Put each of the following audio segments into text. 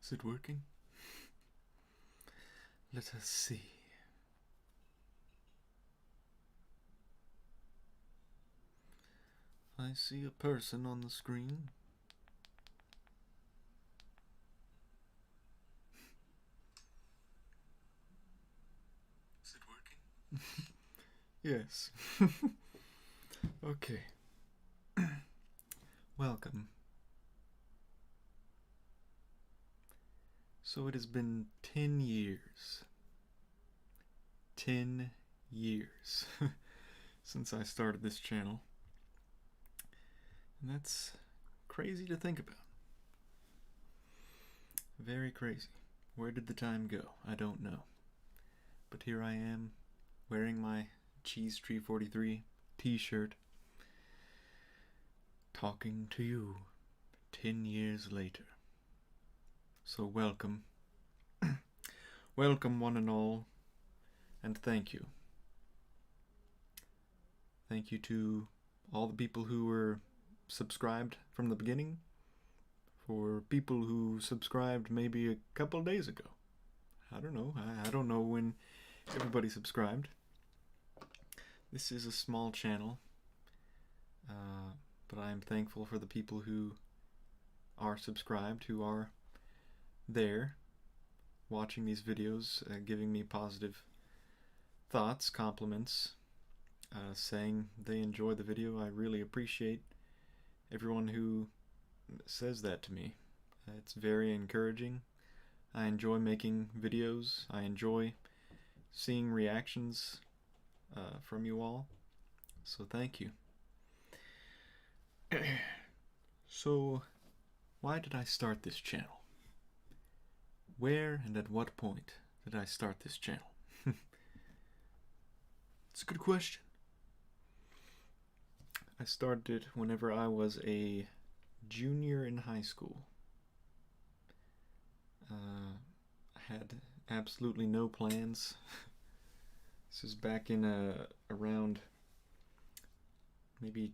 Is it working? Let us see. I see a person on the screen. Is it working? Yes. Okay. Welcome. So it has been 10 years. 10 years since I started this channel. And that's crazy to think about. Very crazy. Where did the time go? I don't know. But here I am, wearing my CheeseTree43 t-shirt, talking to you 10 years later. So welcome. Welcome one and all, and thank you. Thank you to all the people who were subscribed from the beginning, for people who subscribed maybe a couple of days ago. I don't know. I don't know when everybody subscribed. This is a small channel, but I am thankful for the people who are subscribed, who are there watching these videos, giving me positive thoughts, compliments, saying they enjoy the video. I really appreciate everyone who says that to me. It's very encouraging. I enjoy making videos. I enjoy seeing reactions from you all. So thank you. So, why did I start this channel? Where and at what point did I start this channel? It's a good question. I started it whenever I was a junior in high school. I had absolutely no plans. This is back in around maybe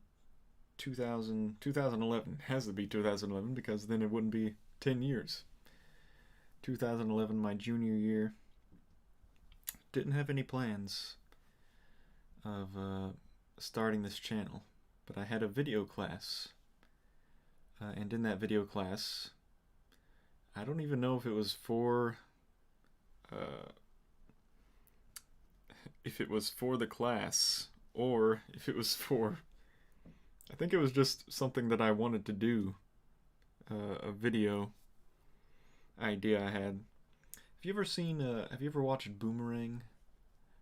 2011. It has to be 2011 because then it wouldn't be 10 years. 2011, my junior year. Didn't have any plans of starting this channel, but I had a video class, and in that video class, I don't even know if it was for the class, or if it was for, I think it was just something that I wanted to do, a video idea I had. Have you ever watched Boomerang?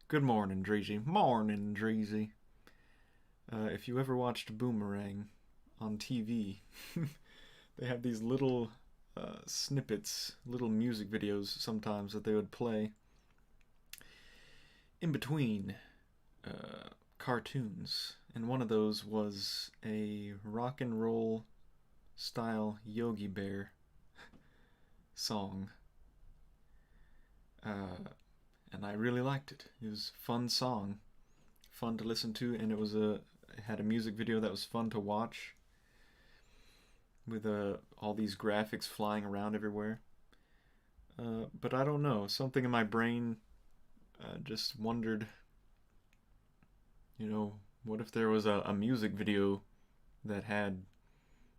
Good morning, Dreezy. Morning, Dreezy. If you ever watched Boomerang on TV, they have these little snippets, little music videos sometimes that they would play in between cartoons. And one of those was a rock and roll style Yogi Bear song. And I really liked it. It was a fun song, fun to listen to, and it had a music video that was fun to watch, with all these graphics flying around everywhere. But I don't know, something in my brain just wondered, what if there was a music video that had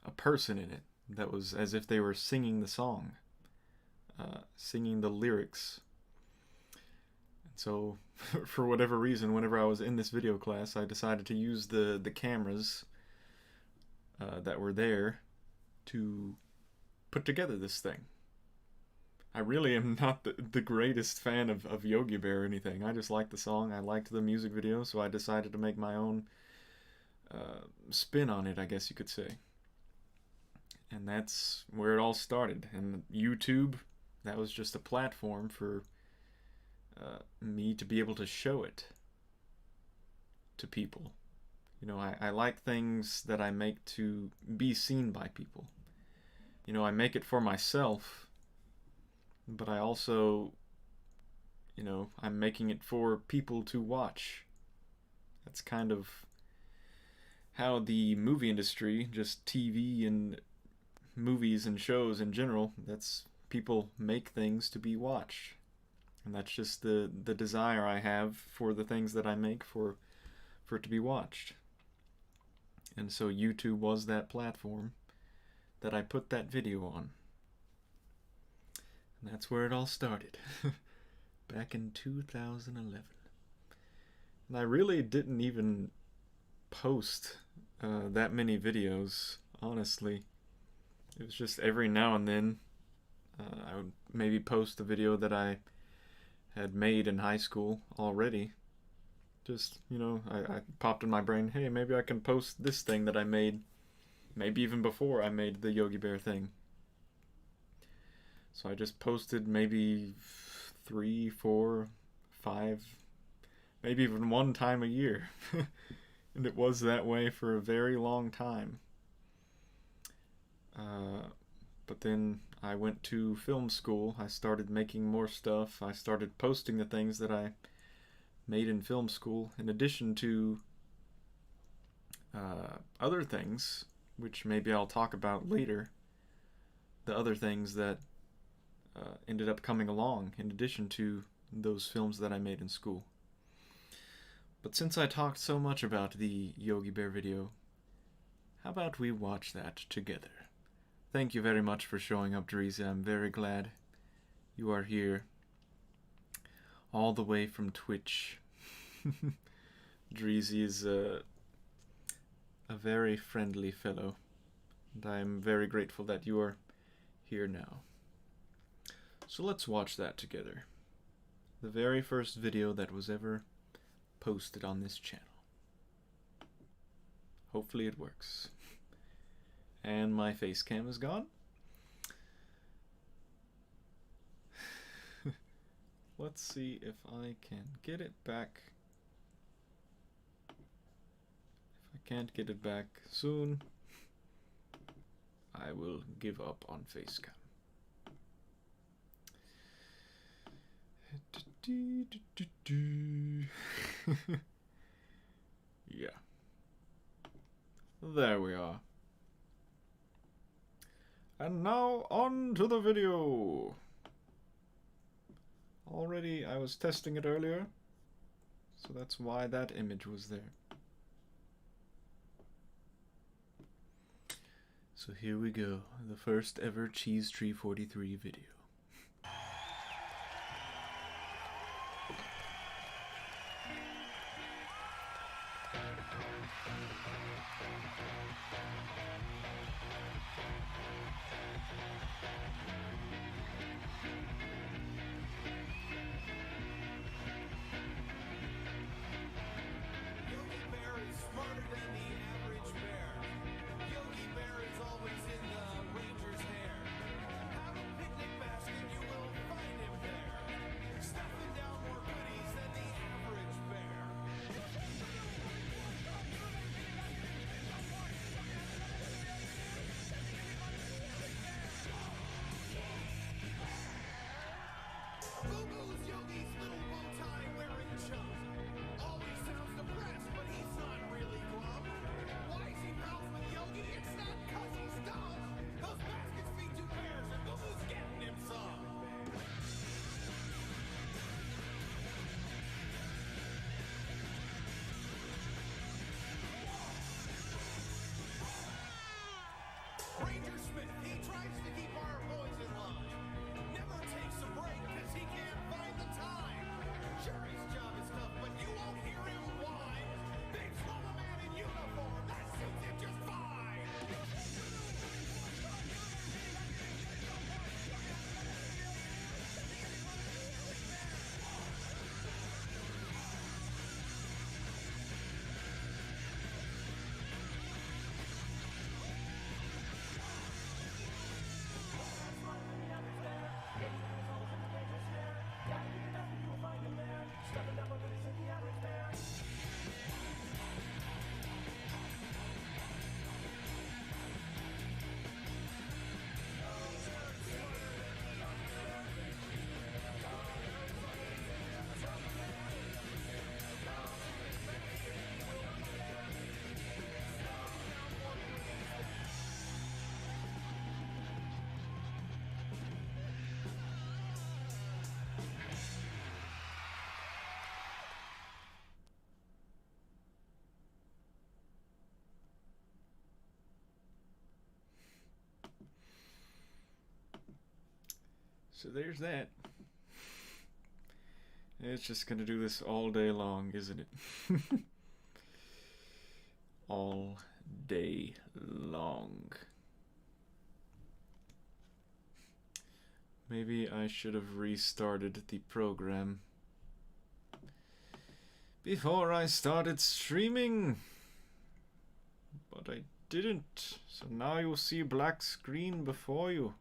a person in it, that was as if they were singing the song, singing the lyrics. So, for whatever reason, whenever I was in this video class, I decided to use the cameras that were there to put together this thing. I really am not the greatest fan of Yogi Bear or anything. I just liked the song, I liked the music video, so I decided to make my own spin on it, I guess you could say. And that's where it all started. And YouTube, that was just a platform for me to be able to show it to people. I like things that I make to be seen by people. I make it for myself, but I also, I'm making it for people to watch. That's kind of how the movie industry, just TV and movies and shows in general, that's people make things to be watched. And that's just the desire I have for the things that I make for it to be watched. And so YouTube was that platform that I put that video on. And that's where it all started. Back in 2011. And I really didn't even post that many videos, honestly. It was just every now and then I would maybe post a video that I had made in high school already. Just, I popped in my brain, hey, maybe I can post this thing that I made, maybe even before I made the Yogi Bear thing. So I just posted maybe 3, 4, 5, maybe even one time a year. And it was that way for a very long time. But then I went to film school. I started making more stuff. I started posting the things that I made in film school, in addition to other things, which maybe I'll talk about later. The other things that ended up coming along in addition to those films that I made in school. But since I talked so much about the Yogi Bear video, how about we watch that together? Thank you very much for showing up, Dreezy. I'm very glad you are here. All the way from Twitch. Dreezy is a very friendly fellow. And I'm very grateful that you are here now. So let's watch that together. The very first video that was ever posted on this channel. Hopefully it works. And my face cam is gone. Let's see if I can get it back. If I can't get it back soon, I will give up on face cam. Yeah. There we are. And now on to the video. Already I was testing it earlier, so that's why that image was there. So here we go, the first ever CheeseTree43 video. Yogi Bear is always in the Ranger's hair. Have a picnic So there's that. It's just gonna do this all day long, isn't it? All day long. Maybe I should have restarted the program before I started streaming. But I didn't. So now you'll see a black screen before you.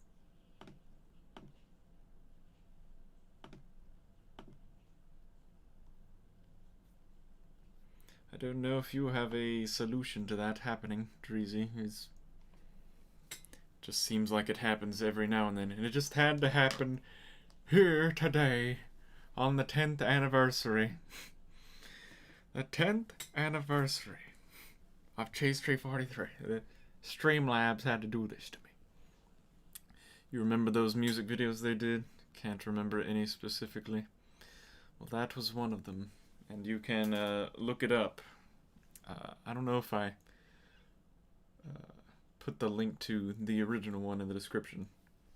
I don't know if you have a solution to that happening, Dreezy. It just seems like it happens every now and then. And it just had to happen here today on the 10th anniversary. The 10th anniversary of CheeseTree43. The Streamlabs had to do this to me. You remember those music videos they did? Can't remember any specifically. Well, that was one of them. And you can look it up. I don't know if I put the link to the original one in the description.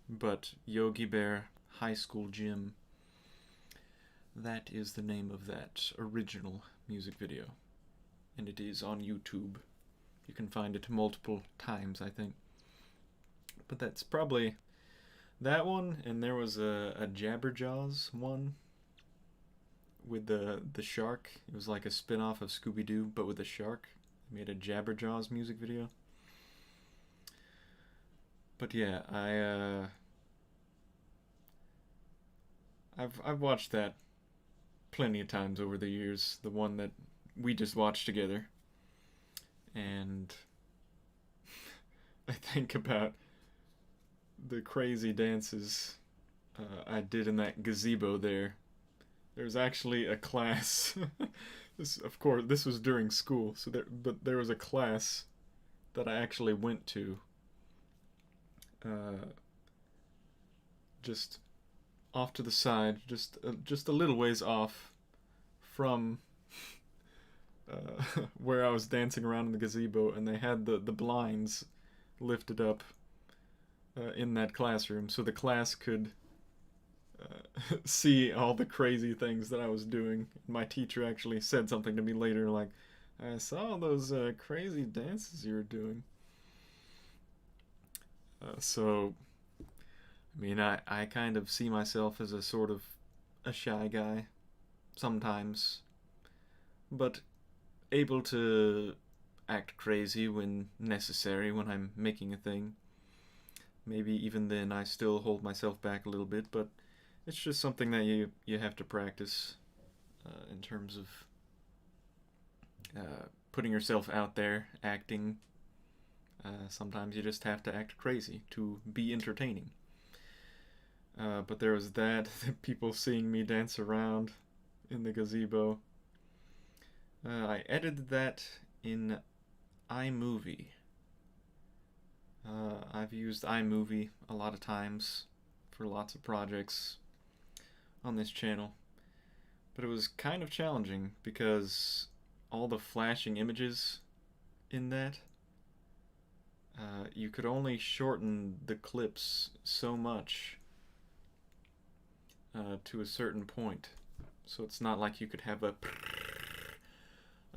But Yogi Bear High School Gym. That is the name of that original music video. And it is on YouTube. You can find it multiple times, I think. But that's probably that one. And there was a Jabberjaws one. With the shark. It was like a spin-off of Scooby-Doo, but with a shark. They made a Jabberjaws music video. But yeah, I've watched that plenty of times over the years. The one that we just watched together. And I think about the crazy dances I did in that gazebo there. There's actually a class. Of course, this was during school, but there was a class that I actually went to. Just off to the side, just a little ways off from where I was dancing around in the gazebo, and they had the blinds lifted up in that classroom, so the class could see all the crazy things that I was doing. My teacher actually said something to me later, like, I saw those crazy dances you were doing. So, I mean, I kind of see myself as a sort of a shy guy, sometimes, but able to act crazy when necessary, when I'm making a thing. Maybe even then I still hold myself back a little bit, but it's just something that you have to practice in terms of putting yourself out there, acting. Sometimes you just have to act crazy to be entertaining. But there was that, people seeing me dance around in the gazebo. I edited that in iMovie. I've used iMovie a lot of times for lots of projects on this channel, but it was kind of challenging because all the flashing images in that, you could only shorten the clips so much to a certain point, so it's not like you could have a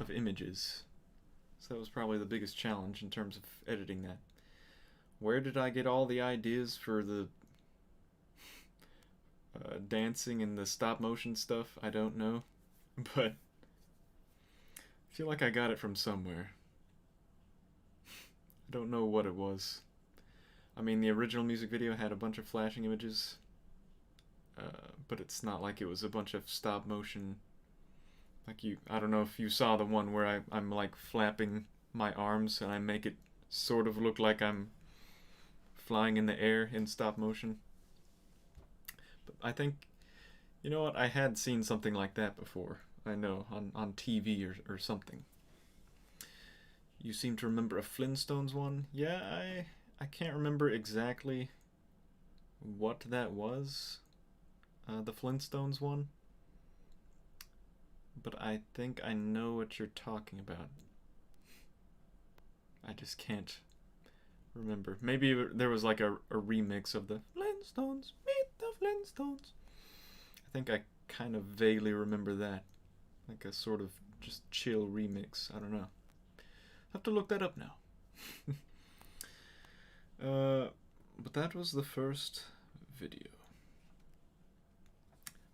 of images. So that was probably the biggest challenge in terms of editing that. Where did I get all the ideas for the dancing and the stop motion stuff? I don't know, but I feel like I got it from somewhere. I don't know what it was. I mean, the original music video had a bunch of flashing images, but it's not like it was a bunch of stop motion. Like I don't know if you saw the one where I'm like flapping my arms and I make it sort of look like I'm flying in the air in stop motion. But I think, you know what, I had seen something like that before. I know, on TV or something. You seem to remember a Flintstones one? Yeah, I can't remember exactly what that was. The Flintstones one. But I think I know what you're talking about. I just can't remember. Maybe there was like a remix of the Flintstones meet the Flintstones. I think I kind of vaguely remember that. Like a sort of just chill remix. I don't know. Have to look that up now. But that was the first video.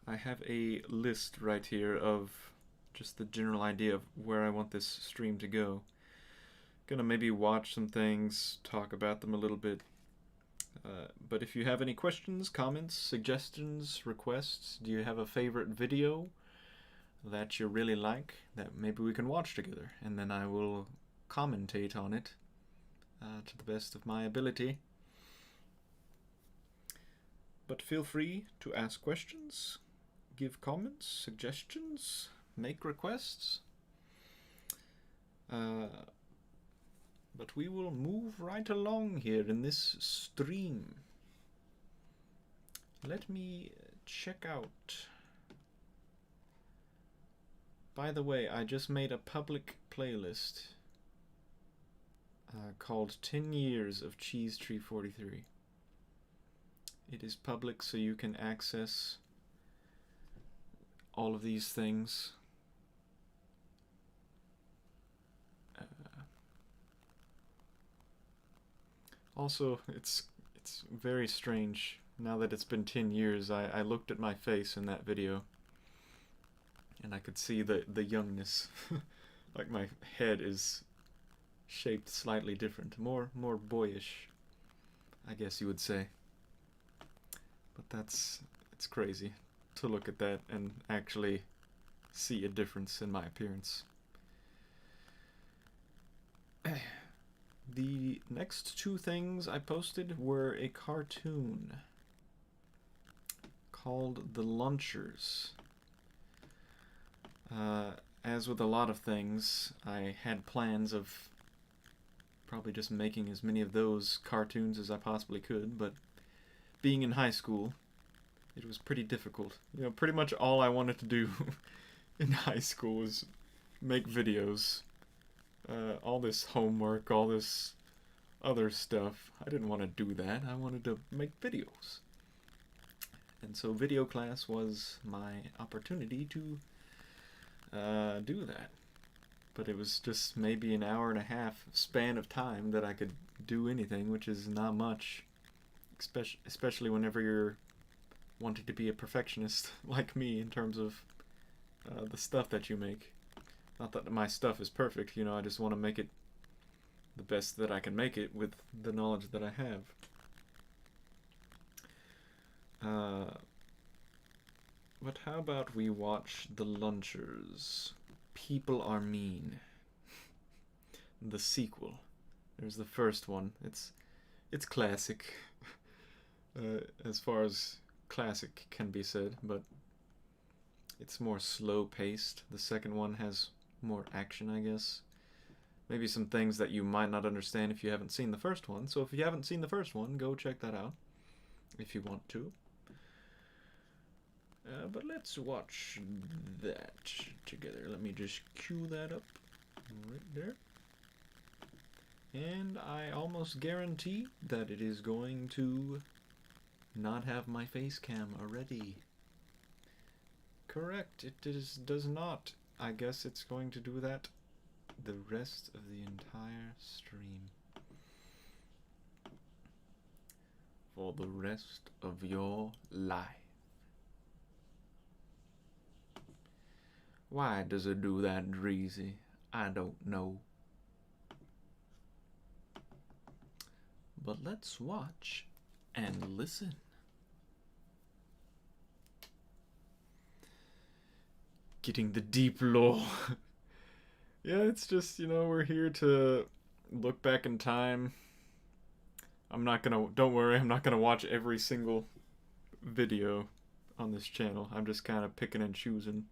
I have a list right here of just the general idea of where I want this stream to go. Gonna maybe watch some things, talk about them a little bit. But if you have any questions, comments, suggestions, requests, do you have a favorite video that you really like that maybe we can watch together, and then I will commentate on it to the best of my ability. But feel free to ask questions, give comments, suggestions, make requests. But we will move right along here in this stream. Let me check out. By the way, I just made a public playlist called 10 Years of CheeseTree43. It is public, so you can access all of these things. Also, it's very strange. Now that it's been 10 years, I looked at my face in that video, and I could see the youngness. Like my head is shaped slightly different, more boyish, I guess you would say. But it's crazy to look at that and actually see a difference in my appearance. The next two things I posted were a cartoon called The Lunchers. As with a lot of things, I had plans of probably just making as many of those cartoons as I possibly could, but being in high school, it was pretty difficult. You know, pretty much all I wanted to do in high school was make videos. All this homework, all this other stuff. I didn't want to do that. I wanted to make videos. And so video class was my opportunity to do that. But it was just maybe an hour and a half span of time that I could do anything, which is not much. Especially whenever you're wanting to be a perfectionist like me in terms of the stuff that you make. Not that my stuff is perfect, you know, I just want to make it the best that I can make it with the knowledge that I have. But how about we watch The Lunchers? People Are Mean. The sequel. There's the first one. It's classic. As far as classic can be said, but it's more slow-paced. The second one has more action, I guess. Maybe some things that you might not understand if you haven't seen the first one. So if you haven't seen the first one, go check that out if you want to. But let's watch that together. Let me just cue that up right there. And I almost guarantee that it is going to not have my face cam already. Correct, it does not. I guess it's going to do that the rest of the entire stream. For the rest of your life. Why does it do that, Dreezy? I don't know. But let's watch and listen. Getting the deep lore. Yeah, it's just, you know, we're here to look back in time. Don't worry, I'm not gonna watch every single video on this channel. I'm just kind of picking and choosing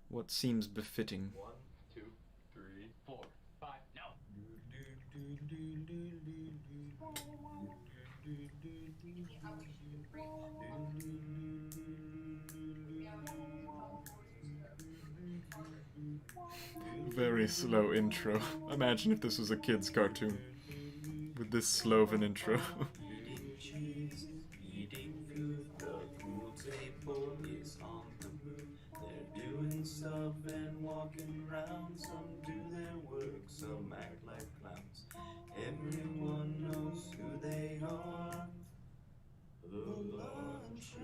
what seems befitting. 1, 2, 3, 4, 5, no. Very slow intro. Imagine if this was a kid's cartoon with this slow of an intro. round. Some do their work, some act like clowns. Everyone knows who they are. The Lunchers.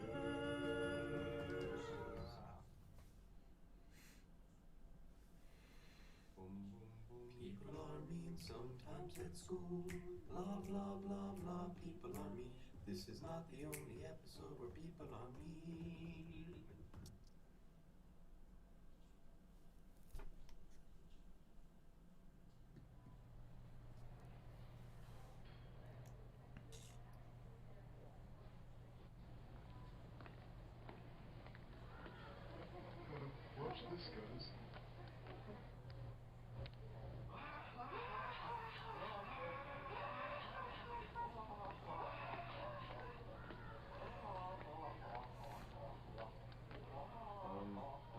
People are mean sometimes at school. Blah, blah, blah, blah. People are mean. This is not the only episode where people are mean. Watch this, guys.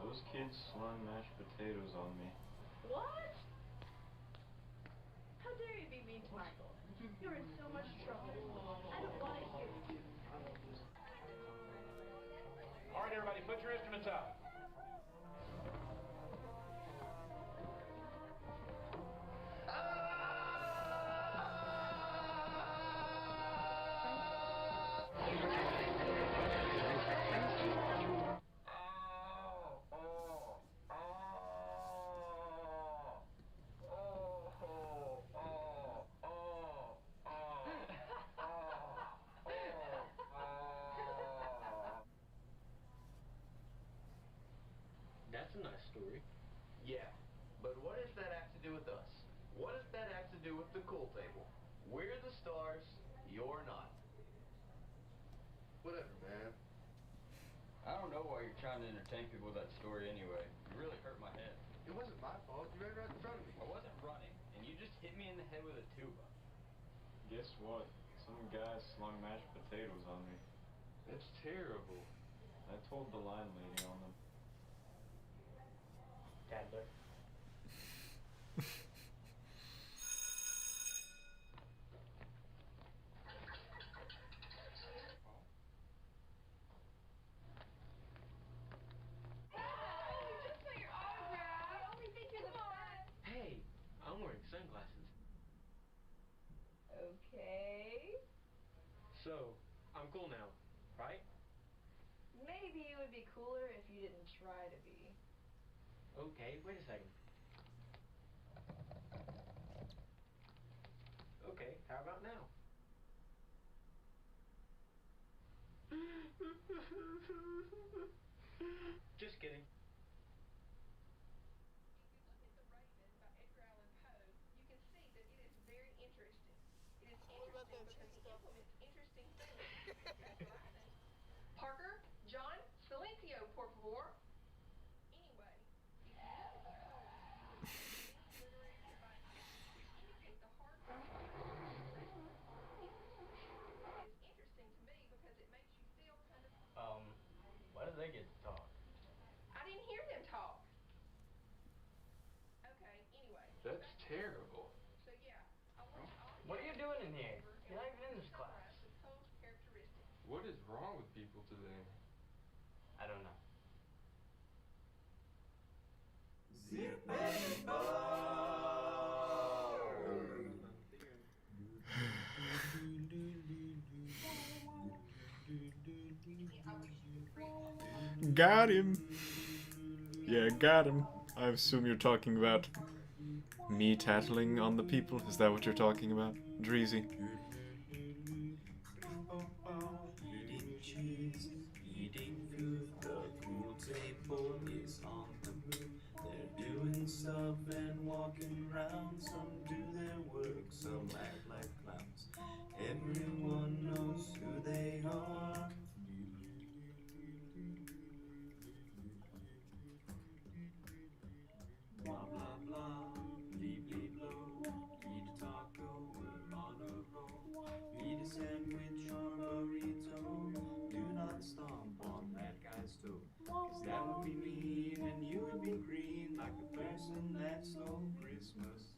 Those kids slung mashed potatoes on me. What? How dare you be mean to Michael? You're in so much trouble. I don't like you. All right, everybody, put your instruments up. That's a nice story. Yeah, but what does that have to do with us? What does that have to do with the cool table? We're the stars, you're not. Whatever, man. I don't know why you're trying to entertain people with that story anyway. You really hurt my head. It wasn't my fault. You ran right in front of me. I wasn't running, and you just hit me in the head with a tuba. Guess what? Some guy slung mashed potatoes on me. That's terrible. I told the line lady on them. Tadler. Hey, I'm wearing sunglasses. Okay. So, I'm cool now, right? Maybe it would be cooler if you didn't try to be. Okay, wait a second. Okay, how about now? Just kidding. Parker, John, silencio, por favor. Anyway, if you look at the literary devices, which indicate the hard work it's interesting to me because it makes you feel kind of. Why did they get to talk? I didn't hear them talk. Okay, anyway. That's terrible. So yeah, I want all What are you doing in here? You're not even in this class. supposed characteristics. What is wrong with people today? I don't know. Zippity bar. Got him! Yeah, got him. I assume you're talking about me tattling on the people? Is that what you're talking about, Dreezy? Eating cheese, eating food, the pool table is on the move. They're doing stuff and walking around. Some do their work, some act like clowns. Everyone knows who they are. Blah blah blah, bleep bleep blow. Eat a taco, we're on a roll. Eat a sandwich or burrito. Do not stomp on that guy's toe, 'cause that would be mean and you would be green like the person that stole Christmas.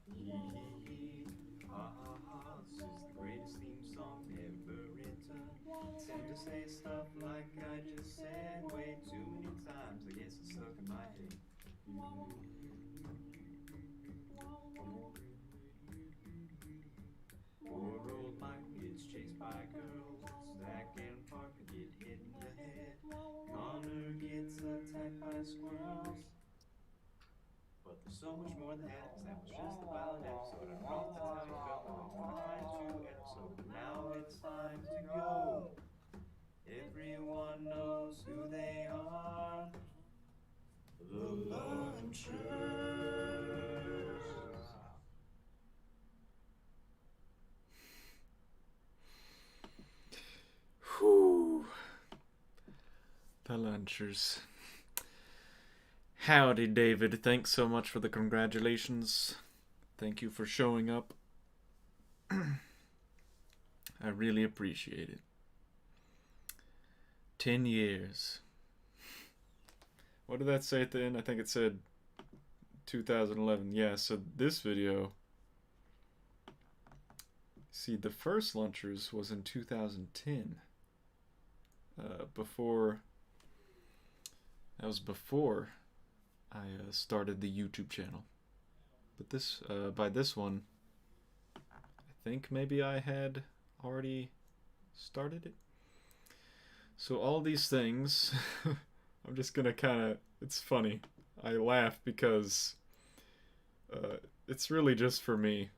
Hee hee hee, ha ha ha. This is the greatest theme song ever written. Tend to say stuff like I just said way too many times. I guess it's stuck in my head. so much more than that, 'cause that was just the pilot episode. I promised to tell you about my way 192 episode, but now it's time to go. Everyone knows who they are. The Lunchers. Whew. The Lunchers. Howdy, David. Thanks so much for the congratulations. Thank you for showing up. I really appreciate it. 10 years. What did that say at the end? I think it said 2011. Yeah, so this video... See, the first Lunchers was in 2010. That was before I started the YouTube channel. But this, by this one, I think maybe I had already started it. So all these things, I'm just gonna kinda, it's funny. I laugh because it's really just for me,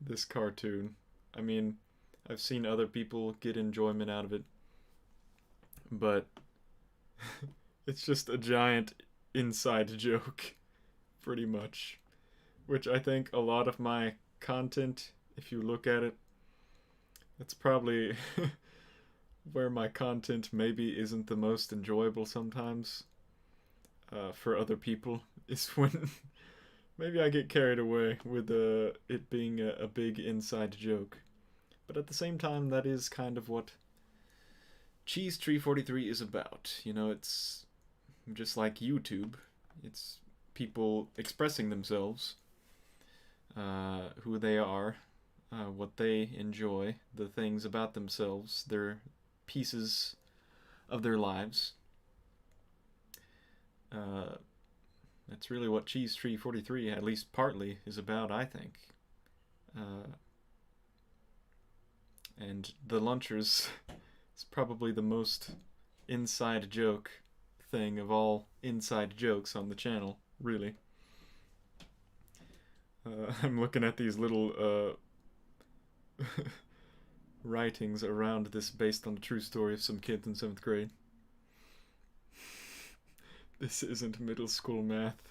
this cartoon. I mean, I've seen other people get enjoyment out of it, but it's just a giant inside joke, pretty much. Which I think a lot of my content, if you look at it, that's probably where my content maybe isn't the most enjoyable sometimes for other people, is when maybe I get carried away with it being a big inside joke. But at the same time, that is kind of what CheeseTree43 is about. You know, it's just like YouTube. It's people expressing themselves, who they are, what they enjoy, the things about themselves, their pieces of their lives. That's really what CheeseTree43, at least partly, is about, I think. And the Lunchers is probably the most inside joke thing of all inside jokes on the channel, really. I'm looking at these little writings around this based on the true story of some kids in 7th grade. This isn't middle school math.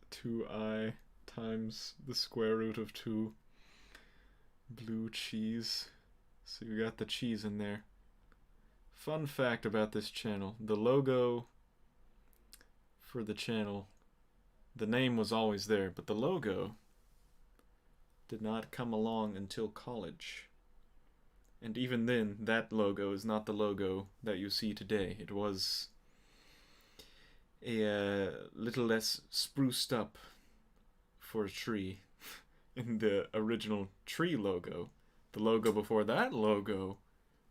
2i times the square root of 2. Blue cheese. So you got the cheese in there. Fun fact about this channel. The logo for the channel, the name was always there, but the logo did not come along until college. And even then, that logo is not the logo that you see today. It was a little less spruced up for a tree in the original tree logo. The logo before that logo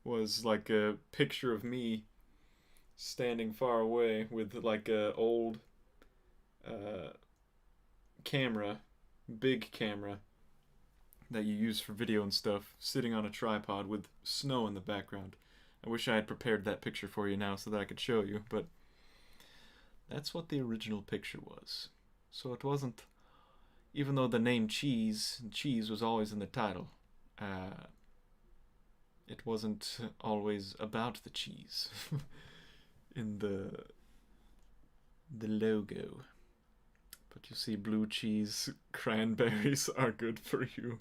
was like a picture of me standing far away with like a old camera, big camera that you use for video and stuff, sitting on a tripod with snow in the background. I wish I had prepared that picture for you now so that I could show you, but that's what the original picture was. So it wasn't, even though the name cheese was always in the title, it wasn't always about the cheese in the logo. But you see, blue cheese, cranberries are good for you.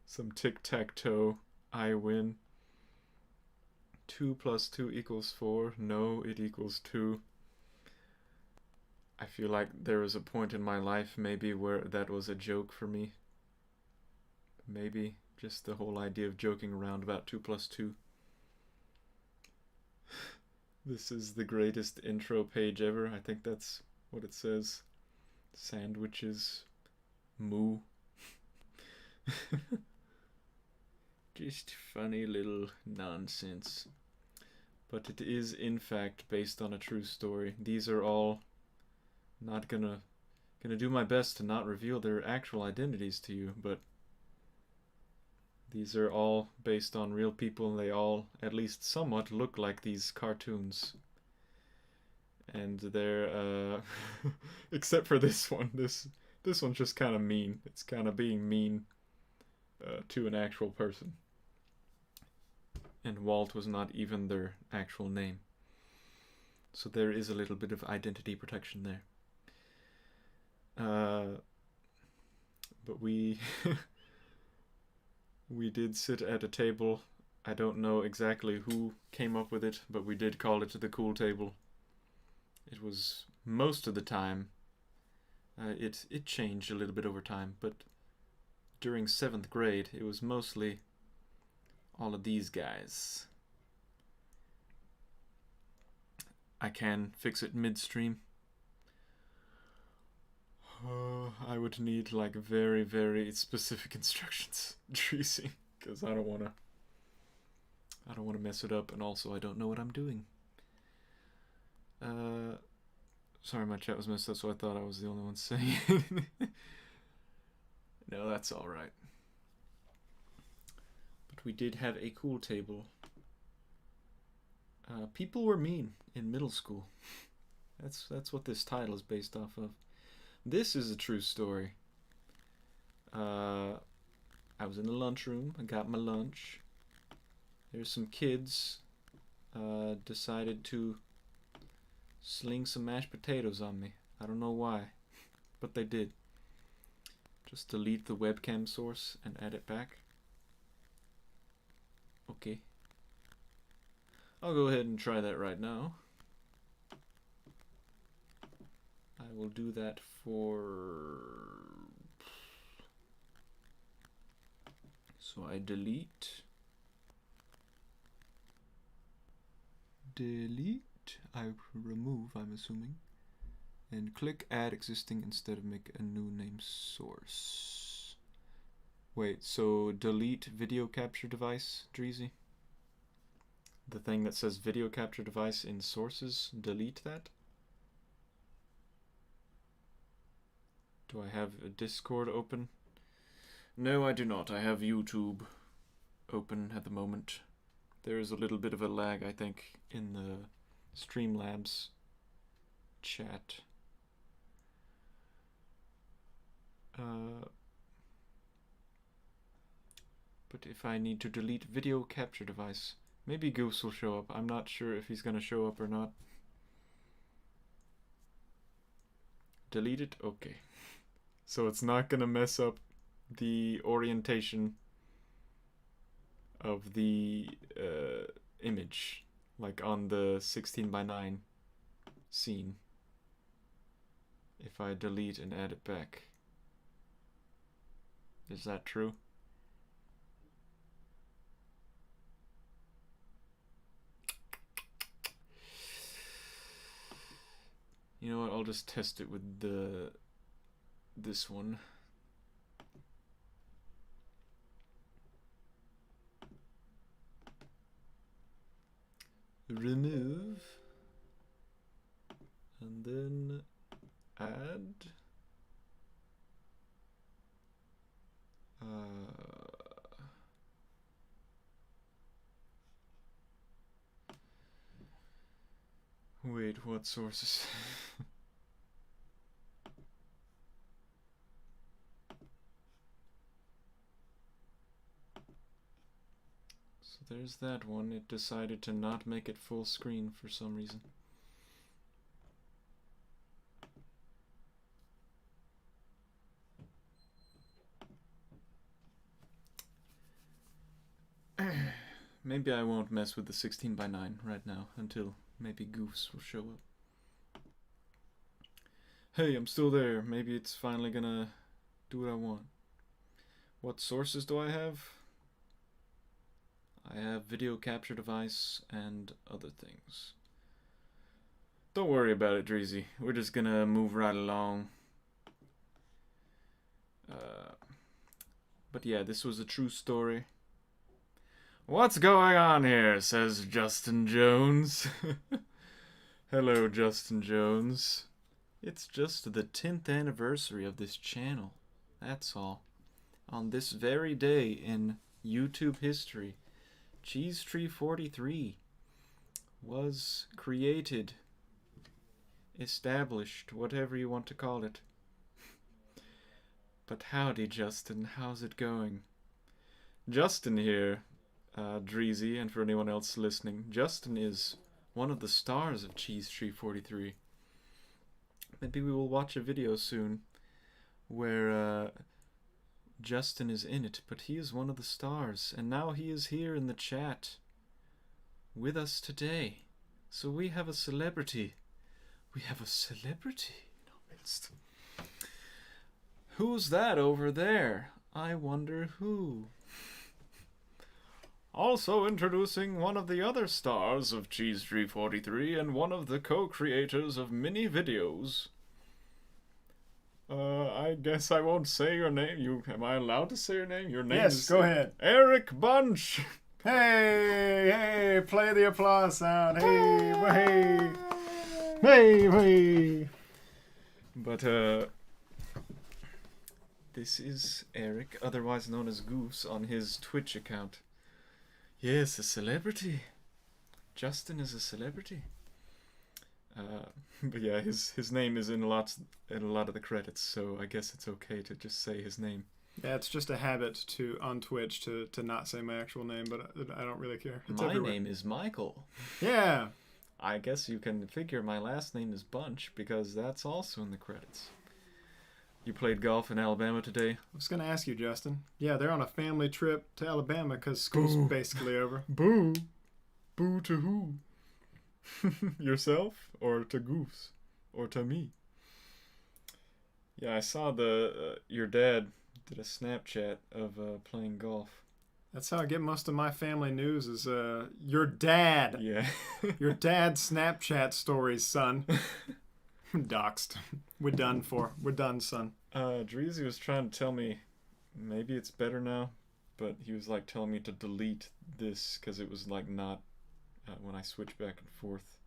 Some tic-tac-toe, I win. 2 + 2 = 4. No, it equals 2. I feel like there was a point in my life maybe where that was a joke for me. Maybe just the whole idea of joking around about 2 + 2. This is the greatest intro page ever. I think that's what it says. Sandwiches. Moo. Just funny little nonsense. But it is in fact based on a true story. These are all not gonna do my best to not reveal their actual identities to you, but these are all based on real people, and they all at least somewhat look like these cartoons. And they're Except for this one. This one's just kind of mean. It's kind of being mean to an actual person. And Walt was not even their actual name. So there is a little bit of identity protection there. But we we did sit at a table. I don't know exactly who came up with it, but we did call it the cool table. It was most of the time. It changed a little bit over time, but during 7th grade, it was mostly all of these guys. I can fix it midstream. I would need like very, very specific instructions, Tracy, because I don't want to mess it up, and also I don't know what I'm doing. Sorry, my chat was messed up, so I thought I was the only one saying it. No, that's alright. But we did have a cool table. People were mean in middle school. That's what this title is based off of. This is a true story. I was in the lunchroom. I got my lunch. There's some kids decided to sling some mashed potatoes on me. I don't know why, but they did. Just delete the webcam source and add it back. Okay. I'll go ahead and try that right now. I will do that for... So I delete. I remove, I'm assuming. And click add existing instead of make a new name source. Wait, so delete video capture device, Dreezy? The thing that says video capture device in sources, delete that? Do I have a Discord open? No, I do not. I have YouTube open at the moment. There is a little bit of a lag, I think, in the Streamlabs chat. But if I need to delete video capture device, maybe Goose will show up. I'm not sure if he's gonna show up or not. Delete it? Okay. So it's not gonna mess up the orientation of the image, like on the 16:9 scene, if I delete and add it back. Is that true? You know what, I'll just test it with this one. Remove, and then add. Wait, what sources? So there's that one. It decided to not make it full screen for some reason. Maybe I won't mess with the 16:9 right now until maybe Goofs will show up. Hey, I'm still there. Maybe it's finally gonna do what I want. What sources do I have? I have video capture device and other things. Don't worry about it, Dreezy. We're just gonna move right along. But yeah, this was a true story. What's going on here, says Justin Jones. Hello, Justin Jones. It's just the 10th anniversary of this channel. That's all. On this very day in YouTube history, CheeseTree43 was created established, whatever you want to call it. But howdy, Justin, how's it going? Justin here, Dreezy, and for anyone else listening, Justin is one of the stars of CheeseTree43. Maybe we will watch a video soon where Justin is in it, but he is one of the stars, and now he is here in the chat with us today. So we have a celebrity. We have a celebrity in our midst. Who's that over there? I wonder who. Also introducing one of the other stars of CheeseTree43 and one of the co-creators of many videos. I guess I won't say your name. Am I allowed to say your name? Your name is... Yes, go ahead. Eric Bunch! Hey, play the applause sound. Hey. But, this is Eric, otherwise known as Goose, on his Twitch account. Yes, a celebrity. Justin is a celebrity. But yeah, his name is in a lot of the credits, so I guess it's okay to just say his name. Yeah, it's just a habit on Twitch to not say my actual name, but I don't really care. It's my everywhere. name is Michael. Yeah. I guess you can figure my last name is Bunch, because that's also in the credits. You played golf in Alabama today? I was going to ask you, Justin. Yeah, they're on a family trip to Alabama because school's basically over. Boo. Boo to who? Yourself? Or to Goose? Or to me? Yeah, I saw your dad did a Snapchat of playing golf. That's how I get most of my family news is your dad. Yeah. Your dad's Snapchat stories, son. Doxed. We're done, son. Dreezy was trying to tell me maybe it's better now, but he was like telling me to delete this because it was like not when I switch back and forth.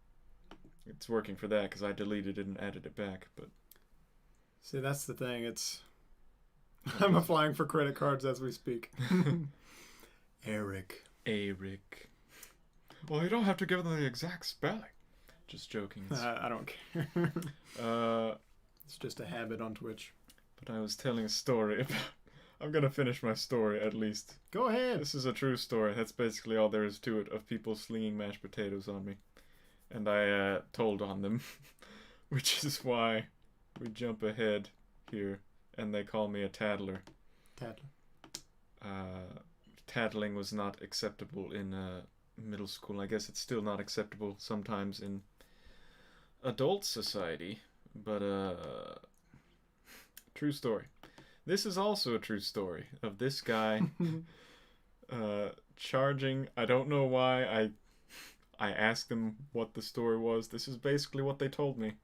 It's working for that because I deleted it and added it back, but see, that's the thing. It's I'm applying for credit cards as we speak. Eric. Well, you don't have to give them the exact spelling. Just joking. I don't care. It's just a habit on Twitch. But I was telling a story about... I'm gonna finish my story, at least. Go ahead. This is a true story. That's basically all there is to it, of people slinging mashed potatoes on me. And I told on them. Which is why we jump ahead here, and they call me a tattler. Tattling was not acceptable in middle school. I guess it's still not acceptable sometimes in adult society, but true story. This is also a true story of this guy charging. I don't know why I asked them what the story was. This is basically what they told me,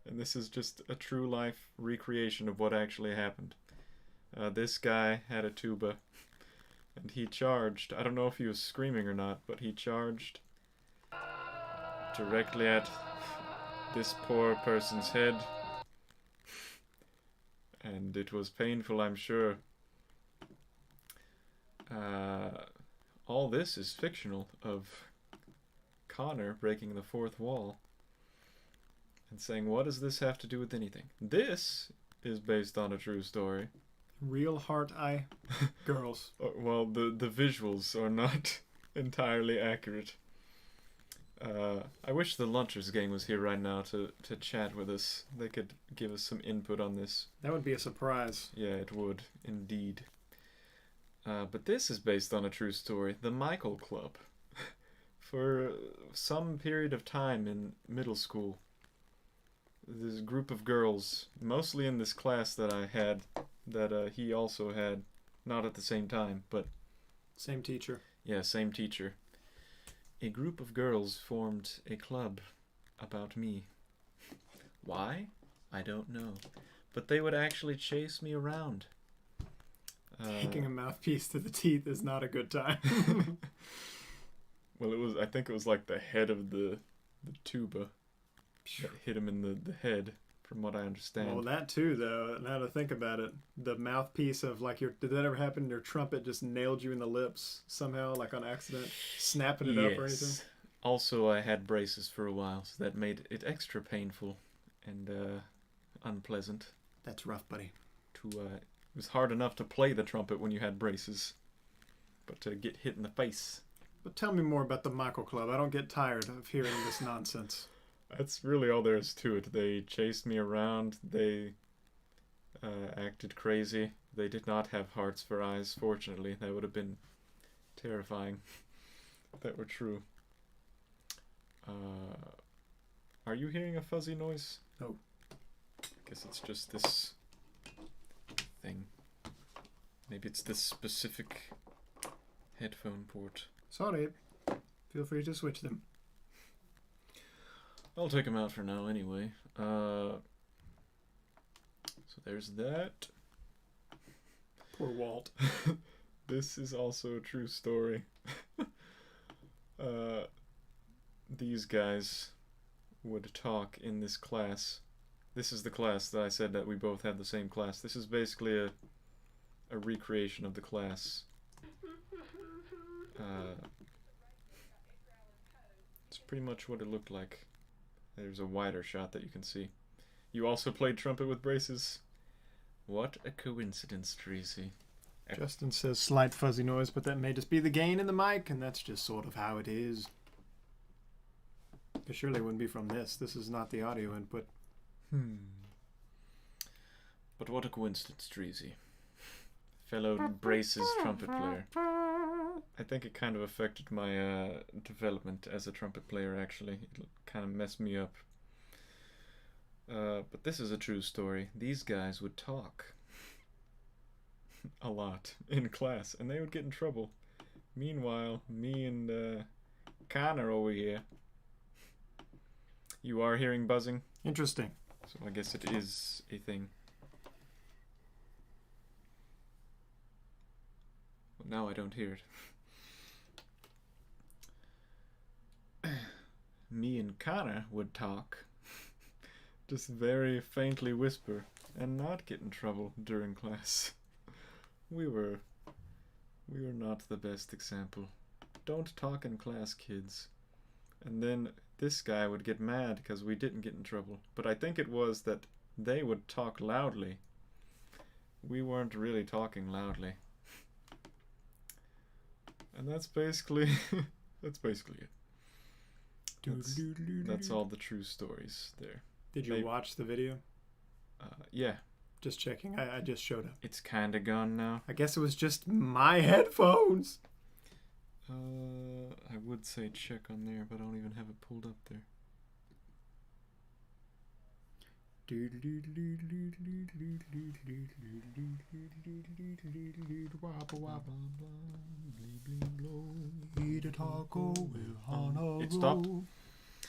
and this is just a true life recreation of what actually happened. This guy had a tuba, and he charged. I don't know if he was screaming or not, but he charged directly at this poor person's head, and it was painful, I'm sure. All this is fictional, of Connor breaking the fourth wall and saying, what does this have to do with anything? This is based on a true story. Real heart eye girls. Well, the visuals are not entirely accurate. I wish the Lunchers gang was here right now to chat with us. They could give us some input on this. That would be a surprise. Yeah, it would, indeed. But this is based on a true story. The Michael Club. For some period of time in middle school, this group of girls, mostly in this class that I had, that he also had, not at the same time, but... Same teacher. Yeah, same teacher. A group of girls formed a club about me. Why? I don't know. But they would actually chase me around. Taking a mouthpiece to the teeth is not a good time. Well, I think it was like the head of the tuba that hit him in the head, from what I understand. Well, that too, though, now to think about it, the mouthpiece of, like, did that ever happen? Your trumpet just nailed you in the lips somehow, like on accident, snapping it up or anything? Also, I had braces for a while, so that made it extra painful. and unpleasant. That's rough, buddy. It was hard enough to play the trumpet when you had braces, but to get hit in the face. But tell me more about the Michael Club. I don't get tired of hearing this nonsense. That's really all there is to it. They chased me around. They acted crazy. They did not have hearts for eyes, fortunately. That would have been terrifying if that were true. Are you hearing a fuzzy noise? No. I guess it's just this thing. Maybe it's this specific headphone port. Sorry. Feel free to switch them. I'll take them out for now anyway. So there's that. Poor Walt. This is also a true story. These guys would talk in this class. This is the class that I said that we both had the same class. This is basically a recreation of the class. It's pretty much what it looked like. There's a wider shot that you can see. You also played trumpet with braces? What a coincidence, Tracy. Justin says slight fuzzy noise, but that may just be the gain in the mic, and that's just sort of how it is. It surely wouldn't be from this. This is not the audio input. But what a coincidence, Tracy. Fellow braces trumpet player. I think it kind of affected my development as a trumpet player, actually. It kind of messed me up. But this is a true story. These guys would talk a lot in class, and they would get in trouble. Meanwhile, me and Connor over here. You are hearing buzzing? Interesting. So I guess it is a thing. Well, now I don't hear it. Me and Connor would talk. Just very faintly whisper and not get in trouble during class. We were not the best example. Don't talk in class, kids. And then this guy would get mad because we didn't get in trouble. But I think it was that they would talk loudly. We weren't really talking loudly. And that's basically it. That's all the true stories there. Did you watch the video? Yeah. Just checking. I just showed up. It's kinda gone now. I guess it was just my headphones. I would say check on there, but I don't even have it pulled up there. It stopped.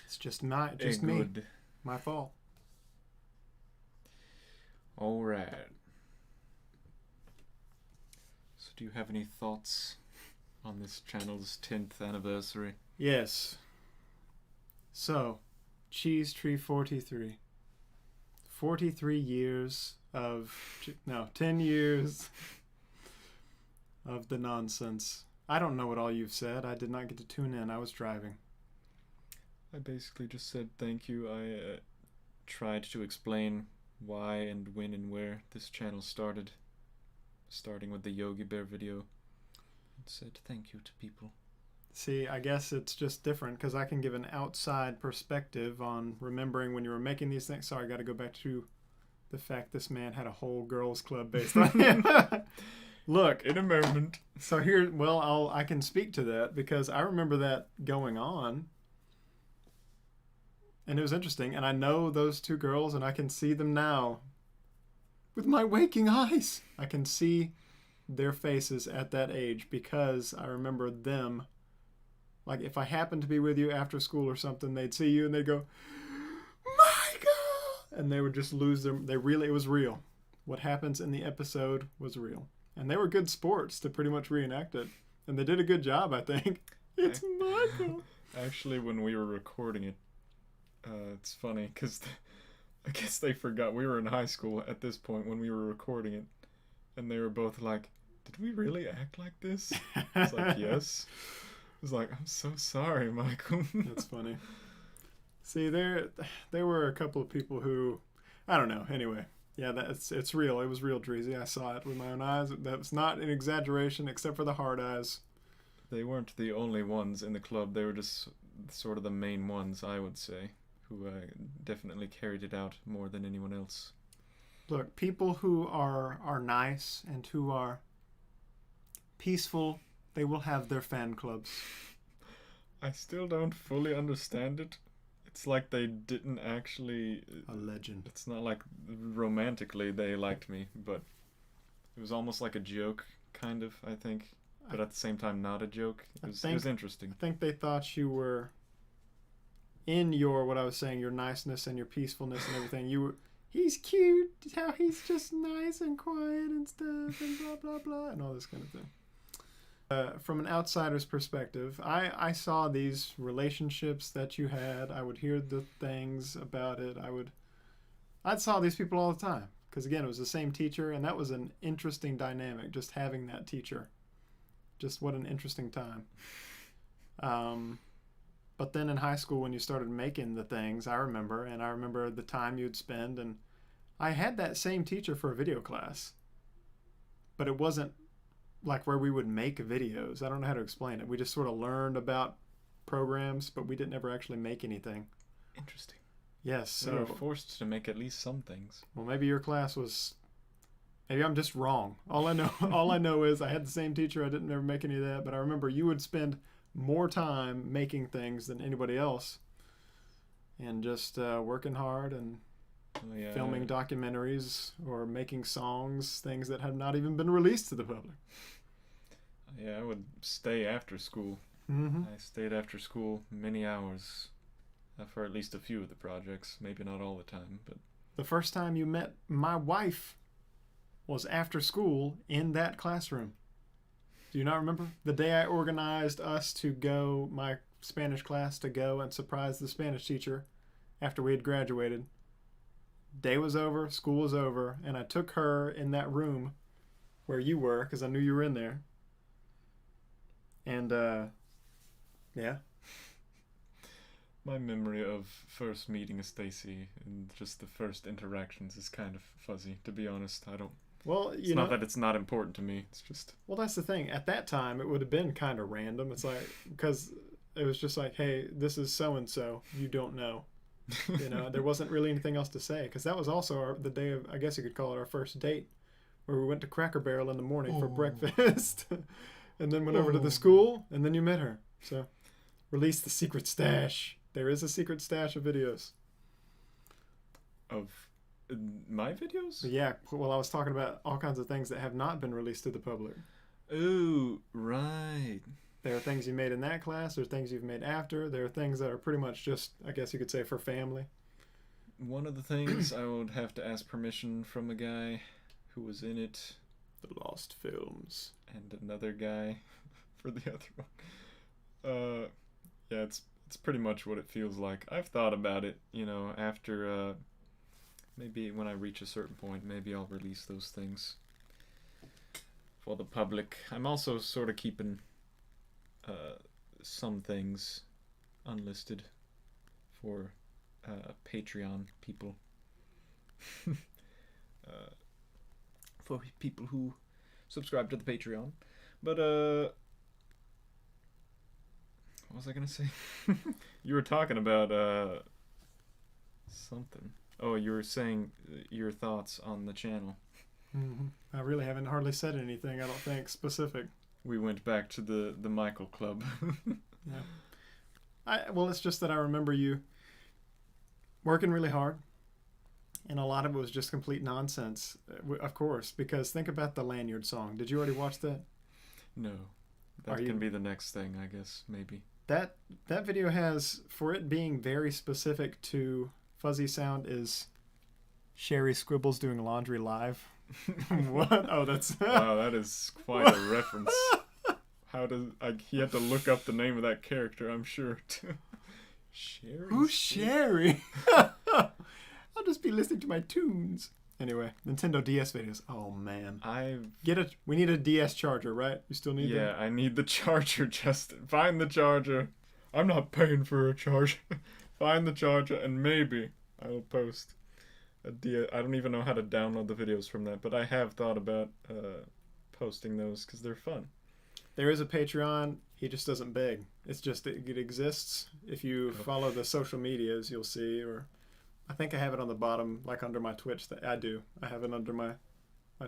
It's just not just me. Good. My fault. All right. So, do you have any thoughts on this channel's 10th anniversary? Yes. So, CheeseTree43. 43 years of... No, 10 years of the nonsense. I don't know what all you've said. I did not get to tune in. I was driving. I basically just said thank you. I tried to explain why and when and where this channel started. Starting with the Yogi Bear video. And said thank you to people. See, I guess it's just different because I can give an outside perspective on remembering when you were making these things. Sorry, I got to go back to the fact this man had a whole girls club based on him. Look, in a moment. So here, well, I can speak to that because I remember that going on. And it was interesting. And I know those two girls and I can see them now with my waking eyes. I can see their faces at that age because I remember them. Like, if I happened to be with you after school or something, they'd see you and they'd go, Michael! And they would just lose their... it was real. What happens in the episode was real. And they were good sports to pretty much reenact it. And they did a good job, I think. It's Michael! Actually, when we were recording it, it's funny, because I guess they forgot we were in high school at this point when we were recording it. And they were both like, did we really act like this? It's like, yes. I was like, I'm so sorry, Michael. That's funny. See, there were a couple of people who, I don't know. Anyway, yeah, it's real. It was real, Dreezy. I saw it with my own eyes. That was not an exaggeration, except for the hard eyes. They weren't the only ones in the club. They were just sort of the main ones, I would say, who definitely carried it out more than anyone else. Look, people who are nice and who are peaceful, they will have their fan clubs. I still don't fully understand it. It's like they didn't actually... A legend. It's not like romantically they liked me, but it was almost like a joke, kind of, I think. But at the same time, not a joke. It was interesting. I think they thought you were, in your, what I was saying, your niceness and your peacefulness and everything, you were, he's cute, how he's just nice and quiet and stuff, and blah, blah, blah, and all this kind of thing. From an outsider's perspective, I saw these relationships that you had. I would hear the things about it. I saw these people all the time. Because again, it was the same teacher, and that was an interesting dynamic, just having that teacher. Just what an interesting time. But then in high school, when you started making the things, I remember the time you'd spend, and I had that same teacher for a video class. But it wasn't like where we would make videos. I don't know how to explain it. We just sort of learned about programs, but we didn't ever actually make anything. Interesting. Yes, So we were forced to make at least some things. Well, maybe your class was... Maybe I'm just wrong. All I know is I had the same teacher. I didn't ever make any of that, but I remember you would spend more time making things than anybody else, and just working hard and filming documentaries or making songs, things that have not even been released to the public. Yeah, I would stay after school. Mm-hmm. I stayed after school many hours for at least a few of the projects. Maybe not all the time, but... The first time you met my wife was after school in that classroom. Do you not remember? The day I organized us to go, my Spanish class, to go and surprise the Spanish teacher after we had graduated. Day was over, school was over, and I took her in that room where you were, because I knew you were in there. And, yeah. My memory of first meeting Stacy and just the first interactions is kind of fuzzy, to be honest. Well, it's not that it's not important to me. It's just... Well, that's the thing. At that time, it would have been kind of random. It's like, because it was just like, hey, this is so-and-so. You don't know. You know, there wasn't really anything else to say. Because that was also the day of, I guess you could call it our first date, where we went to Cracker Barrel in the morning for breakfast. And then went over to the school, and then you met her. So, release the secret stash. There is a secret stash of videos. Of... my videos? Yeah, well, I was talking about all kinds of things that have not been released to the public. Ooh, right. There are things you made in that class. There are things you've made after. There are things that are pretty much just, I guess you could say, for family. One of the things I would have to ask permission from a guy who was in it. The Lost Films. And another guy for the other one. Yeah, it's pretty much what it feels like. I've thought about it, you know, after... maybe when I reach a certain point, maybe I'll release those things for the public. I'm also sort of keeping some things unlisted for Patreon people. For people who subscribe to the Patreon. But, what was I gonna say? You were talking about something. Oh, you were saying your thoughts on the channel. Mm-hmm. I really haven't hardly said anything, I don't think, specific. We went back to the Michael Club. Yeah. Well, it's just that I remember you working really hard, and a lot of it was just complete nonsense, of course, because think about the Lanyard song. Did you already watch that? No. That can be the next thing, I guess, maybe. That video has, for it being very specific to fuzzy sound, is Sherry Scribbles doing laundry live. What? Oh, that's... Wow, that is quite a reference. How does... he had to look up the name of that character, I'm sure. Sherry? Who's Sherry? I'll just be listening to my tunes. Anyway, Nintendo DS videos. Oh, man. We need a DS charger, right? You still need that? Yeah, I need the charger, Justin. Find the charger. I'm not paying for a charger. find the charger, and maybe I will post I don't even know how to download the videos from that, but I have thought about posting those because they're fun. There is a Patreon. He just doesn't beg. It's just it exists. If you follow the social medias, you'll see. Or I think I have it on the bottom, like under my Twitch. I do. I have it under my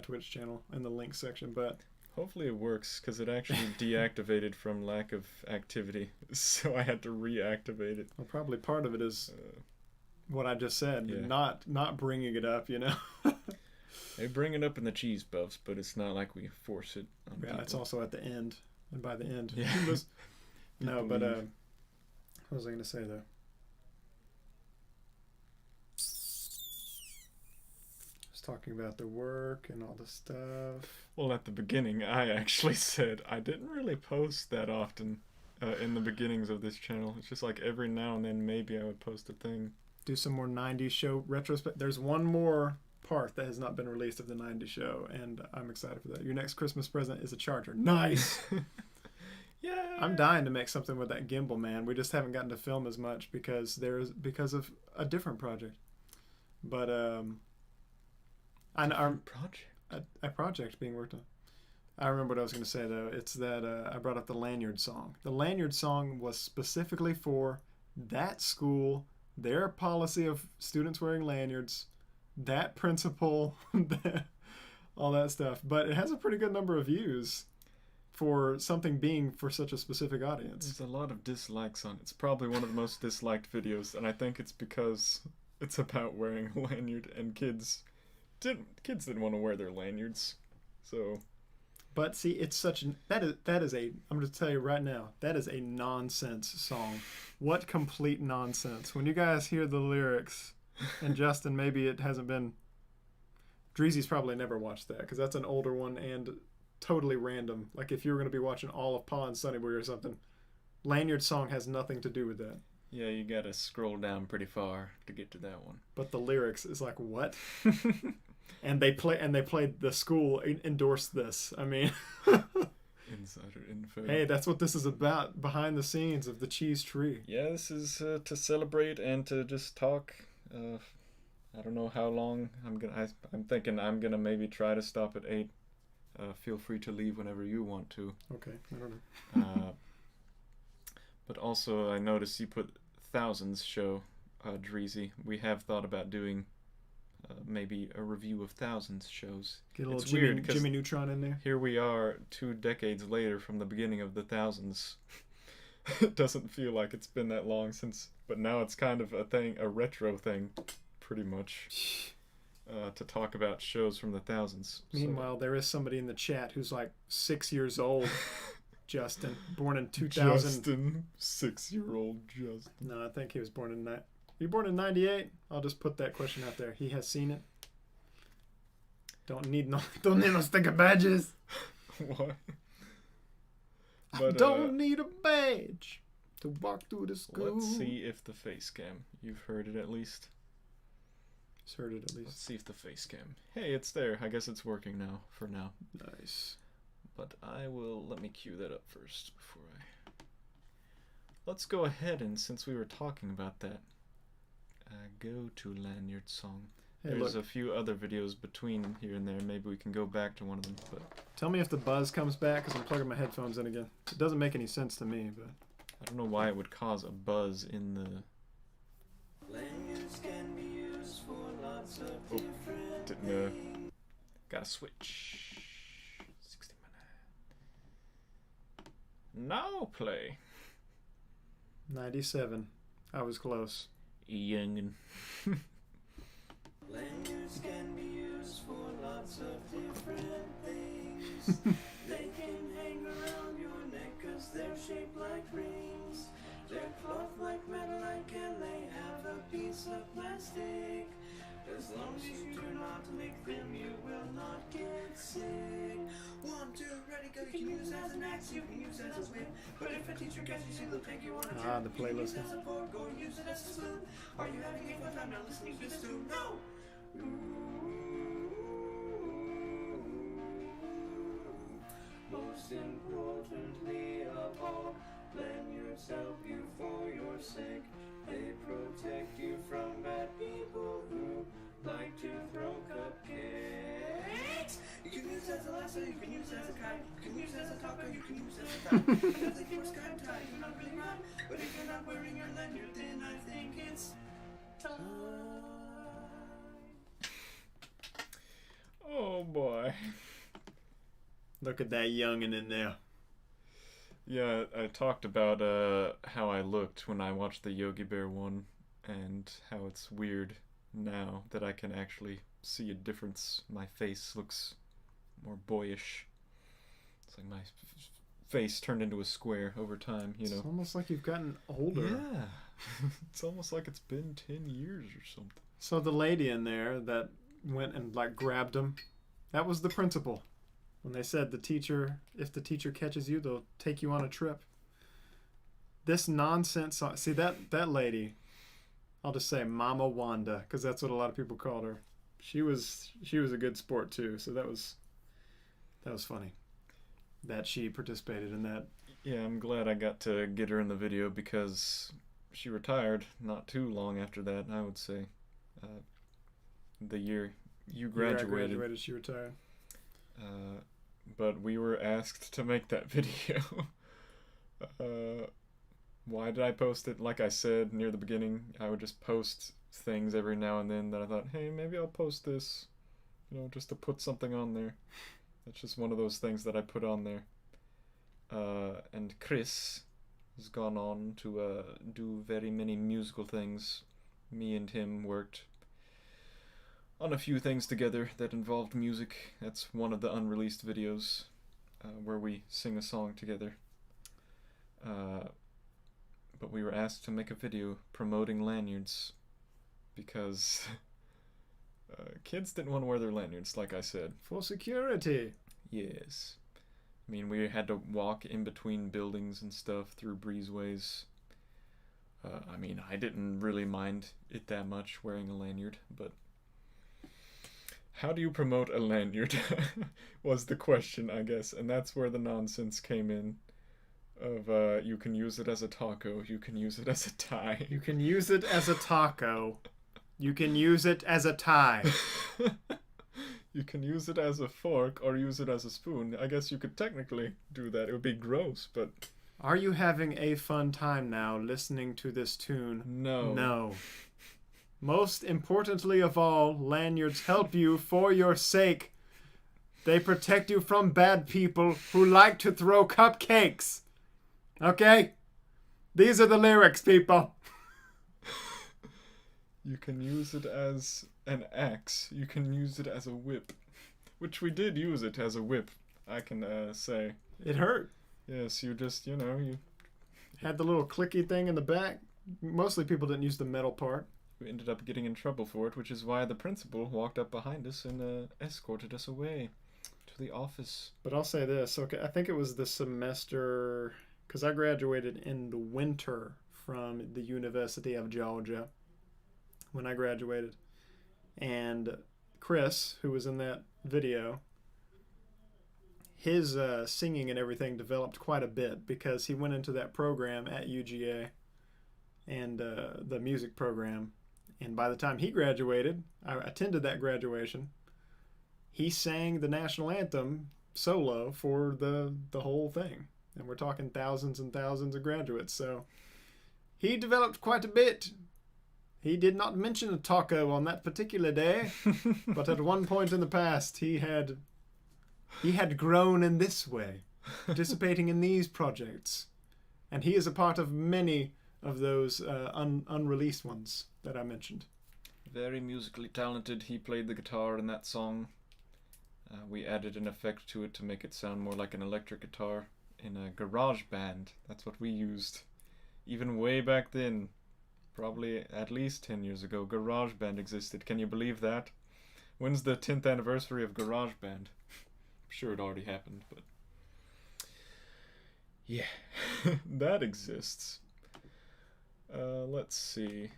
Twitch channel in the link section. But hopefully it works because it actually deactivated from lack of activity, so I had to reactivate it. Well, probably part of it is what I just said. Yeah. Not bringing it up. You know. They bring it up in the cheese buffs, but it's not like we force it on people. It's also at the end, and by the end, yeah. No, but what was I going to say though? I was talking about the work and all the stuff. Well, at the beginning, I actually said I didn't really post that often in the beginnings of this channel. It's just like every now and then maybe I would post a thing. Do some more 90s show retrospect. There's one more part that has not been released of the 90s show, and I'm excited for that. Your next Christmas present is a charger. Nice. Yeah. I'm dying to make something with that gimbal, man. We just haven't gotten to film as much because of a different project. But a project being worked on. I remember what I was going to say though. It's that I brought up the Lanyard song. The Lanyard song was specifically for that school, their policy of students wearing lanyards, that principal, all that stuff. But it has a pretty good number of views for something being for such a specific audience. There's a lot of dislikes on it. It's probably one of the most disliked videos, and I think it's because it's about wearing a lanyard, and kids didn't want to wear their lanyards. So, but see, it's such that is a I'm going to tell you right now, that is a nonsense song. What complete nonsense. When you guys hear the lyrics, and Justin, maybe it hasn't been. Dreezy's probably never watched that because that's an older one and totally random. Like if you were going to be watching all of Pa and Sunnyboy or something, Lanyard song has nothing to do with that. Yeah, you got to scroll down pretty far to get to that one. But the lyrics is like what? and they played the school endorsed this. I mean, insider info. Hey, that's what this is about. Behind the scenes of the Cheese Tree. Yeah, this is to celebrate and to just talk. I don't know how long I'm thinking I'm gonna maybe try to stop at 8. Feel free to leave whenever you want to. Okay, I don't know. But also, I noticed you put Thousands show, Dreezy. We have thought about doing maybe a review of Thousands shows. Get a little Jimmy Neutron in there. Here we are 2 decades later from the beginning of the Thousands. It doesn't feel like it's been that long since, but now it's kind of a retro thing, pretty much. To talk about shows from the Thousands. Meanwhile, there is somebody in the chat who's like 6 years old. Justin, born in 2000. Justin, 6-year-old Justin. No, I think he was born in you born in 98? I'll just put that question out there. He has seen it. Don't need no sticker badges. What? I don't need a badge to walk through the school. Let's see if the face cam. You've heard it at least. He's heard it at least. Let's see if the face cam. Hey, it's there. I guess it's working now. For now. Nice. But let me cue that up first before Let's go ahead and since we were talking about that, go to Lanyard song. Hey, There's look. a few other videos between here and there. Maybe we can go back to one of them. But tell me if the buzz comes back because I'm plugging my headphones in again. It doesn't make any sense to me, but I don't know why it would cause a buzz in the. Lanyards can be used for lots of different Didn't things. gotta switch. 60 minutes. Now play. 97. I was close. Youngin. Lanyards can be used for lots of different things. They can hang around your neck cause they're shaped like rings. They're cloth like metal and they have a piece of plastic. As long as you do not lick them, you will not get sick. 1, 2, ready, go. You can use it as an axe, you can use it as a whip. But if a teacher catches you, they'll take you on a trip. The playlist. Use it as a fork or use it as a spoon. Are you having a fun time now listening to this tune? No! Most importantly of all, Lanyards help you for your sake. They protect you from bad people who like to throw cupcakes. You can use as a lasso, you can use as a kite, you can use as a taco, you can use as a tie. I know that you're sky tie, you're not really mine, but if you're not wearing your lanyard, then I think it's time. Oh boy. Look at that youngin' in there. Yeah, I talked about how I looked when I watched the Yogi Bear one, and how it's weird now that I can actually see a difference. My face looks more boyish. It's like my face turned into a square over time, you know. It's almost like you've gotten older. Yeah. It's almost like it's been 10 years or something. So the lady in there that went and like grabbed him, that was the principal. When they said the teacher, if the teacher catches you, they'll take you on a trip. This nonsense. See that lady, I'll just say Mama Wanda, because that's what a lot of people called her. She was a good sport too. So that was funny that she participated in that. Yeah, I'm glad I got to get her in the video because she retired not too long after that. I would say, the year you graduated. I graduated, she retired. But we were asked to make that video. Why did I post it? Like I said near the beginning, I would just post things every now and then that I thought, hey, maybe I'll post this, you know, just to put something on there. It's just one of those things that I put on there. And Chris has gone on to do very many musical things. Me and him worked on a few things together that involved music. That's one of the unreleased videos where we sing a song together. But we were asked to make a video promoting lanyards because kids didn't want to wear their lanyards, like I said. For security. Yes. I mean, we had to walk in between buildings and stuff through breezeways. I mean, I didn't really mind it that much wearing a lanyard, but how do you promote a lanyard was the question, I guess. And that's where the nonsense came in of you can use it as a taco, you can use it as a tie. You can use it as a taco. You can use it as a tie. You can use it as a fork or use it as a spoon. I guess you could technically do that. It would be gross, but... Are you having a fun time now listening to this tune? No. No. Most importantly of all, lanyards help you for your sake. They protect you from bad people who like to throw cupcakes. Okay? These are the lyrics, people. You can use it as an axe. You can use it as a whip. Which we did use it as a whip, I can say. It hurt. Yes, you just, you know, you... Had the little clicky thing in the back. Mostly people didn't use the metal part. We ended up getting in trouble for it, which is why the principal walked up behind us and escorted us away to the office. But I'll say this, okay, I think it was the semester, because I graduated in the winter from the University of Georgia when I graduated. And Chris, who was in that video, his singing and everything developed quite a bit because he went into that program at UGA and the music program. And by the time he graduated, I attended that graduation, he sang the national anthem solo for the whole thing. And we're talking thousands and thousands of graduates. So he developed quite a bit. He did not mention a taco on that particular day, but at one point in the past, he had grown in this way, participating in these projects. And he is a part of many of those unreleased ones that I mentioned. Very musically talented. He played the guitar in that song. We added an effect to it to make it sound more like an electric guitar in a garage band. That's what we used. Even way back then, probably at least 10 years ago, garage band existed. Can you believe that? When's the 10th anniversary of garage band? I'm sure it already happened, but yeah, that exists. Let's see.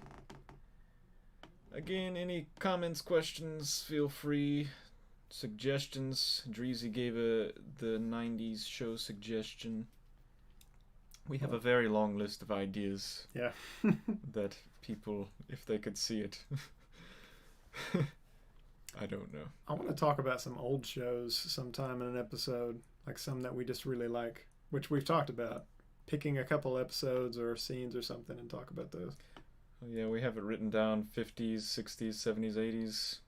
Again, any comments, questions, feel free. Suggestions. Dreezy gave the 90s show suggestion. We have a very long list of ideas Yeah. that people, if they could see it, I don't know. I want to talk about some old shows sometime in an episode, like some that we just really like, which we've talked about. Picking a couple episodes or scenes or something and talk about those. Oh, yeah, we have it written down 50s, 60s, 70s, 80s,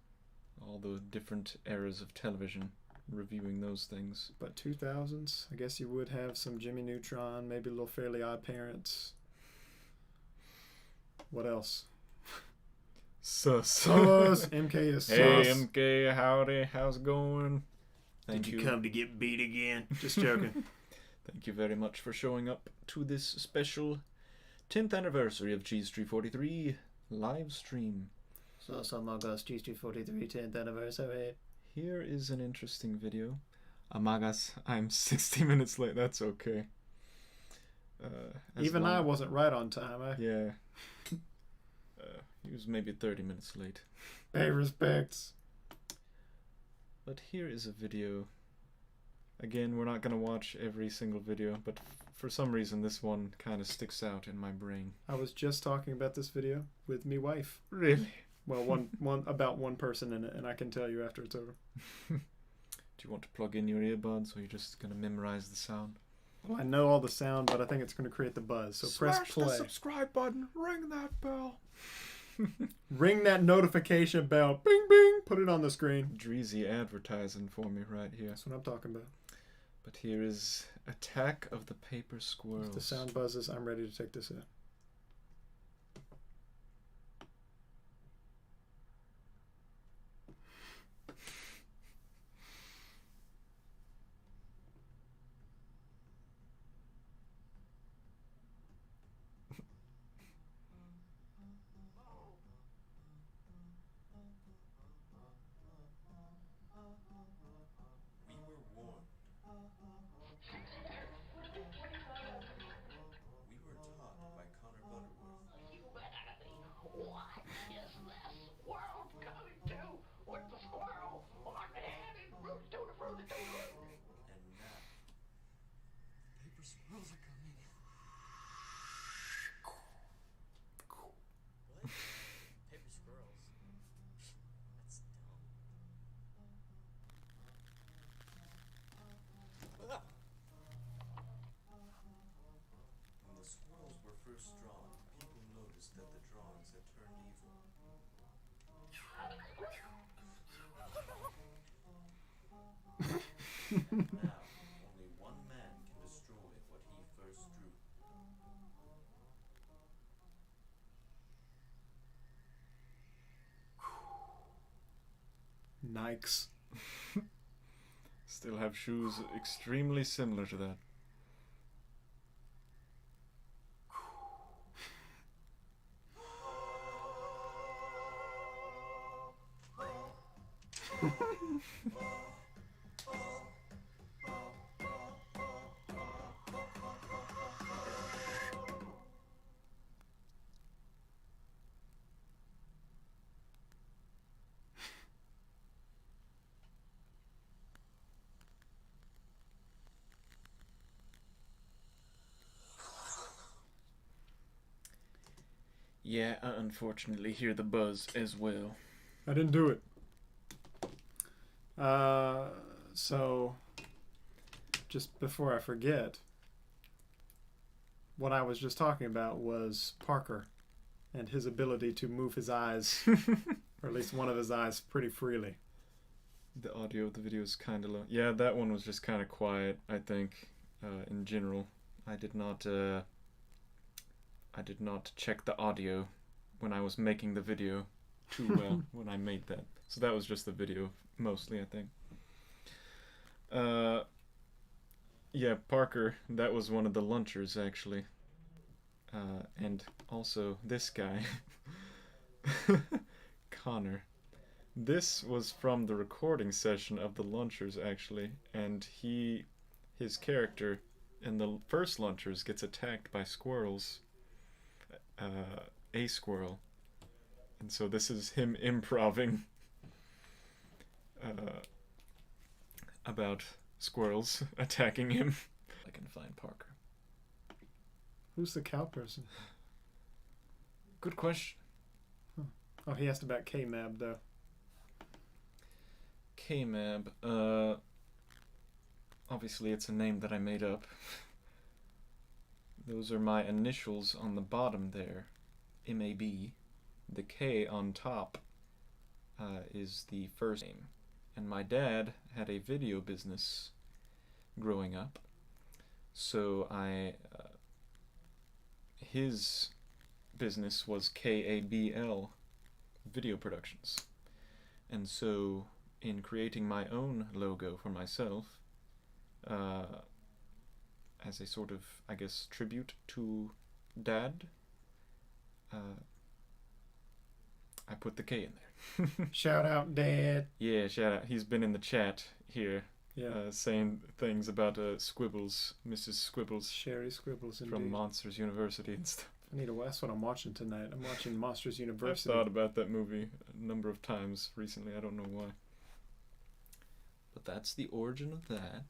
all the different eras of television, reviewing those things. But 2000s, I guess you would have some Jimmy Neutron, maybe a little Fairly Odd Parents. What else? Sus. MK is sus. Hey, MK, howdy, how's it going? Thank Did you come to get beat again? Just joking. Thank you very much for showing up to this special 10th anniversary of CheeseTree43 live stream. So among us, CheeseTree43 10th anniversary. Here is an interesting video. Amagas, I'm 60 minutes late. That's okay. Even I wasn't right on time. Yeah. He was maybe 30 minutes late. Pay respects. But here is a video. Again, we're not going to watch every single video, but for some reason this one kind of sticks out in my brain. I was just talking about this video with me wife. Really? Well, about one person in it, and I can tell you after it's over. Do you want to plug in your earbuds, or are you just going to memorize the sound? Well, I know all the sound, but I think it's going to create the buzz. So press play. Smash the subscribe button. Ring that bell. Ring that notification bell. Bing, bing. Put it on the screen. Dreezy advertising for me right here. That's what I'm talking about. But here is Attack of the Paper Squirrels. If the sound buzzes, I'm ready to take this in. Now, only one man can destroy what he first drew. Nikes. Still have shoes extremely similar to that. Yeah, I unfortunately hear the buzz as well. I didn't do it. So, just before I forget, what I was just talking about was Parker and his ability to move his eyes, or at least one of his eyes, pretty freely. The audio of the video is kind of low. Yeah, that one was just kind of quiet, I think, in general. I did not check the audio when I was making the video too well when I made that. So that was just the video, mostly, I think. Yeah, Parker, that was one of the lunchers, actually. And also this guy, Connor. This was from the recording session of the lunchers, actually, and his character in the first lunchers gets attacked by squirrels, a squirrel, and so this is him improving about squirrels attacking him. I can find Parker. Who's the cow person? Good question. Oh, he asked about K-Mab, though. K-Mab. Obviously it's a name that I made up. Those are my initials on the bottom there. M-A-B. The K on top is the first name. And my dad had a video business growing up. So his business was K-A-B-L Video Productions. And so in creating my own logo for myself, as a sort of, I guess, tribute to Dad, I put the K in there. Shout out, Dad. Yeah, shout out. He's been in the chat here, Yeah. saying things about Squibbles, Mrs. Squibbles Sherry Scribbles, indeed. from Monsters University and stuff. I need to. That's what I'm watching tonight. I'm watching Monsters University. I've thought about that movie a number of times recently. I don't know why. But that's the origin of that.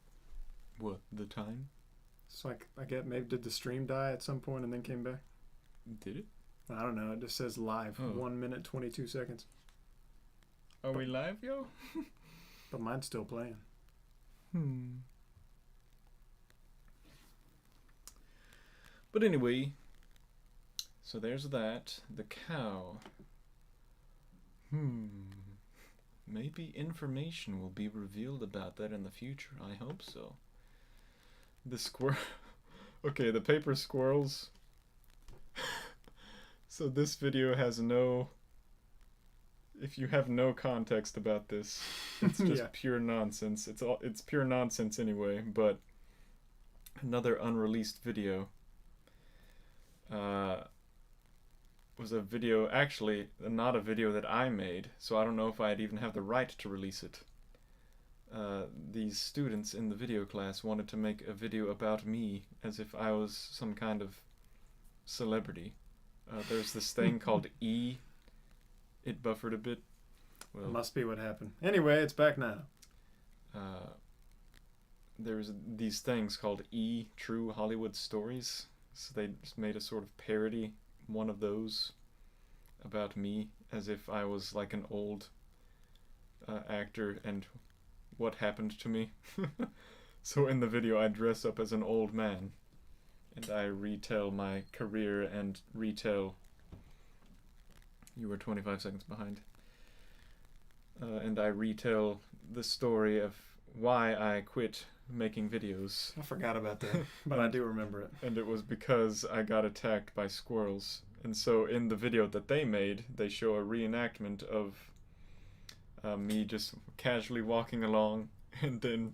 What, the time? It's like, I get, maybe did the stream die at some point and then came back? Did it? I don't know. It just says live. Oh. 1 minute, 22 seconds. Are we live, yo? But mine's still playing. But anyway, so there's that. The cow. Maybe information will be revealed about that in the future. I hope so. The squirrel. Okay, the paper squirrels. So this video has no. If you have no context about this, it's just Yeah. pure nonsense. It's pure nonsense anyway. But another unreleased video. Was a video, actually not a video that I made, so I don't know if I'd even have the right to release it. These students in the video class wanted to make a video about me as if I was some kind of celebrity. There's this thing called E. It buffered a bit. Well, Must be what happened. Anyway, it's back now. there's these things called E True Hollywood Stories. So they just made a sort of parody, one of those, about me, as if I was like an old actor and what happened to me. So in the video I dress up as an old man and I retell my career and retell... You were 25 seconds behind. And I retell the story of why I quit making videos. I forgot about that, but I do remember it. And it was because I got attacked by squirrels. And so in the video that they made, they show a reenactment of me just casually walking along, and then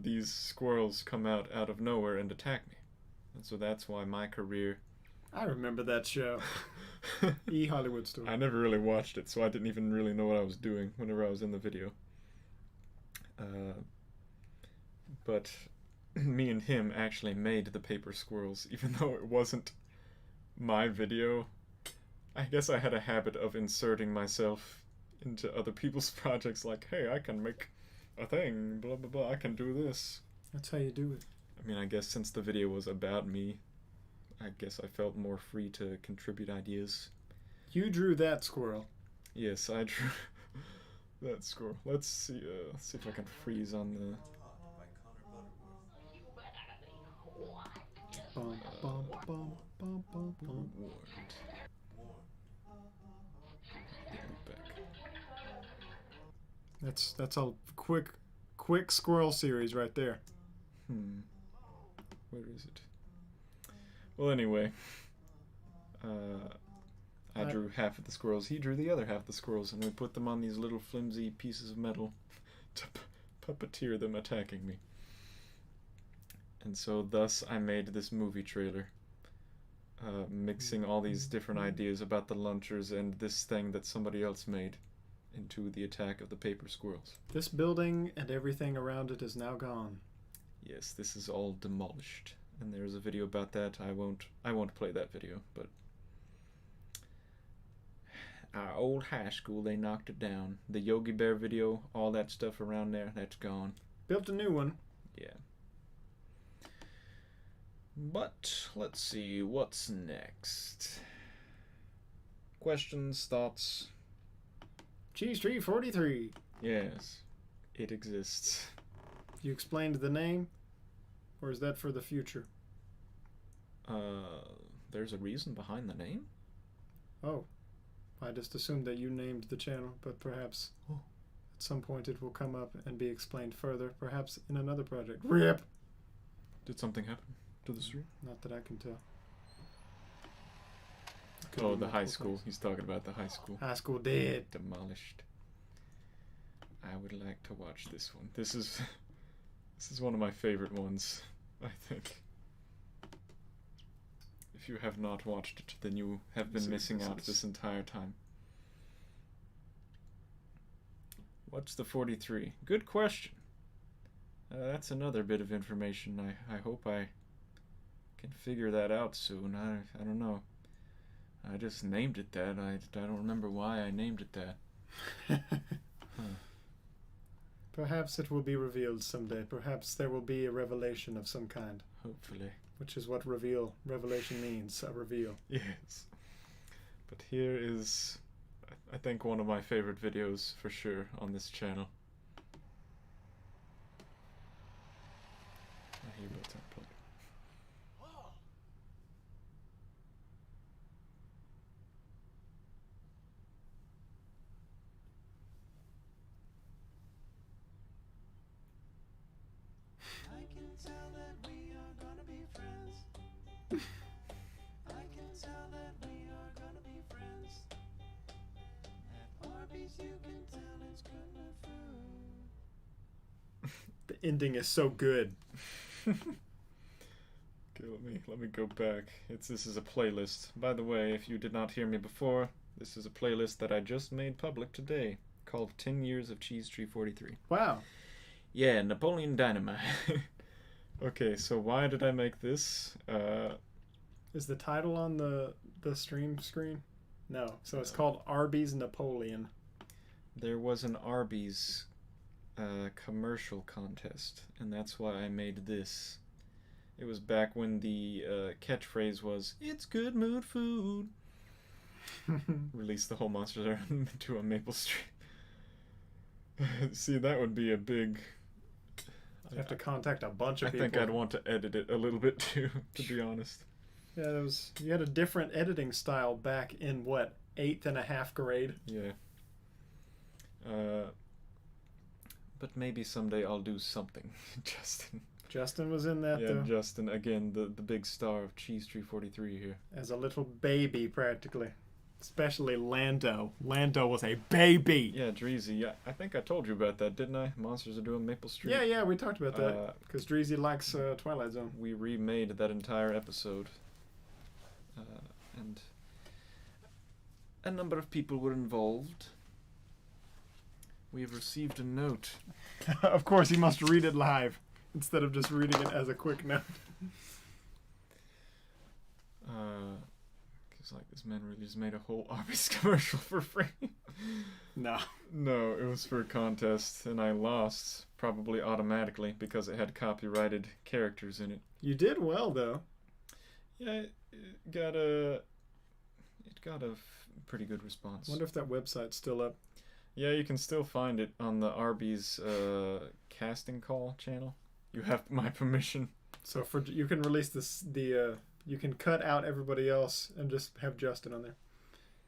these squirrels come out of nowhere and attack me. And so that's why my career... I remember that show. E Hollywood Story. I never really watched it, so I didn't even really know what I was doing whenever I was in the video. But me and him actually made the paper squirrels, even though it wasn't my video. I guess I had a habit of inserting myself into other people's projects, like, hey, I can make a thing, blah, blah, blah, I can do this. That's how you do it. I mean, I guess since the video was about me, I guess I felt more free to contribute ideas. You drew that squirrel. Yes, I drew that squirrel. Let's see if I can freeze on the... Bum, bum, bum, bum, bum, bum. Warned. Back. That's a quick squirrel series right there. Where is it? Well, anyway, I drew half of the squirrels. He drew the other half of the squirrels, and we put them on these little flimsy pieces of metal to puppeteer them attacking me. And so thus I made this movie trailer, mixing all these different ideas about the lunchers and this thing that somebody else made into the attack of the paper squirrels. This building and everything around it is now gone. Yes, this is all demolished. And there's a video about that. I won't play that video, but our old high school, they knocked it down. The Yogi Bear video, all that stuff around there, that's gone. Built a new one. Yeah. But let's see, what's next? Questions, thoughts? CheeseTree43. Yes, it exists. You explained the name, or is that for the future? There's a reason behind the name? Oh, I just assumed that you named the channel, but perhaps at some point it will come up and be explained further, perhaps in another project. RIP! Did something happen to the stream? Not that I can tell. Could Oh, be the high multiple school. things. He's talking about the high school. High school dead. Demolished. I would like to watch this one. This is one of my favorite ones, I think. If you have not watched it, then you have been missing out this entire time. What's the 43? Good question. That's another bit of information. I hope I can figure that out soon. I don't know. I just named it that. I don't remember why I named it that. Perhaps it will be revealed someday. Perhaps there will be a revelation of some kind. Hopefully. Which is what revelation means, a reveal. Yes. But here is, I think, one of my favorite videos for sure on this channel. I hear what's up, play. I can tell that we are gonna be friends. I can tell that we are gonna be friends. At Arby's you can tell it's good food. The ending is so good. Okay, let me go back. This is a playlist. By the way, if you did not hear me before, this is a playlist that I just made public today called 10 Years of CheeseTree43. Wow. Yeah, Napoleon Dynamite. Okay, so why did I make this? Is the title on the stream screen? No. So it's called Arby's Napoleon. There was an Arby's commercial contest, and that's why I made this. It was back when the catchphrase was, "It's good mood food." Release the whole Monsters Are into a Maple Street. See, that would be a big... You have to contact a bunch of I people. think I'd want to edit it a little bit too, to be honest. Yeah, you had a different editing style back in, what, 8th and a half grade? Yeah. But maybe someday I'll do something. Justin was in that, yeah, though. Justin, again, the big star of CheeseTree43 here. As a little baby, practically. Especially Lando. Lando was a baby! Yeah, Dreezy. Yeah, I think I told you about that, didn't I? Monsters Are Doing Maple Street. Yeah, we talked about that. Because Dreezy likes Twilight Zone. We remade that entire episode. And a number of people were involved. We have received a note. Of course, he must read it live instead of just reading it as a quick note. It's like this man really just made a whole Arby's commercial for free. No. No, it was for a contest, and I lost, probably automatically, because it had copyrighted characters in it. You did well, though. Yeah, it got a pretty good response. Wonder if that website's still up. Yeah, you can still find it on the Arby's casting call channel. You have my permission. So you can release you can cut out everybody else and just have Justin on there.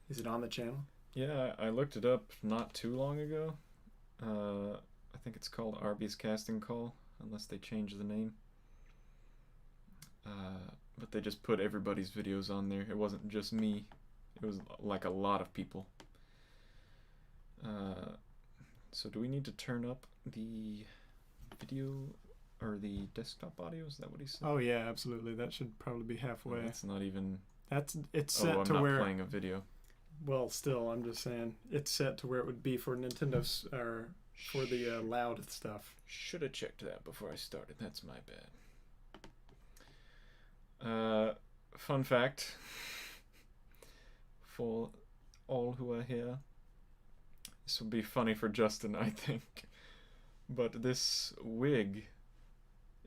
Is it on the channel? Yeah, I looked it up not too long ago. I think it's called Arby's Casting Call, unless they change the name. But they just put everybody's videos on there. It wasn't just me. It was like a lot of people. So do we need to turn up the video or the desktop audio? Is that what he said? Oh yeah, absolutely. That should probably be halfway. It's not even... It's set I'm to not where... playing a video. Well, still, I'm just saying, it's set to where it would be for Nintendo's, or for the loud stuff. Should have checked that before I started. That's my bad. Fun fact for all who are here. This would be funny for Justin, I think. But this wig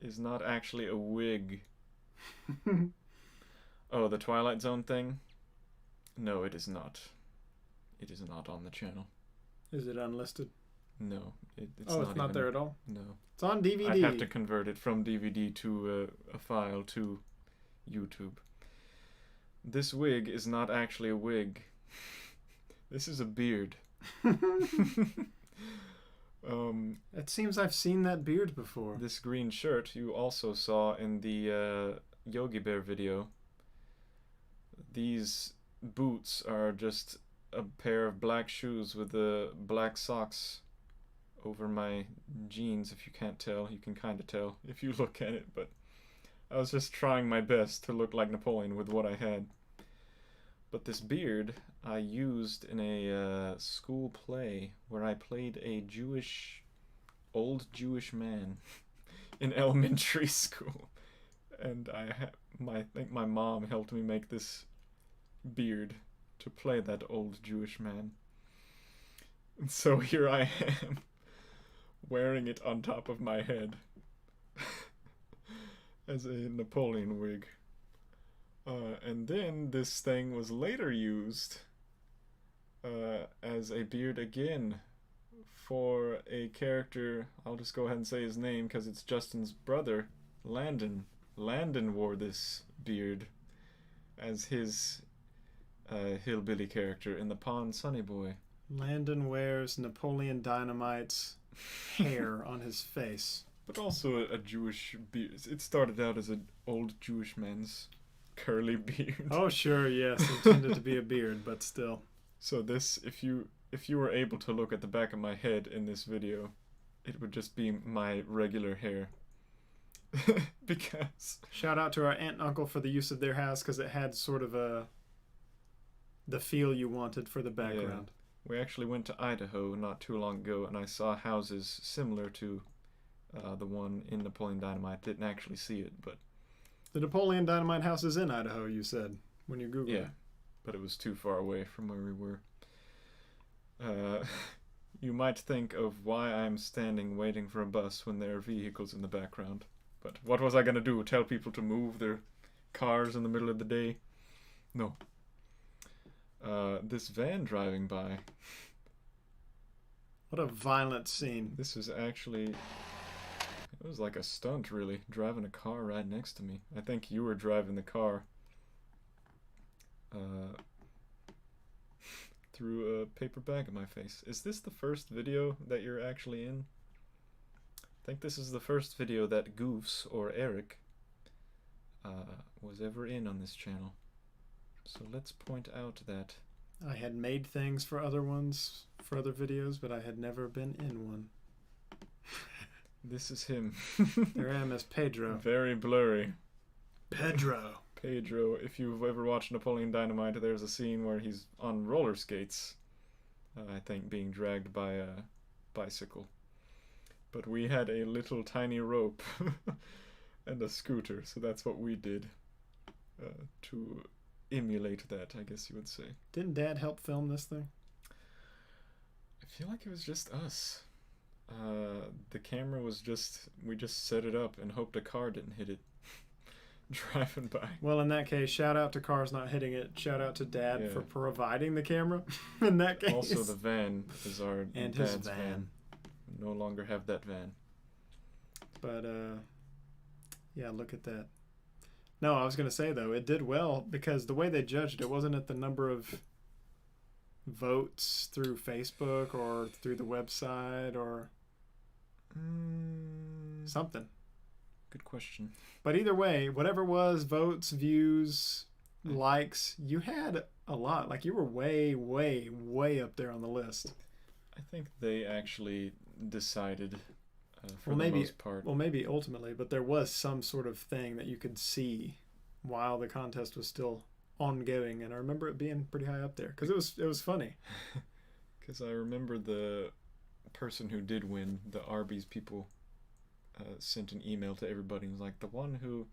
is not actually a wig. Oh, the Twilight Zone thing? No, it is not. It is not on the channel. Is it unlisted? No, it's Oh, it's not even- there at all? No. It's on DVD. I have to convert it from DVD to a file to YouTube. This wig is not actually a wig. This is a beard. It seems I've seen that beard before. This green shirt you also saw in the Yogi Bear video. These boots are just a pair of black shoes with the black socks over my jeans. If you can't tell, you can kind of tell if you look at it, but I was just trying my best to look like Napoleon with what I had. But this beard I used in a school play where I played a old Jewish man in elementary school, and I think my mom helped me make this beard to play that old Jewish man. And so here I am, wearing it on top of my head as a Napoleon wig. And then this thing was later used as a beard again for a character. I'll just go ahead and say his name because it's Justin's brother, Landon. Landon wore this beard as his hillbilly character in the Pawn Sunnyboy. Landon wears Napoleon Dynamite's hair on his face. But also a Jewish beard. It started out as an old Jewish man's curly beard. Oh, sure, yes, intended to be a beard, but still. So this, if you were able to look at the back of my head in this video, it would just be my regular hair. Because Shout out to our aunt and uncle for the use of their house because it had sort of the feel you wanted for the background. we actually went to Idaho not too long ago, and I saw houses similar to the one in Napoleon Dynamite. Didn't actually see it, but The Napoleon Dynamite house is in Idaho, you said, when you Googled yeah, it. but it was too far away from where we were. You might think of why I'm standing waiting for a bus when there are vehicles in the background. But what was I going to do? Tell people to move their cars in the middle of the day? No. This van driving by. What a violent scene. This is actually... It was like a stunt, really, driving a car right next to me. I think you were driving the car through a paper bag in my face. Is this the first video that you're actually in? I think this is the first video that Goofs, or Eric, was ever in on this channel. So let's point out that... I had made things for other ones, for other videos, but I had never been in one. This is him. There I am as Pedro. Very blurry. Pedro. Pedro, if you've ever watched Napoleon Dynamite, there's a scene where he's on roller skates, I think being dragged by a bicycle. But we had a little tiny rope and a scooter, so that's what we did to emulate that, I guess you would say. Didn't Dad help film this thing? I feel like it was just us. The camera was we just set it up and hoped a car didn't hit it driving by. Well, in that case, shout out to cars not hitting it. Shout out to Dad Yeah. for providing the camera. In that case. Also, the van is our and dad's his van. We no longer have that van. But yeah, look at that. No, I was gonna say though, it did well because the way they judged it wasn't at the number of votes through Facebook or through the website or something. Good question. But either way, whatever it was, votes, views, likes, you had a lot. Like you were way, way, way up there on the list. I think they actually decided for Well, the maybe- most part. Well, maybe ultimately, but there was some sort of thing that you could see while the contest was still ongoing, and I remember it being pretty high up there because it was funny. Because I remember the person who did win, the Arby's people, sent an email to everybody and was like, the one who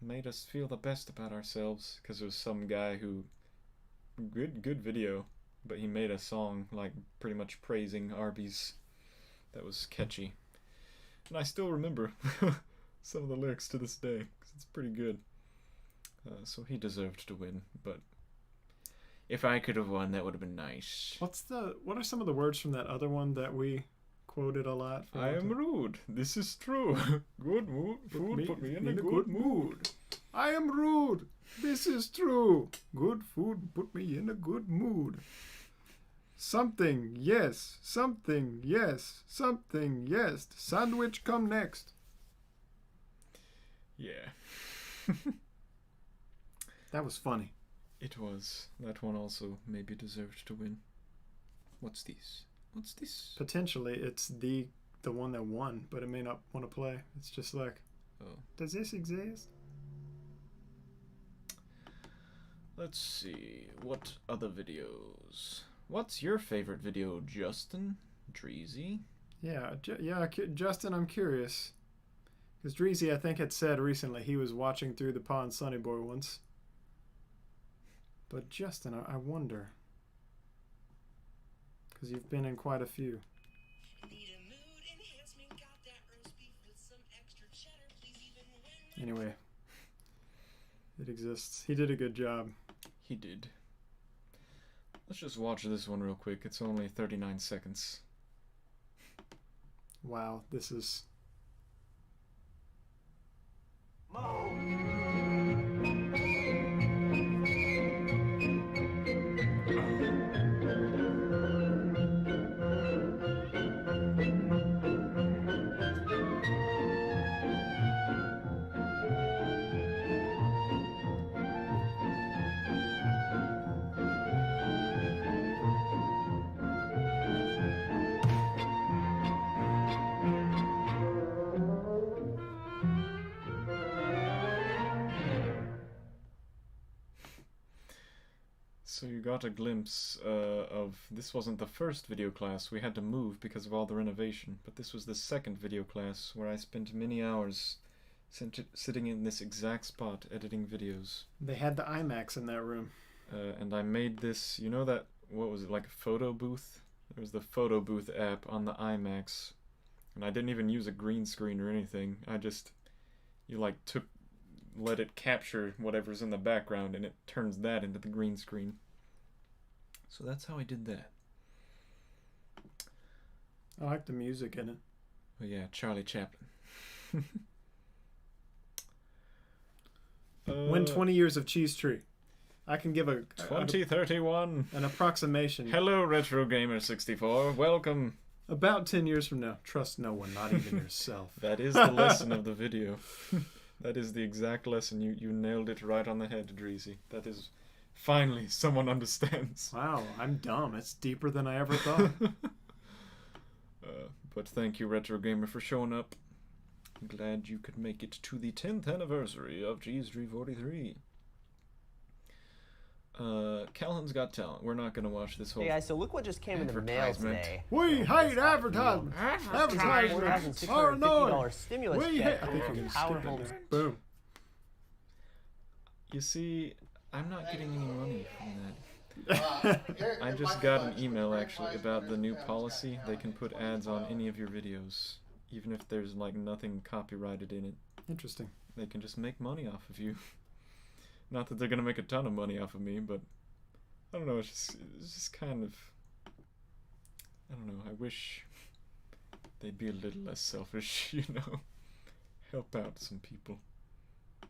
made us feel the best about ourselves, because there was some guy who, good video, but he made a song like pretty much praising Arby's that was catchy. And I still remember some of the lyrics to this day, 'cause it's pretty good. So he deserved to win, but if I could have won, that would have been nice. What are some of the words from that other one that we quoted a lot? I am rude. This is true. Good mood. Food put me in a good mood. I am rude. This is true. Good food put me in a good mood. Something, yes. Something, yes. Something, yes. Sandwich come next. Yeah. That was funny. It was. That one also maybe deserved to win. What's this? What's this? Potentially, it's the one that won, but it may not want to play. It's just like, Oh. does this exist? Let's see. What other videos? What's your favorite video, Justin? Dreezy? Yeah, Justin, I'm curious. Because Dreezy, I think, had said recently he was watching through the Pa and Sunnyboy ones. But Justin, I wonder. Because you've been in quite a few. Anyway, it exists. He did a good job. He did. Let's just watch this one real quick. It's only 39 seconds. Wow, this is... So you got a glimpse of... This wasn't the first video class. We had to move because of all the renovation. But this was the second video class where I spent many hours sitting in this exact spot editing videos. They had the IMAX in that room. And I made this... You know that... What was it? Like a photo booth? There was the photo booth app on the IMAX. And I didn't even use a green screen or anything. I just... You like let it capture whatever's in the background and it turns that into the green screen. So that's how I did that. I like the music in it. Oh yeah, Charlie Chaplin. Win 20 years of CheeseTree. I can give 2031. an approximation. Hello, Retro Gamer 64. Welcome. About 10 years from now. Trust no one, not even yourself. That is the lesson of the video. That is the exact lesson. You nailed it right on the head, Dreezy. That is... Finally, someone understands. Wow, I'm dumb. It's deeper than I ever thought. But thank you, Retro Gamer, for showing up. I'm glad you could make it to the 10th anniversary of CheeseTree43. Calhoun's Got Talent. We're not going to watch this whole... Hey guys, so look what just came in the mail today. We hate advertisements. Advertisements are annoying. $4,650 stimulus We check hate... I think from you're going to Power stick it Homes. there. Boom. You see, I'm not getting any money from that. I just got an email, actually, about the new policy. They can put ads on any of your videos, even if there's, like, nothing copyrighted in it. Interesting. They can just make money off of you. Not that they're gonna make a ton of money off of me, but I don't know, it's just kind of... I don't know, I wish they'd be a little less selfish, you know? Help out some people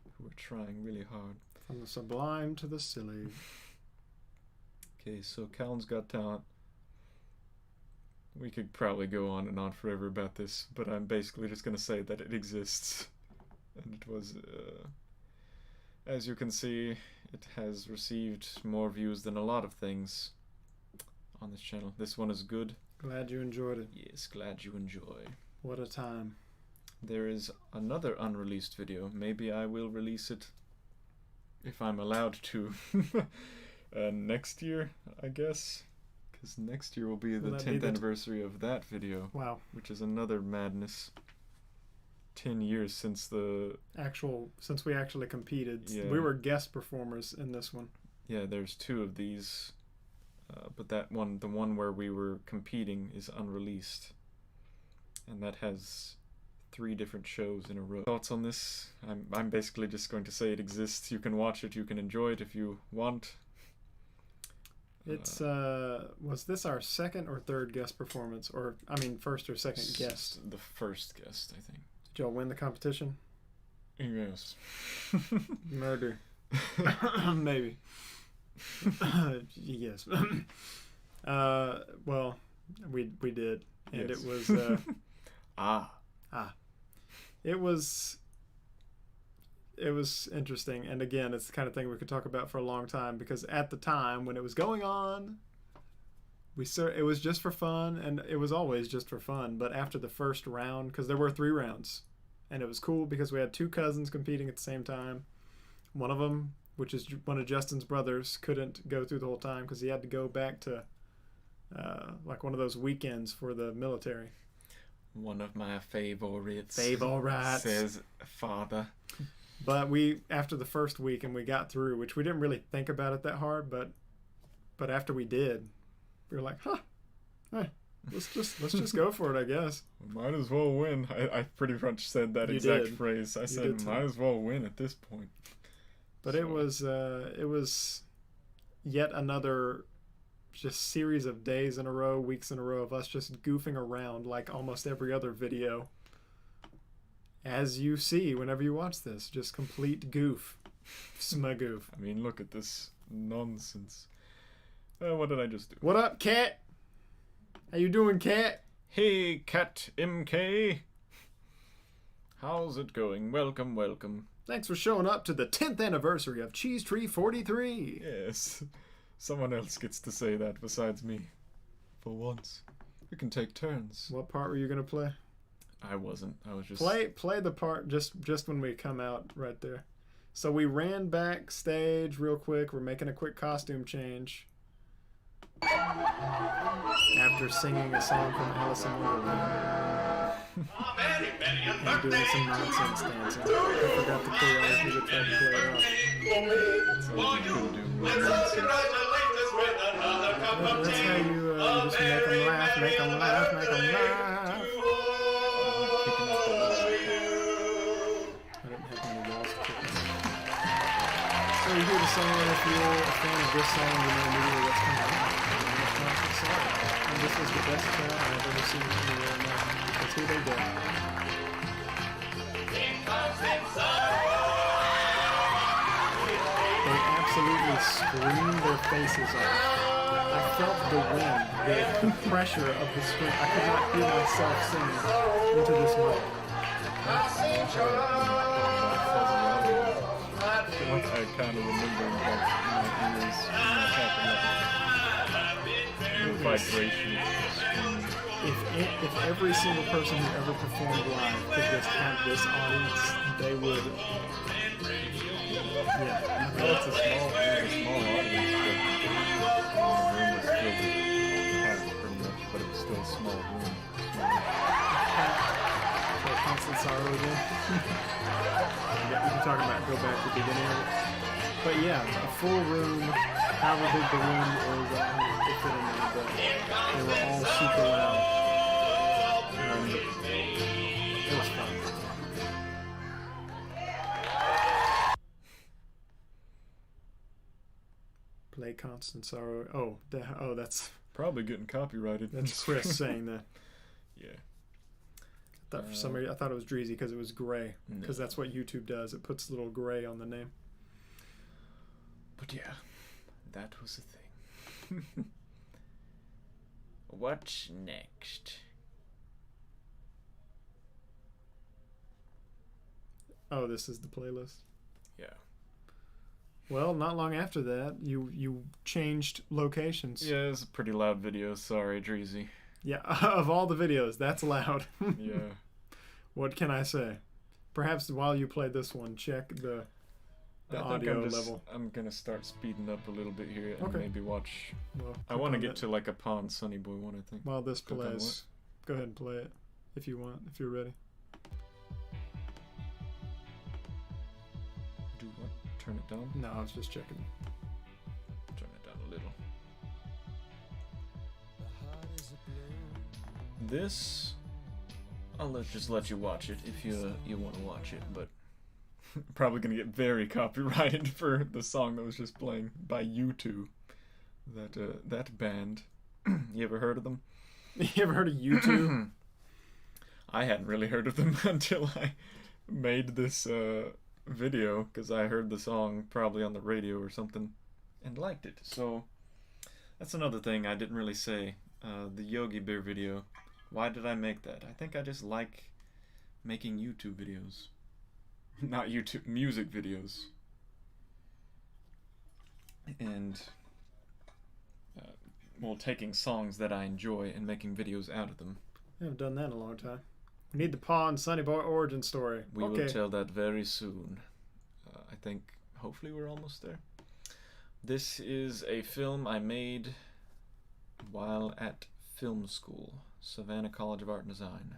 who are trying really hard. From the sublime to the silly. Okay, so Callan's Got Talent. We could probably go on and on forever about this, but I'm basically just gonna say that it exists. And it was, as you can see, it has received more views than a lot of things on this channel. This one is good. Glad you enjoyed it. Yes, glad you enjoy. What a time. There is another unreleased video. Maybe I will release it if I'm allowed to. Next year, I guess. Because next year will be the 10th anniversary of that video. Wow. Which is another madness. 10 years since since we actually competed. Yeah. We were guest performers in this one. Yeah, there's two of these, but that one, the one where we were competing, is unreleased, and that has 3 different shows in a row. Thoughts on this? I'm basically just going to say it exists. You can watch it. You can enjoy it if you want. It's was this our second or third guest performance, or I mean first or second guest? The first guest, I think. Did y'all win the competition? Yes. Murder. Maybe. Yes. Well, we did, and Yes. it was it was interesting. And again, it's the kind of thing we could talk about for a long time, because at the time when it was going on, it was just for fun, and it was always just for fun. But after the first round, because there were 3 rounds, and it was cool because we had 2 cousins competing at the same time. One of them, which is one of Justin's brothers, couldn't go through the whole time because he had to go back to like one of those weekends for the military. One of my favorites. Says father. But after the first week and we got through, which we didn't really think about it that hard, but after we did, we were like, hey, let's just go for it, I guess. Might as well win. I pretty much said that exact phrase. I said, might as well win at this point. But it was yet another just series of days in a row, weeks in a row of us just goofing around like almost every other video. As you see whenever you watch this, just complete goof. Smagoof. I mean, look at this nonsense. What did I just do? What up, Cat? How you doing, Cat? Hey, Cat MK. How's it going? Welcome, welcome. Thanks for showing up to the 10th anniversary of CheeseTree43. Yes. Someone else gets to say that besides me. For once. We can take turns. What part were you going to play? I wasn't. I was just... Play the part just when we come out right there. So we ran backstage real quick. We're making a quick costume change. After singing a song from Alice in Wonderland. And doing some nonsense dancing. I forgot the choreography to try to play it off. That's all you could do. That's how you just make them laugh, make them laugh, make them laugh. I didn't have any balls to kick. So you hear the song, if you're a fan of this song, you know immediately what's coming up. And this was the best cat I've ever seen anywhere now. That's who they get. They absolutely screamed their faces off. I felt the wind, the pressure of the scream. I could not feel myself singing into this mic. I kind of remember my ears the vibration. If every single person who ever performed live could just have this audience, they would. Yeah, Well, it's a small audience, but the room was filled with cats pretty much, but it was still a small room. So constant sorrow again. Yeah, we can talk about go back to the beginning of it. But yeah, a full room, however big the room was, it fit in there, but they were all super loud. And it was fun. Play constant sorrow. That's Probably getting copyrighted. that's Chris saying that. Yeah. I thought for some reason I thought it was Dreezy because it was gray. Because that's what YouTube does. It puts a little gray on the name. But yeah, that was the thing. What's next? Oh, this is the playlist. Yeah. Well, not long after that, you changed locations. Yeah, it's a pretty loud video. Sorry, Dreezy. Yeah, of all the videos, that's loud. Yeah. What can I say? Perhaps while you play this one, check the audio level. I'm gonna start speeding up a little bit here and Okay. maybe watch. Well, I want to get to like a Pond Sunnyboy one, I think. while this Click on plays. Go ahead and play it if you want, if you're ready. Do what? Turn it down? No, I was just checking. Turn it down a little. This just let you watch it if you want to watch it, but probably gonna get very copyrighted for the song that was just playing by U2. That band. You ever heard of them? You ever heard of U2? I hadn't really heard of them until I made this video, because I heard the song probably on the radio or something and liked it. So that's another thing I didn't really say. The Yogi Bear video. Why did I make that? I think I just like making YouTube videos. Not YouTube, music videos. And well, taking songs that I enjoy and making videos out of them. I haven't done that in a long time. We need the Paw and Sunnyboy origin story. We will tell that very soon. I think, hopefully we're almost there. This is a film I made while at film school, Savannah College of Art and Design.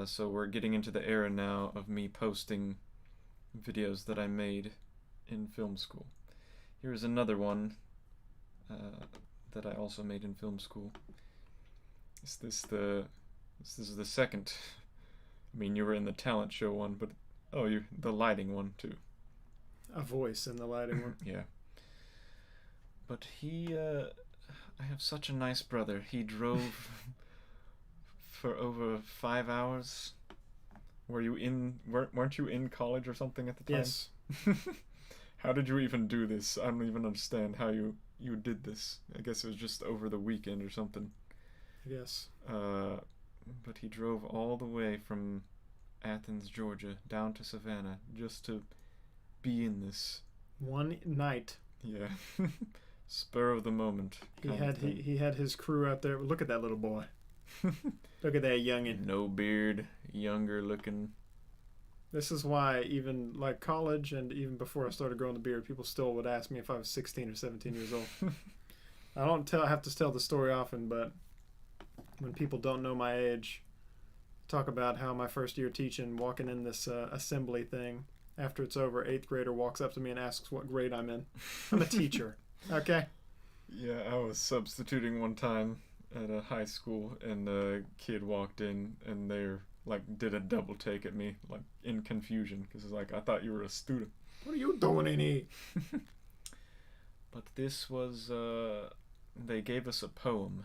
So we're getting into the era now of me posting videos that I made in film school. Here's another one that I also made in film school. Is this is the second? I mean, you were in the talent show one, but you're the lighting one too. A voice in the lighting one. Yeah. But I have such a nice brother. He drove for over 5 hours. Weren't you in college or something at the time? Yes. How did you even do this? I don't even understand how you did this. I guess it was just over the weekend or something. Yes. But he drove all the way from Athens, Georgia, down to Savannah just to be in this. One night. Yeah. Spur of the moment. He had his crew out there. Look at that little boy. Look at that youngin'. No beard, younger looking. This is why even like college and even before I started growing the beard, people still would ask me if I was 16 or 17 years old. I have to tell the story often, but when people don't know my age, talk about how my first year teaching, walking in this assembly thing, after it's over, 8th grader walks up to me and asks what grade I'm in. I'm a teacher. Okay? Yeah, I was substituting one time at a high school, and a kid walked in, and they're like did a double take at me, like in confusion, because it's like, I thought you were a student. What are you doing in here? But this was they gave us a poem.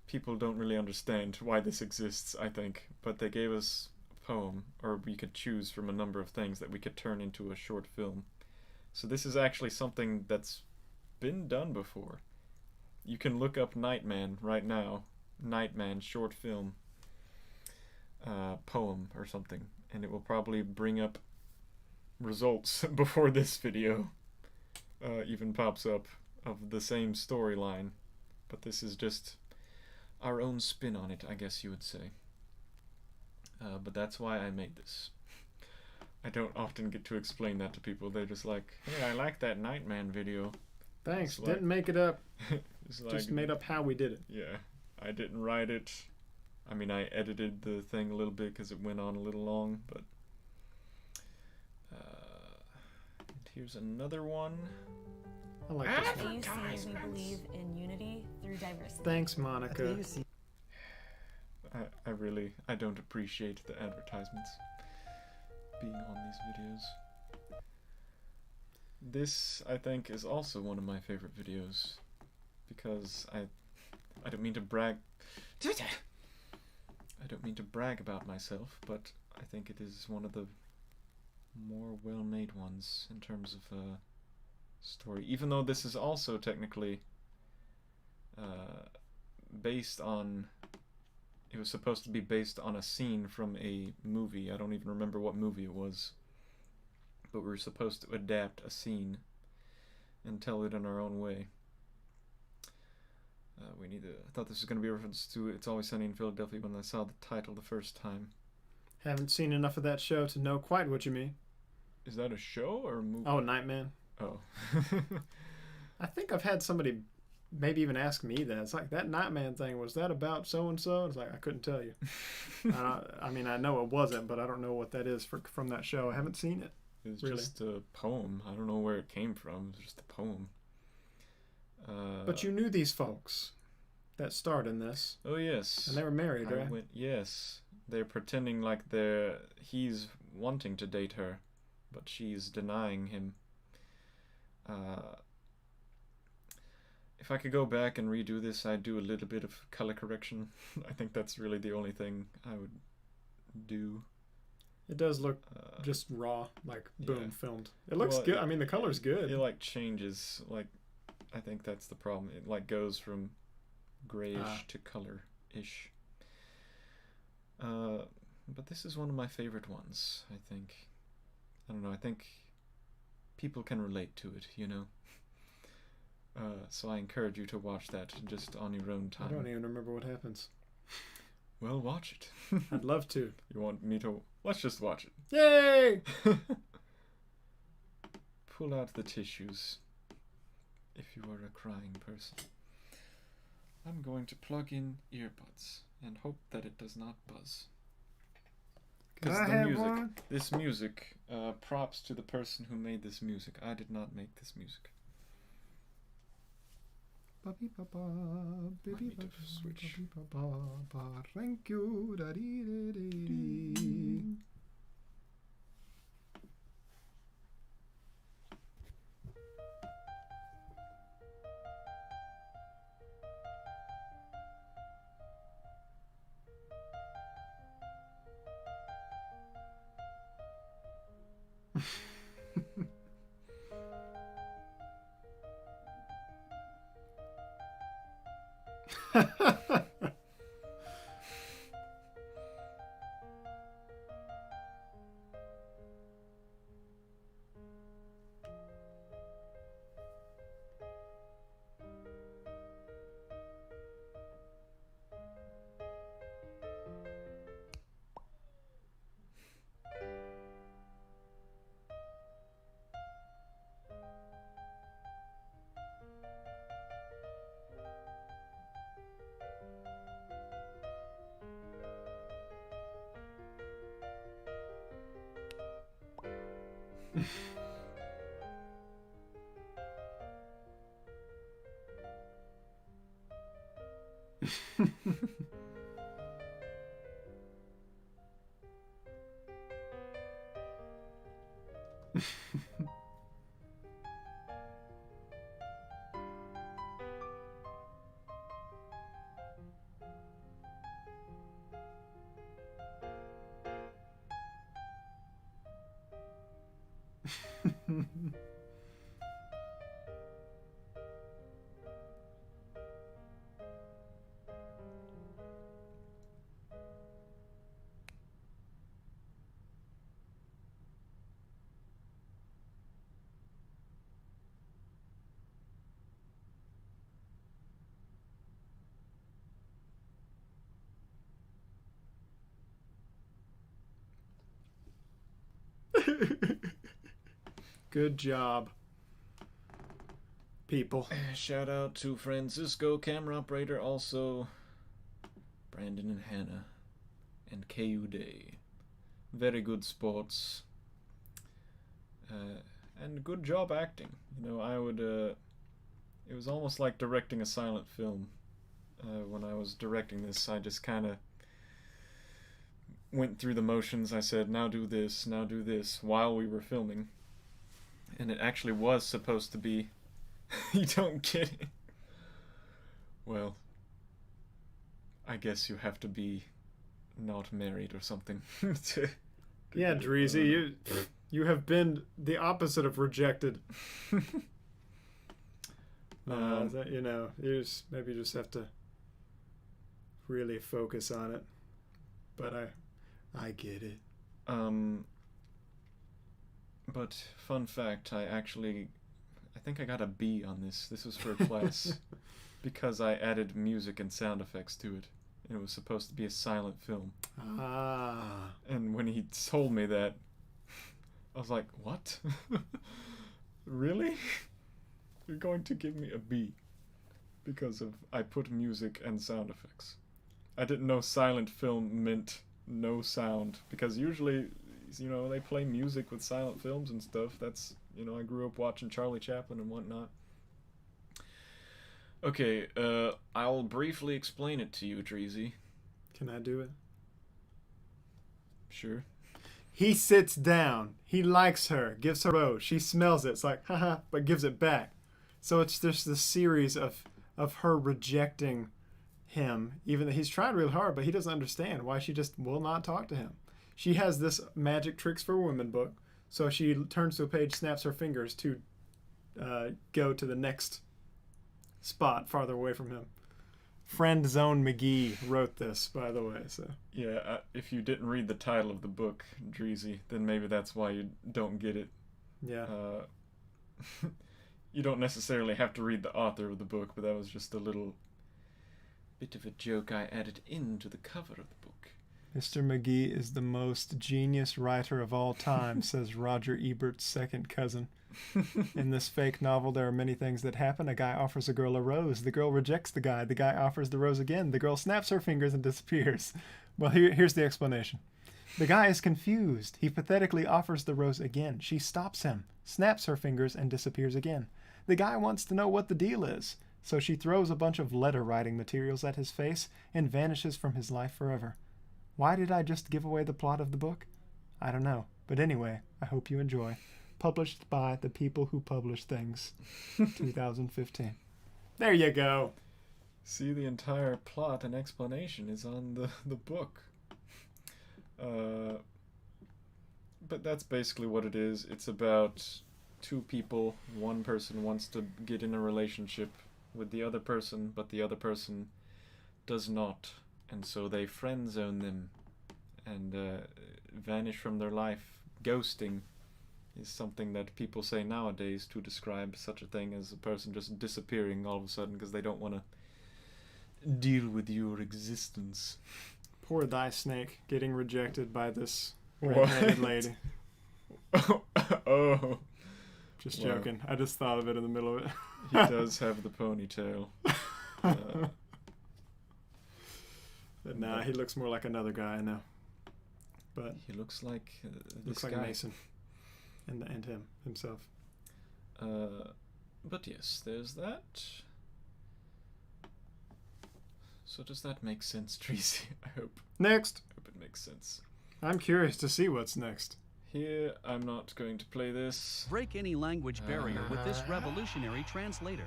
People don't really understand why this exists, I think, but they gave us a poem, or we could choose from a number of things that we could turn into a short film. So this is actually something that's been done before. You can look up Nightman right now, Nightman short film poem or something, and it will probably bring up results before this video even pops up of the same storyline. But this is just our own spin on it, I guess you would say. But that's why I made this. I don't often get to explain that to people. They're just like, hey, I like that Nightman video. Thanks. Didn't make it up. Just just made up how we did it. Yeah. I didn't write it. I mean, I edited the thing a little bit because it went on a little long, but here's another one. I like this one. We believe in unity through diversity. Thanks, Monica. I don't appreciate the advertisements being on these videos. This, I think, is also one of my favorite videos, because I don't mean to brag. I don't mean to brag about myself, but I think it is one of the more well-made ones in terms of story. Even though this is also technically based on. It was supposed to be based on a scene from a movie. I don't even remember what movie it was. But we were supposed to adapt a scene and tell it in our own way. I thought this was going to be a reference to It's Always Sunny in Philadelphia when I saw the title the first time. Haven't seen enough of that show to know quite what you mean. Is that a show or a movie? Oh, Nightman. Oh. I think I've had somebody maybe even ask me that. It's like, that Nightman thing, was that about so-and-so? It's like, I couldn't tell you. I mean, I know it wasn't, but I don't know what that is from that show. I haven't seen it. It's really just a poem. I don't know where it came from. It's just a poem. But you knew these folks. that starred in this. Oh yes. And they were married, right? Yes. They're pretending like he's wanting to date her, but she's denying him. If I could go back and redo this, I'd do a little bit of color correction. I think that's really the only thing I would do. It does look just raw, like boom, filmed. It looks good. I mean, the color's good. It like changes. Like, I think that's the problem. It like goes from grayish to color-ish. But this is one of my favorite ones, I think. I don't know, I think people can relate to it, you know? So I encourage you to watch that just on your own time. I don't even remember what happens. Well, watch it. I'd love to. You want me to? Let's just watch it. Yay! Pull out the tissues if you are a crying person. I'm going to plug in earbuds and hope that it does not buzz. Because this music, props to the person who made this music. I did not make this music. I need to switch. Thank you. Good job, people. Shout out to Francisco, camera operator, also Brandon and Hannah, and KU Day. Very good sports. And good job acting. You know, I would, it was almost like directing a silent film. When I was directing this, I just kind of went through the motions. I said, now do this, while we were filming. And it actually was supposed to be... You don't get it. Well, I guess you have to be not married or something. Yeah, Dreezy, you have been the opposite of rejected. You know, maybe you just have to really focus on it. But I get it. But fun fact, I think I got a B on this. This was for a class because I added music and sound effects to it. And it was supposed to be a silent film. Ah. And when he told me that, I was like, what? Really? You're going to give me a B because I put music and sound effects. I didn't know silent film meant no sound, because usually, you know, they play music with silent films and stuff. That's, you know, I grew up watching Charlie Chaplin and whatnot. Okay, I'll briefly explain it to you, Dreezy. Can I do it? Sure. He sits down. He likes her. Gives her a rose. She smells it. It's like, haha, but gives it back. So it's just this series of her rejecting him, even though he's trying really hard, but he doesn't understand why she just will not talk to him. She has this Magic Tricks for Women book, so she turns to a page, snaps her fingers to go to the next spot farther away from him. Friend Zone McGee wrote this, by the way. So yeah, if you didn't read the title of the book, Dreezy, then maybe that's why you don't get it. Yeah. You don't necessarily have to read the author of the book, but that was just a little bit of a joke I added into the cover of the book. Mr. McGee is the most genius writer of all time, says Roger Ebert's second cousin. In this fake novel, there are many things that happen. A guy offers a girl a rose. The girl rejects the guy. The guy offers the rose again. The girl snaps her fingers and disappears. Well, here's the explanation. The guy is confused. He pathetically offers the rose again. She stops him, snaps her fingers, and disappears again. The guy wants to know what the deal is, so she throws a bunch of letter-writing materials at his face and vanishes from his life forever. Why did I just give away the plot of the book? I don't know. But anyway, I hope you enjoy. Published by The People Who Publish Things, 2015. There you go. See, the entire plot and explanation is on the book. But that's basically what it is. It's about two people. One person wants to get in a relationship with the other person, but the other person does not. And so they friend zone them and vanish from their life. Ghosting is something that people say nowadays to describe such a thing as a person just disappearing all of a sudden because they don't want to deal with your existence. Poor thy snake getting rejected by this red-headed lady. Oh. Just joking. I just thought of it in the middle of it. He does have the ponytail. But nah, he looks more like another guy I know. But he looks like this looks like guy. Mason. And him himself. But yes, there's that. So does that make sense, Tracy? I hope. Next. I hope it makes sense. I'm curious to see what's next. Here, I'm not going to play this. Break any language barrier with this revolutionary translator.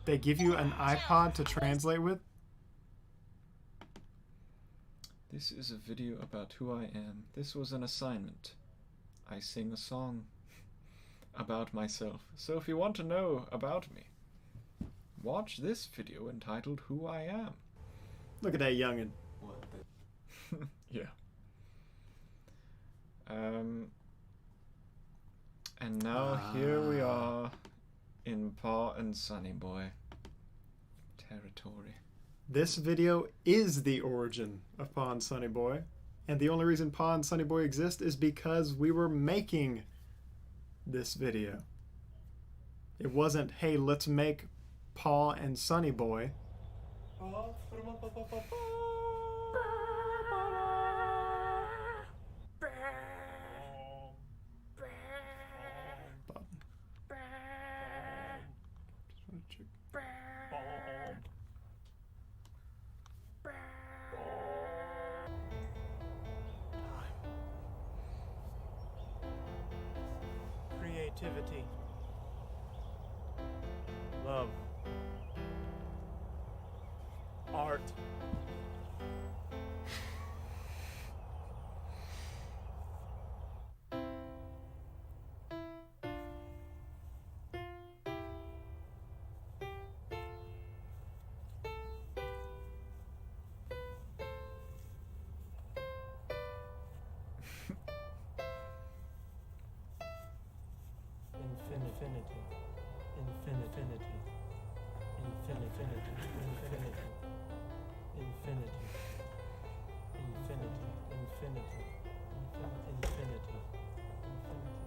They give you an iPod to translate with? This is a video about who I am. This was an assignment. I sing a song about myself. So if you want to know about me, watch this video entitled Who I Am. Look at that youngin'. Yeah. And now here we are in Pa and Sunnyboy territory. This video is the origin of Pa and Sunnyboy. And the only reason Pa and Sunnyboy exist is because we were making this video. It wasn't, hey, let's make Pa and Sunnyboy. Creativity, love, art, infinity, infinity, infinity, infinity, infinity, infinity, infinity,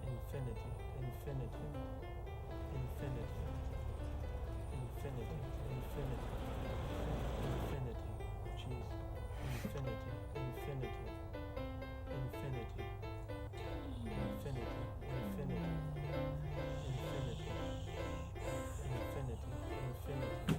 infinity, infinity, infinity, infinity, infinity, infinity, infinity, jeez, infinity, infinity, infinity, infinity, infinity. Infinity, infinity,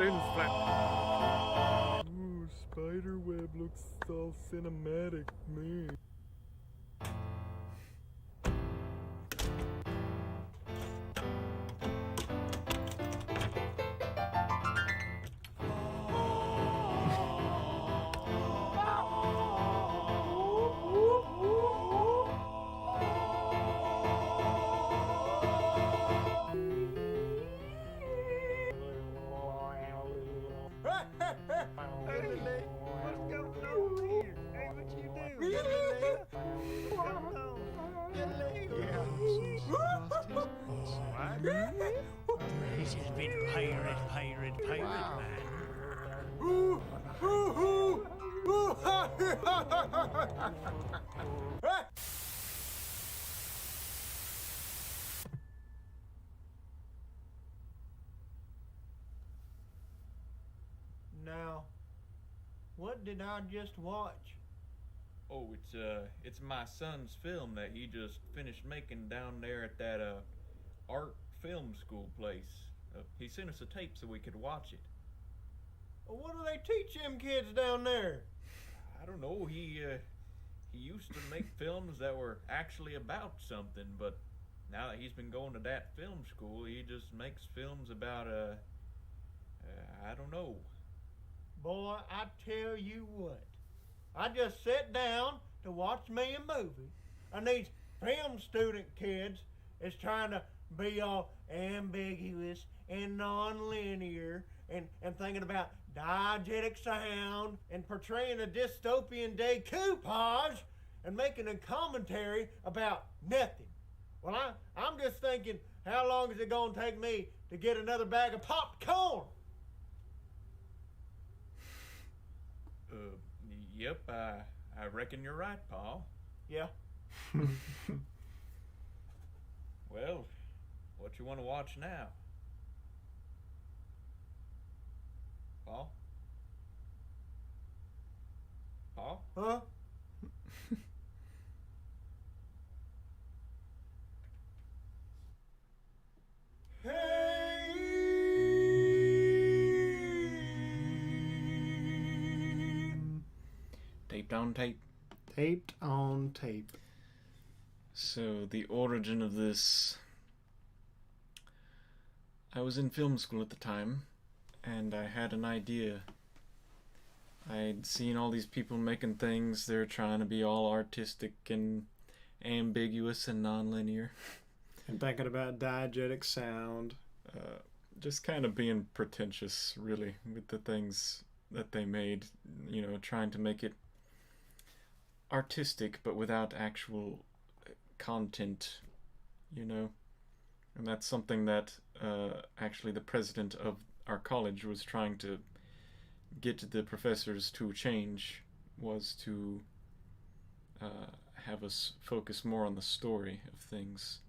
lens flap. Ooh, spiderweb looks all cinematic, man. This has been pirate man. Now, what did I just watch? Oh, it's my son's film that he just finished making down there at that art film school place. He sent us a tape so we could watch it. Well, what do they teach them kids down there? I don't know. He used to make films that were actually about something, but now that he's been going to that film school, he just makes films about I don't know. Boy, I tell you what. I just sat down to watch me a movie, and these film student kids is trying to be all ambiguous and non-linear and thinking about diegetic sound and portraying a dystopian decoupage and making a commentary about nothing. Well, I'm just thinking, how long is it going to take me to get another bag of popcorn? Yep, I reckon you're right, Paul. Yeah. Well, what you want to watch now? Paul? Paul? Huh? Taped on tape. Taped on tape. So, the origin of this... I was in film school at the time, and I had an idea. I'd seen all these people making things. They're trying to be all artistic and ambiguous and non-linear. And thinking about diegetic sound. Just kind of being pretentious, really, with the things that they made. You know, trying to make it artistic, but without actual content, you know. And that's something that actually the president of our college was trying to get the professors to change, was to have us focus more on the story of things.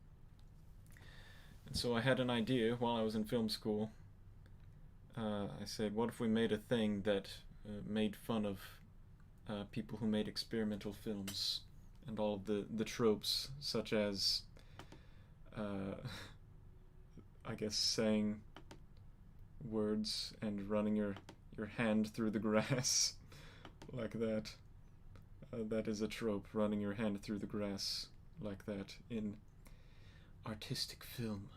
And so I had an idea while I was in film school. I said, what if we made a thing that made fun of people who made experimental films and all of the tropes, such as I guess saying words and running your hand through the grass like that. That is a trope, running your hand through the grass like that in artistic film.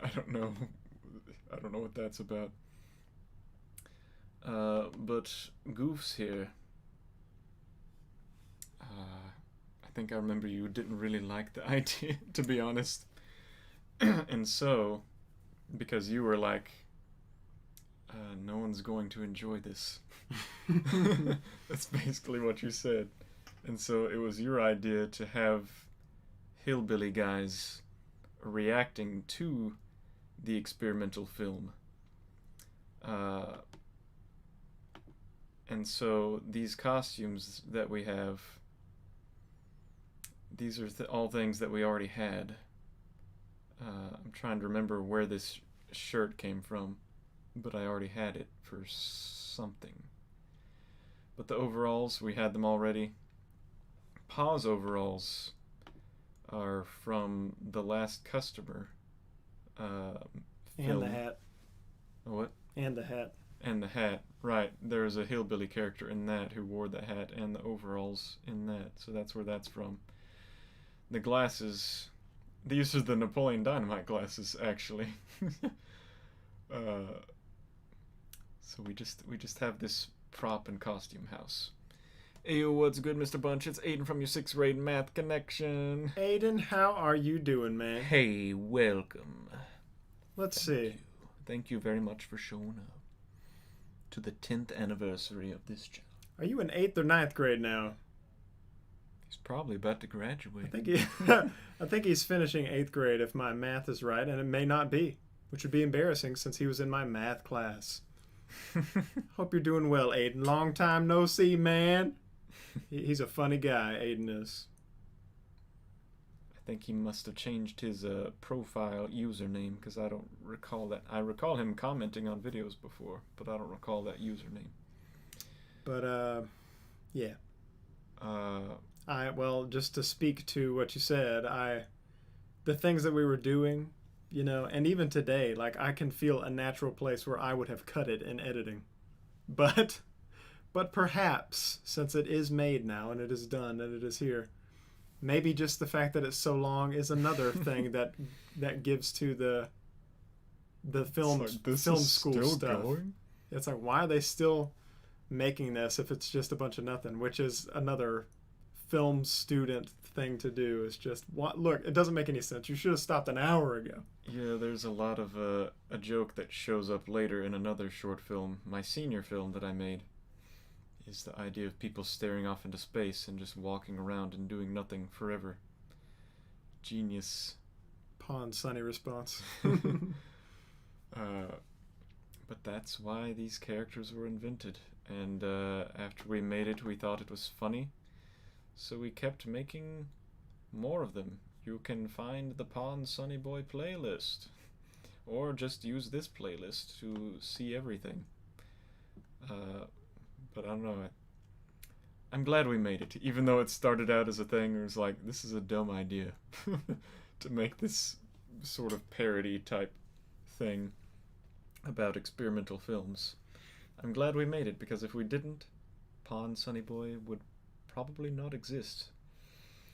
I don't know what that's about. But Goofs here, I think I remember you didn't really like the idea, to be honest. And so, because you were like, no one's going to enjoy this. That's basically what you said. And so it was your idea to have hillbilly guys reacting to the experimental film. And so these costumes that we have, these are all things that we already had. I'm trying to remember where this shirt came from, but I already had it for something. But the overalls, we had them already. Pa's overalls are from The Last Customer. And the hat. What? And the hat. And the hat, right. There's a hillbilly character in that who wore the hat and the overalls in that, so that's where that's from. The glasses, these are the Napoleon Dynamite glasses, actually. So we just have this prop and costume house. Hey, what's good, Mr. Bunch? It's Aiden from your 6th grade math connection. Aiden, how are you doing, man? Hey, welcome. Let's see. Thank you very much for showing up to the 10th anniversary of this channel. Are you in 8th or 9th grade now? He's probably about to graduate. I think he's finishing 8th grade if my math is right, and it may not be, which would be embarrassing since he was in my math class. Hope you're doing well, Aiden. Long time no see, man. He's a funny guy, Aiden is. I think he must have changed his profile username, because I don't recall that. I recall him commenting on videos before, but I don't recall that username. But, yeah. Well, just to speak to what you said, the things that we were doing, you know, and even today, like, I can feel a natural place where I would have cut it in editing. But perhaps, since it is made now, and it is done, and it is here, maybe just the fact that it's so long is another thing that gives to the film school stuff. Going? It's like, why are they still making this if it's just a bunch of nothing? Which is another film student thing to do. Is just look, it doesn't make any sense. You should have stopped an hour ago. Yeah, there's a lot of a joke that shows up later in another short film, my senior film that I made. Is the idea of people staring off into space and just walking around and doing nothing forever. Genius. Pawn Sunny response. But that's why these characters were invented. And after we made it, we thought it was funny. So we kept making more of them. You can find the Pawn Sunnyboy playlist. Or just use this playlist to see everything. But I don't know. I'm glad we made it, even though it started out as a thing. It was like, this is a dumb idea to make this sort of parody type thing about experimental films. I'm glad we made it, because if we didn't, Pawn Sunnyboy would probably not exist.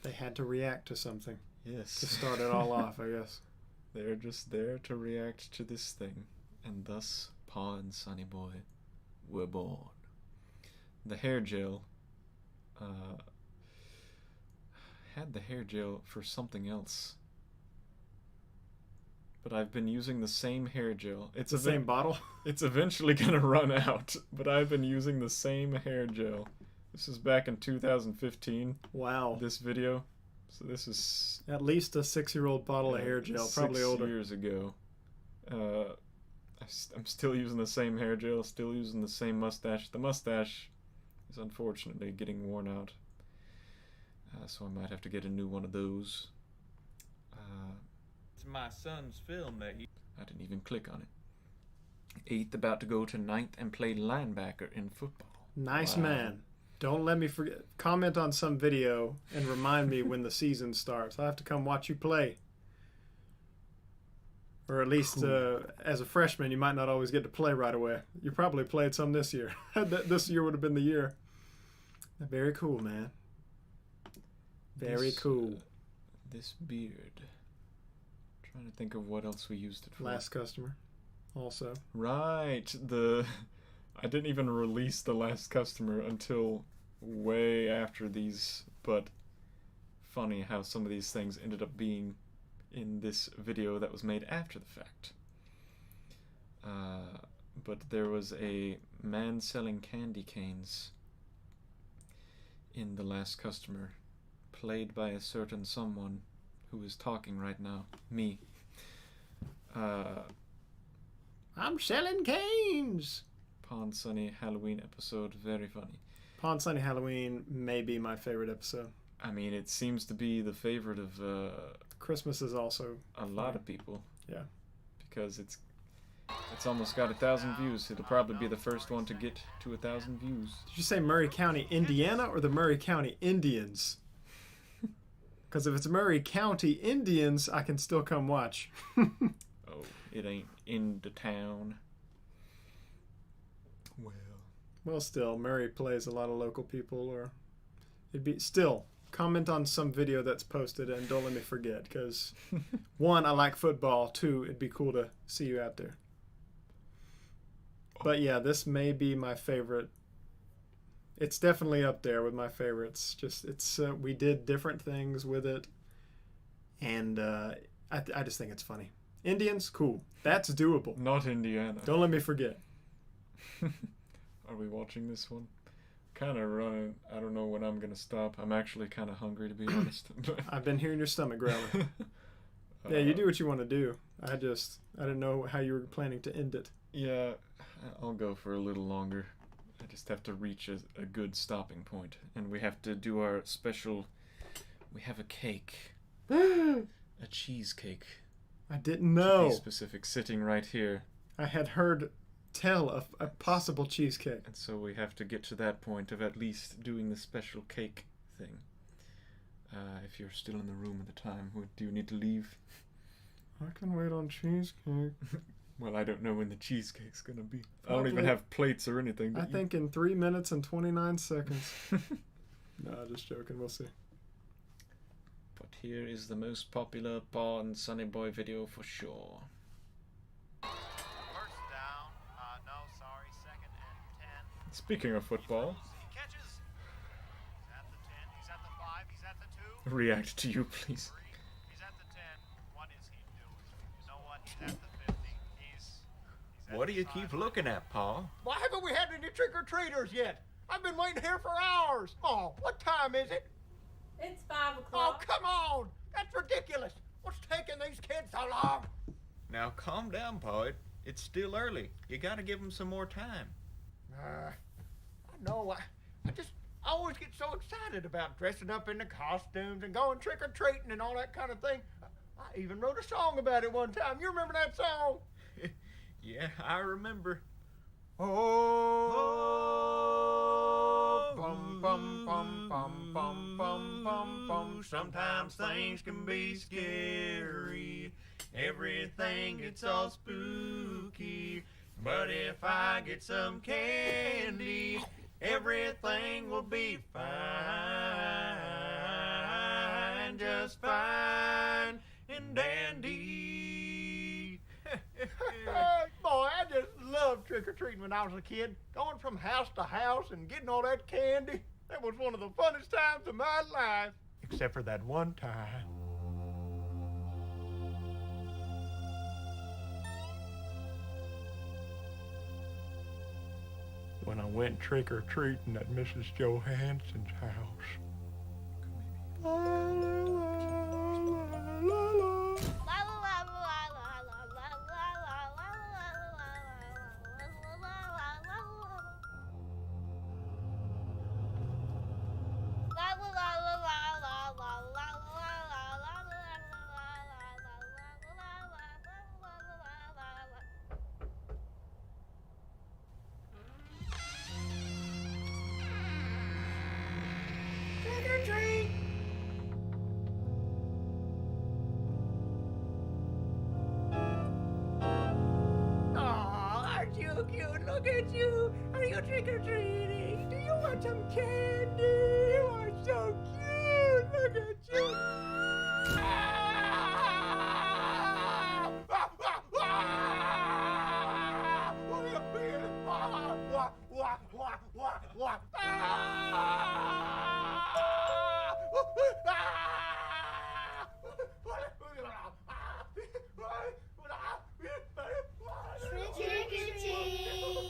They had to react to something. Yes. To start it all off, I guess. They're just there to react to this thing, and thus Pawn Sunnyboy were born. The hair gel had the hair gel for something else, but I've been using the same hair gel. It's the same bottle? It's eventually gonna run out, but I've been using the same hair gel. This is back in 2015. Wow. This video. So this is at least a 6-year-old bottle of hair gel, probably older. 6 years ago. I'm still using the same hair gel, still using the same mustache. The mustache is unfortunately getting worn out, so I might have to get a new one of those. It's my son's film that he... I didn't even click on it. 8th about to go to 9th and play linebacker in football. Nice man. Don't let me forget. Comment on some video and remind me when the season starts. I have to come watch you play. Or at least as a freshman, you might not always get to play right away. You probably played some this year. This year would have been the year. Very cool, man. Very cool. This beard. Trying to think of what else we used it for. Last customer, also. Right. I didn't even release the last customer until way after these, but funny how some of these things ended up being in this video that was made after the fact. But there was a man selling candy canes in the last customer, played by a certain someone who is talking right now. Me. I'm selling canes! Pawn Sunny Halloween episode, very funny. Pawn Sunny Halloween may be my favorite episode. I mean, it seems to be the favorite of Christmas is also a lot of people. Yeah, because it's almost got 1,000 views. It'll probably be the first one to get to 1,000 views. Did you say Murray County, Indiana, or the Murray County Indians? Because if it's Murray County Indians, I can still come watch. Oh, it ain't in the town. Well, still, Murray plays a lot of local people, or it'd be still comment on some video that's posted and don't let me forget, because one, I like football. Two, it'd be cool to see you out there. But yeah, this may be my favorite. It's definitely up there with my favorites. Just we did different things with it, and I just think it's funny. Indians, cool. That's doable. Not Indiana. Don't let me forget. Are we watching this one? Kind of running. I don't know when I'm gonna stop. I'm actually kind of hungry, to be honest. I've been hearing your stomach growling. Yeah, you do what you want to do. I didn't know how you were planning to end it. Yeah, I'll go for a little longer. I just have to reach a good stopping point, and we have to do our special. We have a cake, a cheesecake. I didn't know. To be specific, sitting right here. I had heard tell of a possible cheesecake. And so we have to get to that point of at least doing the special cake thing. If you're still in the room at the time, do you need to leave? I can wait on cheesecake. Well, I don't know when the cheesecake's gonna be. I don't even have plates or anything. I think in 3 minutes and 29 seconds. No, just joking. We'll see. But here is the most popular Paul and Sunnyboy video for sure. First down. No, sorry. 2nd and 10. Speaking of football. He catches. He's at the 10. He's at the 5. He's at the 2. React to you, please. He's at the 10. What is he doing? You know what? He's at the 50. What do you keep looking at, Paul? Why haven't we had any trick-or-treaters yet? I've been waiting here for hours. Oh, what time is it? It's 5 o'clock. Oh, come on. That's ridiculous. What's taking these kids so long? Now, calm down, Paul. It's still early. You gotta give them some more time. I know. I always get so excited about dressing up in the costumes and going trick-or-treating and all that kind of thing. I even wrote a song about it one time. You remember that song? Yeah, I remember. Oh, bum, bum, bum, bum, bum, bum, bum, bum. Sometimes things can be scary. Everything gets all spooky. But if I get some candy, everything will be fine. Just fine and dandy. Boy, I just loved trick-or-treating when I was a kid. Going from house to house and getting all that candy. That was one of the funnest times of my life. Except for that one time. When I went trick-or-treating at Mrs. Johansson's house. Look at you! Are you trick-or-treating? Do you want some candy? You are so cute! Look at you!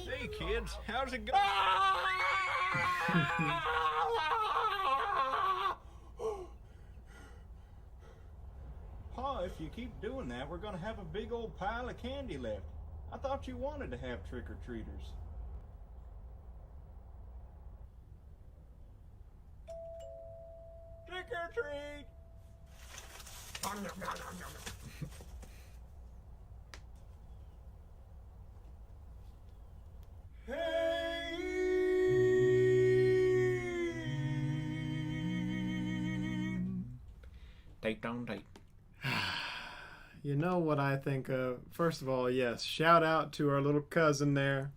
Hey kids, how's it going? Pa, if you keep doing that, we're gonna have a big old pile of candy left. I thought you wanted to have trick-or-treaters. Trick or treat! Date down date. You know what I think of? First of all, yes, shout out to our little cousin there.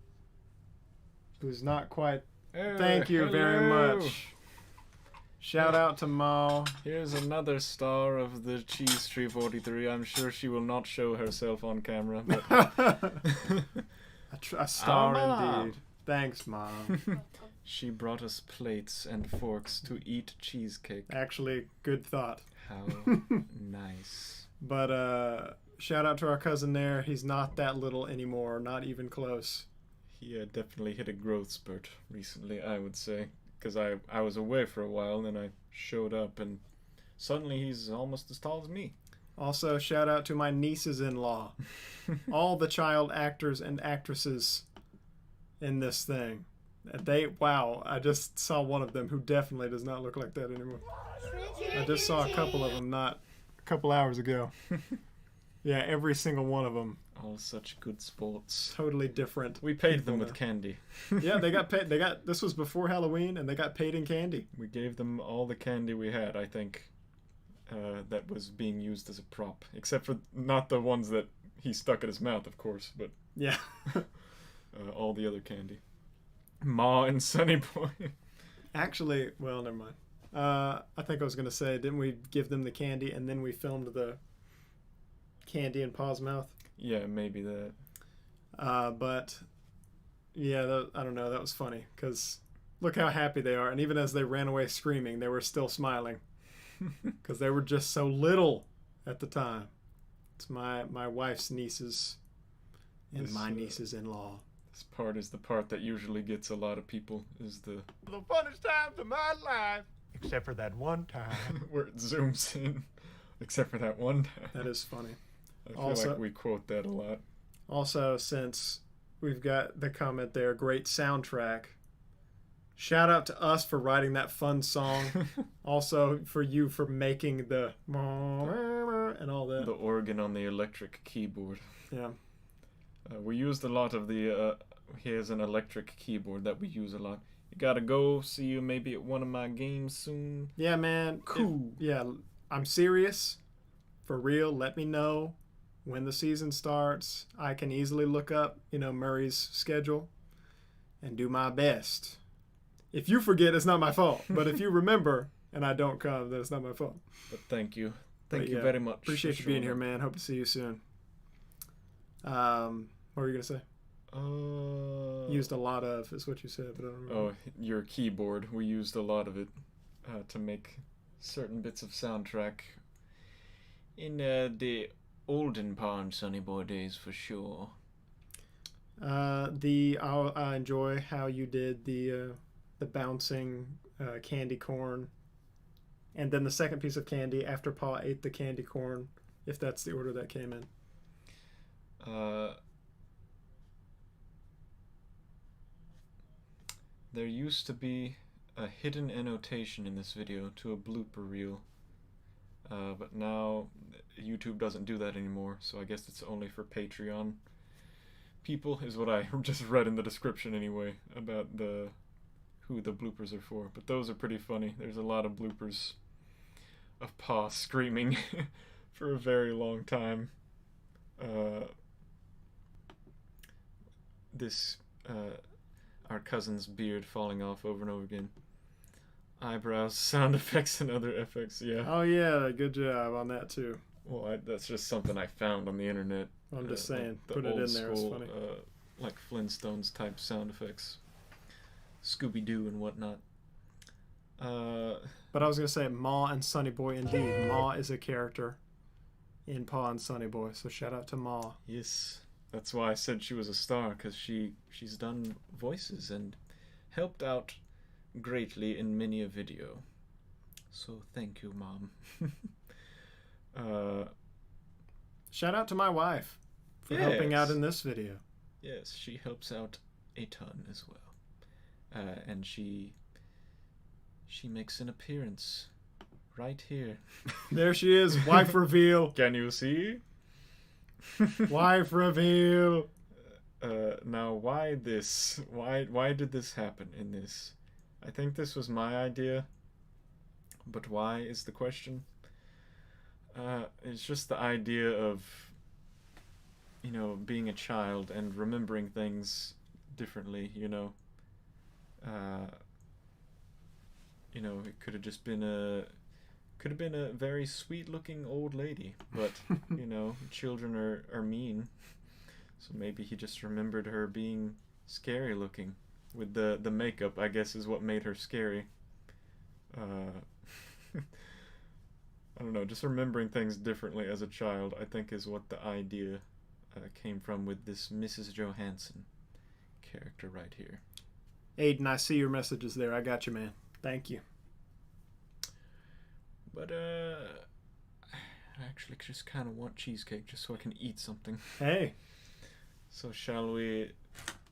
who's not quite. Thank you very much. Shout out to Ma. Here's another star of the CheeseTree43. I'm sure she will not show herself on camera, but a star indeed. Thanks, Mom. She brought us plates and forks to eat cheesecake. Actually, good thought. How nice. But shout out to our cousin there. He's not that little anymore, not even close. He definitely hit a growth spurt recently, I would say. Because I was away for a while, and then I showed up, and suddenly he's almost as tall as me. Also, shout out to my nieces-in-law. All the child actors and actresses in this thing. Wow, I just saw one of them who definitely does not look like that anymore. I just saw a couple of them not a couple hours ago. Yeah, every single one of them. All such good sports. Totally different. We paid them with candy. Yeah, they got paid. This was before Halloween, and they got paid in candy. We gave them all the candy we had, I think, that was being used as a prop. Except for not the ones that he stuck in his mouth, of course, but yeah, all the other candy. Ma and Sunnyboy. Actually, well, never mind. I think I was gonna say, didn't we give them the candy and then we filmed the candy in Pa's mouth? Yeah, maybe that. But yeah, I don't know. That was funny because look how happy they are, and even as they ran away screaming, they were still smiling because they were just so little at the time. It's my wife's nieces and my nieces-in-law. This part is the part that usually gets a lot of people. Is the funnest times of my life, except for that one time where it zooms in. Except for that one time. That is funny. I feel like we quote that a lot. Also, since we've got the comment there, great soundtrack. Shout out to us for writing that fun song. Also, for you for making the and all that. The organ on the electric keyboard. Yeah. We used a lot of the. Here's an electric keyboard that we use a lot. You gotta go. See you maybe at one of my games soon. Yeah, man. Cool. I'm serious. For real. Let me know when the season starts. I can easily look up, Murray's schedule and do my best. If you forget, it's not my fault. But if you remember and I don't come, then it's not my fault. But thank you. Thank you very much. Appreciate you being here, man. Hope to see you soon. What were you going to say? Used a lot of, is what you said, but I don't remember. Oh, your keyboard. We used a lot of it to make certain bits of soundtrack in the olden Pond Sunnyboy days, for sure. I enjoy how you did the bouncing candy corn, and then the second piece of candy after Pa ate the candy corn, if that's the order that came in. There used to be a hidden annotation in this video to a blooper reel, but now YouTube doesn't do that anymore, so I guess it's only for Patreon people, is what I just read in the description anyway, about who the bloopers are for. But those are pretty funny. There's a lot of bloopers of Pa screaming for a very long time. Our cousin's beard falling off over and over again. Eyebrows, sound effects, and other effects, yeah. Oh yeah, good job on that too. Well, that's just something I found on the internet. I'm just saying, the put it in there, it's funny. Like Flintstones type sound effects. Scooby-Doo and whatnot. But I was going to say Ma and Sunnyboy indeed. Ma is a character in Pa and Sunnyboy, so shout out to Ma. Yes. That's why I said she was a star, because she's done voices and helped out greatly in many a video. So thank you, Mom. Shout out to my wife for helping out in this video. Yes, she helps out a ton as well. And she makes an appearance right here. There she is, wife reveal. Can you see? Wife reveal. Now why this? Why did this happen in this? I think this was my idea, but why is the question? It's just the idea of, being a child and remembering things differently, You know, it could have just been a very sweet-looking old lady, but you know, children are mean, so maybe he just remembered her being scary-looking with the makeup. I guess is what made her scary. I don't know, just remembering things differently as a child, I think, is what the idea came from with this Mrs. Johansson character right here. Aiden, I see your messages there. I got you, man. Thank you. But, I actually just kind of want cheesecake just so I can eat something. Hey. So shall we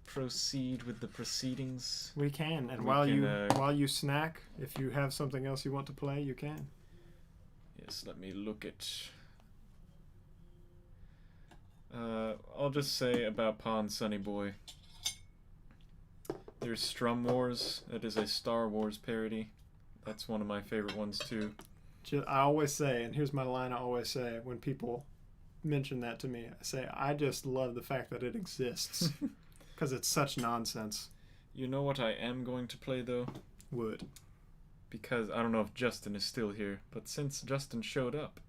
proceed with the proceedings? We can. And while you snack, if you have something else you want to play, you can. Yes, let me look at... I'll just say about Pa and Sunnyboy. There's Strum Wars. That is a Star Wars parody. That's one of my favorite ones, too. I always say, and here's my line I always say when people mention that to me, I say, I just love the fact that it exists. Because it's such nonsense. You know what I am going to play, though? Would. Because I don't know if Justin is still here, but since Justin showed up,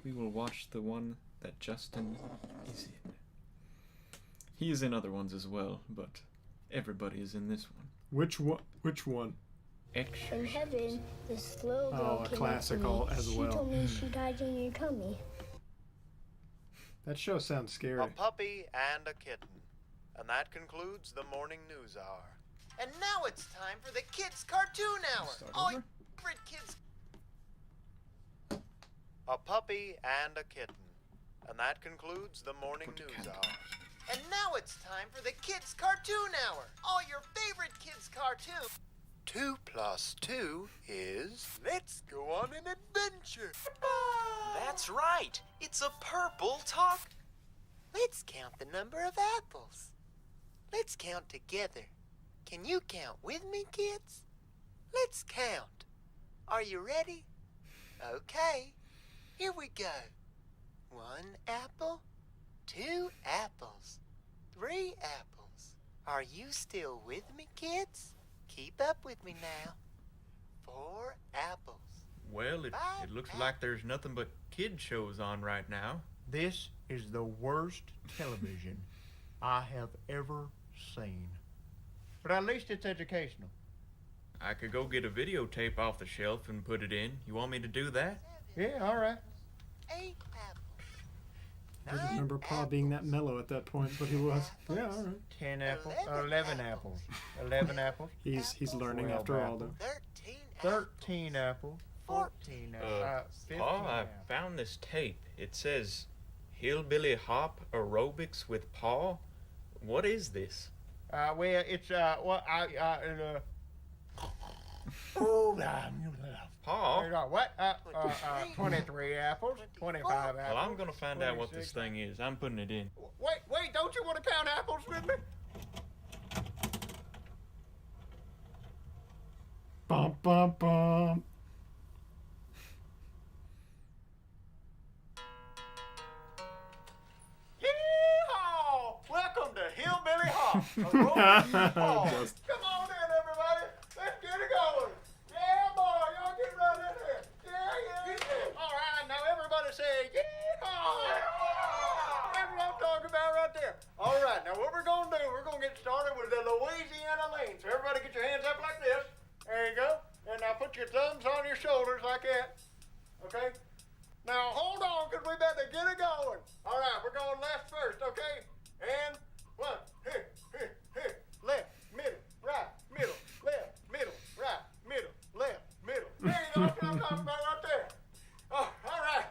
we will watch the one that Justin is in. He is in other ones as well, but everybody is in this one. Which one? Exorcist. In heaven, this little girl a classical as well. She told me she died in your tummy. That show sounds scary. A puppy and a kitten. And that concludes the morning news hour. And now it's time for the Kids Cartoon Hour. All your favorite kids. A puppy and a kitten. And that concludes the morning news hour. And now it's time for the Kids Cartoon Hour. All your favorite kids' cartoons. 2 plus 2 is... Let's go on an adventure. That's right. It's a purple talk. Let's count the number of apples. Let's count together. Can you count with me, kids? Let's count. Are you ready? Okay. Here we go. 1 apple, 2 apples, 3 apples. Are you still with me, kids? Keep up with me now. 4 apples. Well, it looks like there's nothing but kid shows on right now. This is the worst television I have ever seen. But at least it's educational. I could go get a videotape off the shelf and put it in. You want me to do that? Yeah, all right. 8 apples. I don't remember Pa being that mellow at that point, but he was. Yeah, all right. 10 apples. 11 apples. 11 apples. He's learning after all, though. 13 apples. 14 apples. 15 Pa, I apples. found this tape. It says Hillbilly Hop aerobics with Pa. What is this? Well, it's Pa? What? 23 apples, 25 apples. Well, I'm gonna find out what this thing is. I'm putting it in. Wait, don't you want to count apples with me? Bum, bum, bum. Yeehaw! Welcome to Hillbilly Hop. Come on in, everybody. Let's get it going. Yeah, boy, y'all get right in here. Yeah. All right, now everybody say yeehaw. That's what I'm talking about right there. All right, now what we're going to do, we're going to get started with the Louisiana lean. So everybody get your hands up like this. There you go. And now put your thumbs on your shoulders like that. Okay? Now hold on, because we better get it going. All right, we're going left first, okay? And 1, here, left, middle, right, middle, left, middle, right, middle, left, middle. There you go, that's what I'm talking about right there. Oh, all right,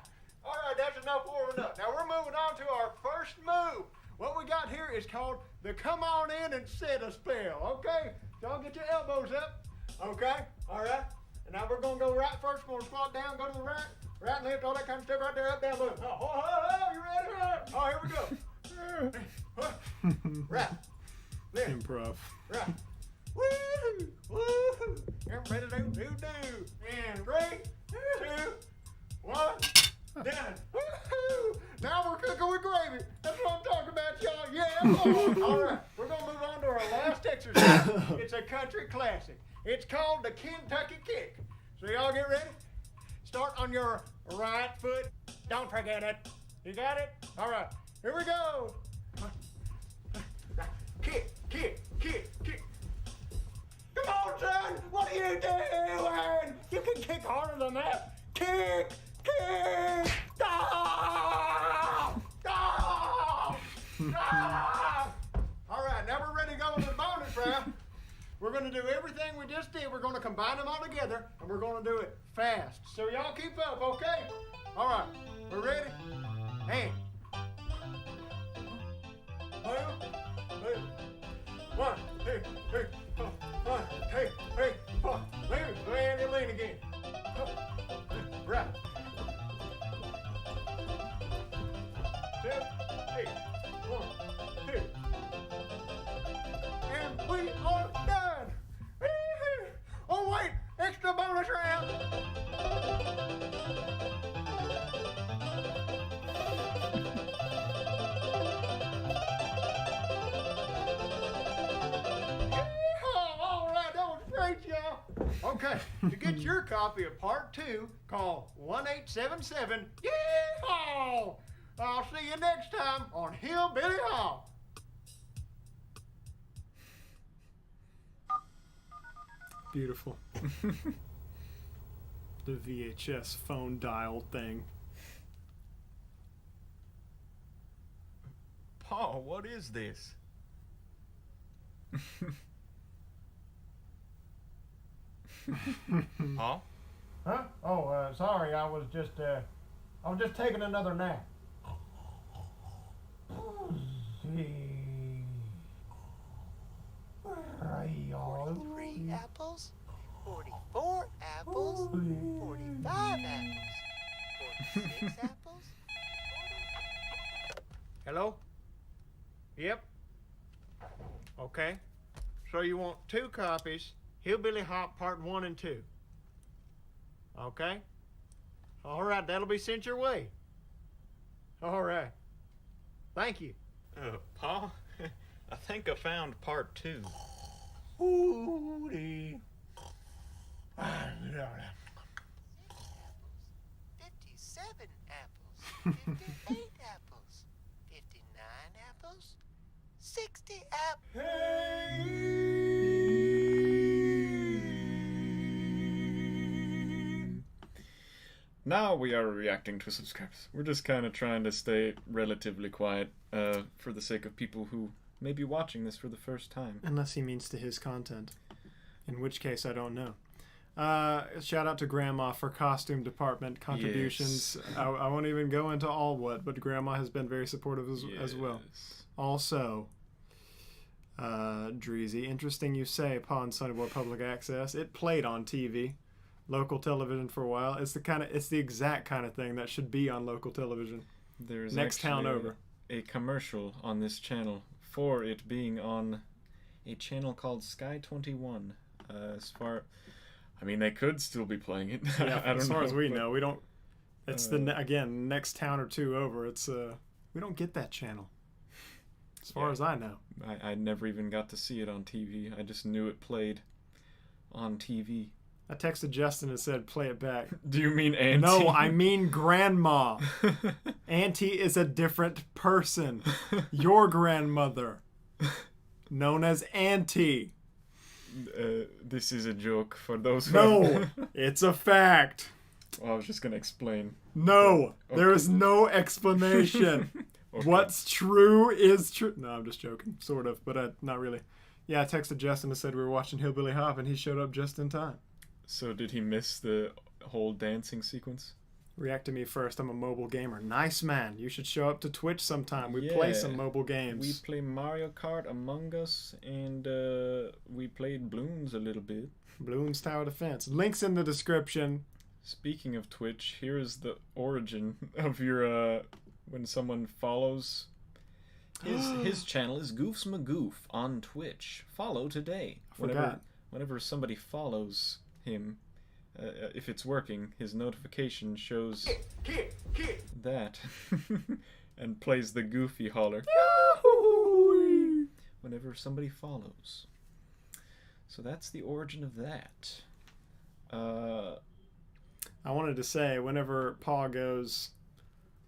that's enough warming up. Now we're moving on to our first move. What we got here is called the come on in and sit a spell, okay? Y'all get your elbows up, okay? All right, and now we're gonna go right first. We're gonna squat down, go to the right and left, all that kind of stuff right there, up, down, boom. Oh, you ready? Oh, here we go. Right, left, Improv. right. Woo-hoo, woo-hoo. Everybody do. And 3, 2, 1, done. Woo-hoo. Now we're cooking with gravy. That's what I'm talking about, y'all. Yeah, boy. All right, we're gonna move on to our last exercise. It's a country classic. It's called the Kentucky Kick. So y'all get ready? Start on your right foot. Don't forget it. You got it? All right, here we go. Kick, kick, kick, kick. Come on, son. What are you doing? You can kick harder than that. Kick, kick. Ah! Ah! Ah! All right, now we're ready to go into the bonus round. We're going to do everything we just did. We're going to combine them all together, and we're going to do it fast. So y'all keep up, okay? All right, we're ready? And move. 1, 2, 3, 4. 1, 2, 3, 4. Move, and lean again. Right. 2, 8. 1, 2. And we are done. Oh wait, extra bonus round. All right, that was great, y'all. Okay, to get your copy of part 2, call 1-877 Yeehaw! I'll see you next time on Hillbilly Hop. Beautiful. The VHS phone dial thing. Paul, what is this? Paul? Huh? Oh, sorry. I was just taking another nap. Three apples, 44 apples, 45 apples, 46 apples. Hello? Yep. Okay. So you want 2 copies, Hillbilly Hop Part 1 and 2. Okay? All right, that'll be sent your way. All right. Thank you. Paul, I think I found part 2. Hootie. 57 apples, 58 apples, 59 apples, 60 apples. Now we are reacting to subscribers. We're just kind of trying to stay relatively quiet for the sake of people who may be watching this for the first time. Unless he means to his content. In which case, I don't know. Shout out to Grandma for costume department contributions. Yes. I won't even go into all what, but Grandma has been very supportive as well. Also, Dreezy, interesting you say upon Sunnyboy Public Access. It played on TV. Local television for a while. It's the exact kind of thing that should be on local television. There's next town over. A commercial on this channel for it being on a channel called Sky 21. They could still be playing it. Yeah, I don't as far know, as we know, we don't. It's again next town or 2 over. It's we don't get that channel. As far as I know, I never even got to see it on TV. I just knew it played on TV. I texted Justin and said, play it back. Do you mean Auntie? No, I mean Grandma. Auntie is a different person. Your grandmother, known as Auntie. This is a joke for those who... No, it's a fact. Well, I was just going to explain. No, there is no explanation. Okay. What's true is true. No, I'm just joking. Sort of, but not really. Yeah, I texted Justin and said we were watching Hillbilly Hop, and he showed up just in time. So did he miss the whole dancing sequence? React to me first. I'm a mobile gamer. Nice, man. You should show up to Twitch sometime. We play some mobile games. We play Mario Kart, Among Us, and we played Bloons a little bit. Bloons Tower Defense. Links in the description. Speaking of Twitch, here is the origin of your when someone follows. His channel is Goofs Magoof on Twitch. Follow today. Whenever somebody follows him, if it's working, his notification shows that and plays the goofy holler whenever somebody follows. So that's the origin of that. I wanted to say, whenever Paul goes,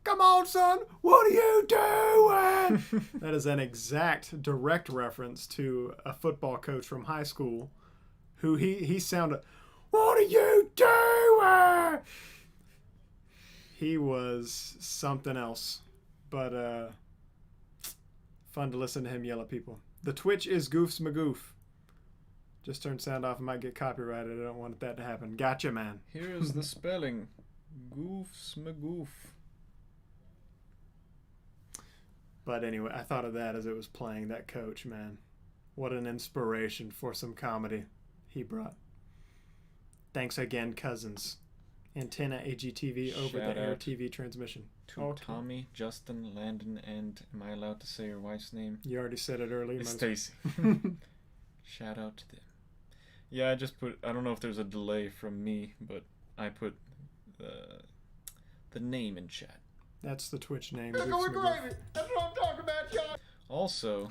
"Come on, son, what are you doing?" That is an exact direct reference to a football coach from high school who he sounded, "What are you doing?" He was something else. But fun to listen to him yell at people. The Twitch is Goofs Magoof. Just turn sound off. I might get copyrighted. I don't want that to happen. Gotcha, man. Here's the spelling. Goofs Magoof. But anyway, I thought of that as it was playing. That coach, man. What an inspiration for some comedy he brought. Thanks again, cousins. Antenna AGTV over-the-air TV transmission. To Tommy, Justin, Landon, and am I allowed to say your wife's name? You already said it earlier. It's Stacy. Shout out to them. Yeah, I just put, I don't know if there's a delay from me, but I put the name in chat. That's the Twitch name. That's what I'm talking about, y'all. Also,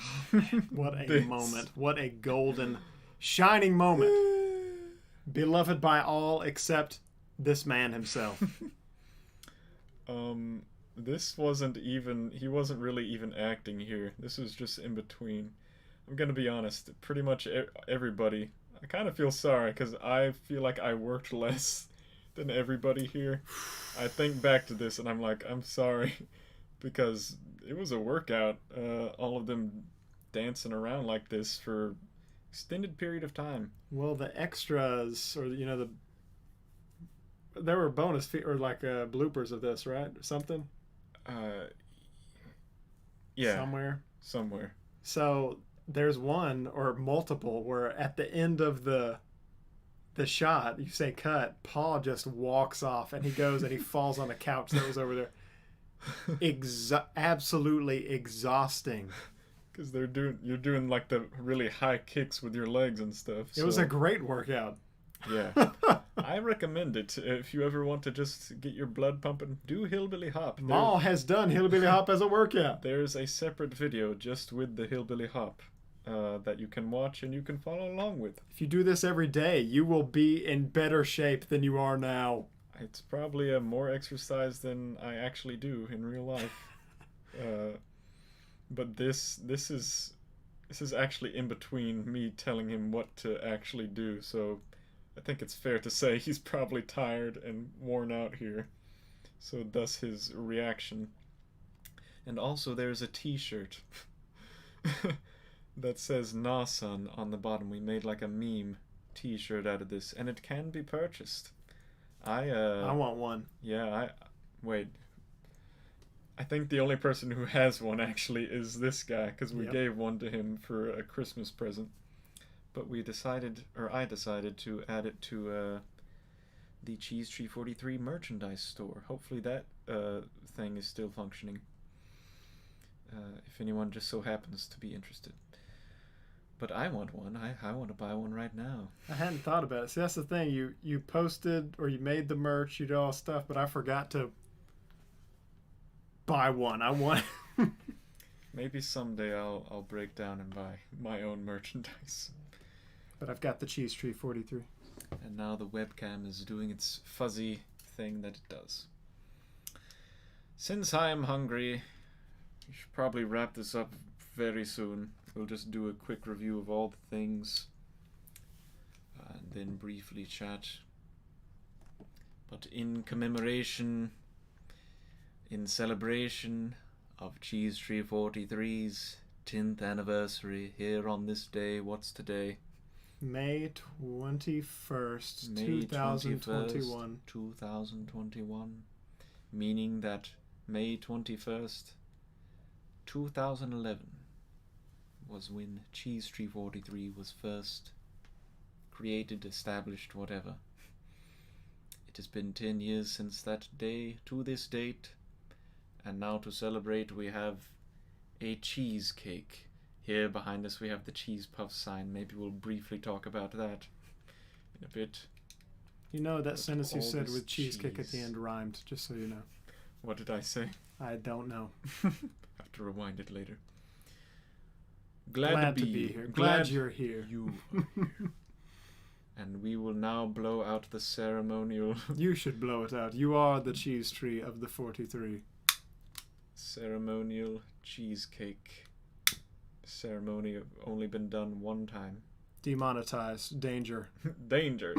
what a moment. What a golden, shining moment. Beloved by all except this man himself. This wasn't even, he wasn't really even acting here. This was just in between. I'm gonna be honest, pretty much everybody, I kind of feel sorry because I feel like I worked less than everybody here. I think back to this and I'm like, I'm sorry, because it was a workout, all of them dancing around like this for extended period of time. Well, the extras, or you know, there were bonus or like bloopers of this, right? Something. Yeah. Somewhere. So there's one or multiple where at the end of the shot, you say cut, Paul just walks off and he goes and he falls on the couch that was over there. Absolutely exhausting. Because you're doing like the really high kicks with your legs and stuff. It was a great workout. Yeah. I recommend it. If you ever want to just get your blood pumping, do Hillbilly Hop. Maul has done Hillbilly Hop as a workout. There's a separate video just with the Hillbilly Hop that you can watch and you can follow along with. If you do this every day, you will be in better shape than you are now. It's probably a more exercise than I actually do in real life. But this is actually in between me telling him what to actually do, so I think it's fair to say he's probably tired and worn out here. So thus his reaction. And also there's a t-shirt that says "Nah son" on the bottom. We made like a meme t-shirt out of this, and it can be purchased. I want one. Yeah, wait. I think the only person who has one actually is this guy, because we gave one to him for a Christmas present. But I decided to add it to the CheeseTree43 merchandise store. Hopefully that thing is still functioning. If anyone just so happens to be interested. But I want one. I want to buy one right now. I hadn't thought about it. See, that's the thing. You posted or you made the merch, you did all stuff, but I forgot to buy one. I want. Maybe someday I'll break down and buy my own merchandise. But I've got the CheeseTree43. And now the webcam is doing its fuzzy thing that it does. Since I am hungry, we should probably wrap this up very soon. We'll just do a quick review of all the things and then briefly chat. But in commemoration, in celebration of CheeseTree43's 10th anniversary here on this day, what's today? May 21st, 2021. 2021. Meaning that May 21st, 2011 was when CheeseTree43 was first created, established, whatever. It has been 10 years since that day to this date, and now to celebrate we have a cheesecake. Here behind us we have the cheese puff sign. Maybe we'll briefly talk about that in a bit. You know that sentence you said with cheesecake at the end rhymed, just so you know. What did I say? I don't know. Have to rewind it later. Glad to be here. Glad you're here. You are here. And we will now blow out the ceremonial... You should blow it out. You are the cheese tree of the 43. Ceremonial cheesecake. Ceremony only been done one time. Demonetized. Danger. Danger.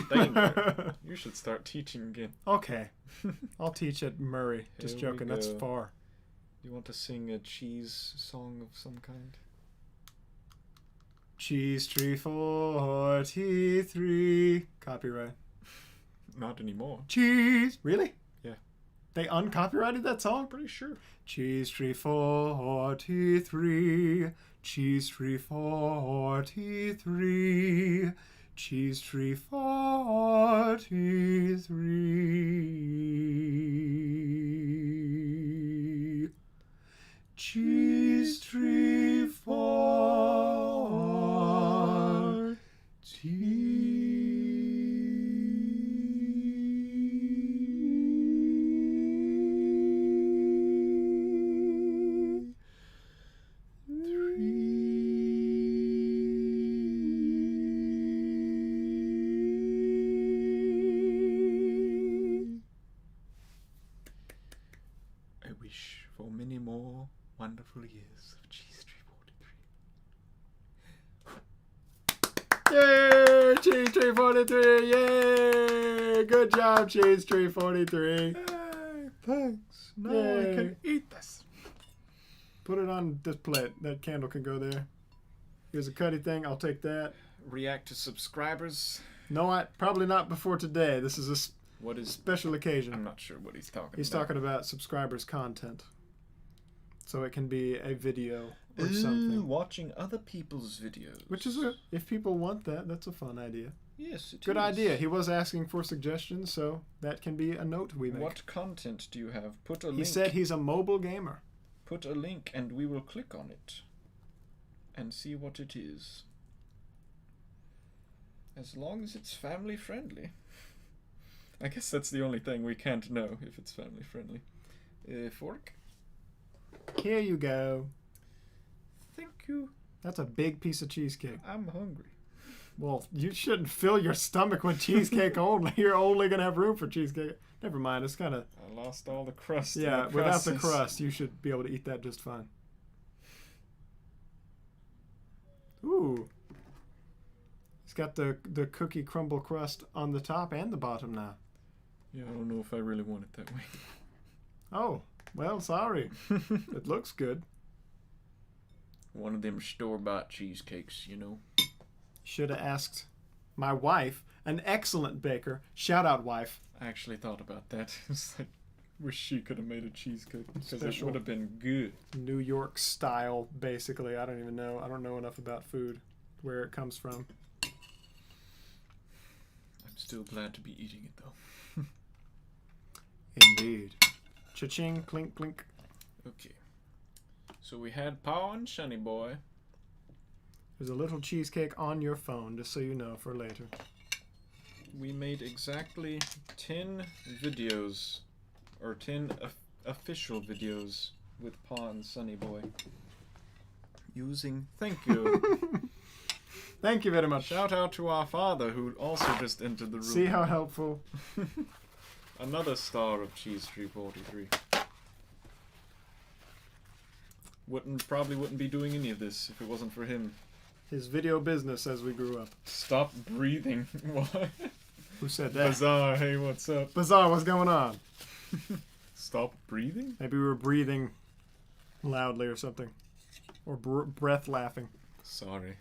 You should start teaching again. Okay. I'll teach at Murray. Just Here we joking. That's go. far. You want to sing a cheese song of some kind? CheeseTree43. Copyright. Not anymore. Cheese. Really? Yeah. They uncopyrighted that song? Pretty sure. CheeseTree43. CheeseTree43. CheeseTree43. I wish for many more wonderful years of CheeseTree43. Yay! CheeseTree43! Yay! Good job, CheeseTree43. Hey, thanks. Now Yay. I can eat this. Put it on this plate. That candle can go there. Here's a Cuddy thing. I'll take that. React to subscribers. No, probably not before today. This is a What is... special occasion. I'm not sure what he's talking He's about. talking about subscribers' content. So it can be a video or something. Watching other people's videos. Which is, if people want that, that's a fun idea. Yes, it Good is. idea. He was asking for suggestions, so that can be a note we make. What content do you have? Put a link. He said he's a mobile gamer. Put a link and we will click on it. And see what it is. As long as it's family friendly. I guess that's the only thing we can't know if it's family friendly. Fork? Here you go. Thank you. That's a big piece of cheesecake. I'm hungry. Well, you shouldn't fill your stomach with cheesecake only. You're only going to have room for cheesecake. Never mind. It's kind of... I lost all the crust. Yeah, in the without the process. crust, you should be able to eat that just fine. Ooh. It's got the cookie crumble crust on the top and the bottom now. Yeah, I don't know if I really want it that way. Oh, well, sorry. It looks good. One of them store-bought cheesecakes, you know. Should have asked my wife, an excellent baker. Shout out, wife. I actually thought about that. It's like, wish she could have made a cheesecake because it Special. would have been good. New York style, basically. I don't even know. I don't know enough about food, where it comes from. I'm still glad to be eating it though. Indeed. Cha-ching, clink, clink. Okay. So we had Paw and Sunnyboy. There's a little cheesecake on your phone, just so you know, for later. We made exactly 10 videos, or 10 official videos with Paw and Sunnyboy. Using... Thank you. Thank you very much. Shout out to our father, who also just entered the room. See how helpful. Another star of CheeseTree43. Probably wouldn't be doing any of this if it wasn't for him. His video business as we grew up. Stop breathing. What? Who said that? Bazaar, hey, what's up? Bazaar, what's going on? Stop breathing? Maybe we were breathing loudly or something. Or breath laughing. Sorry.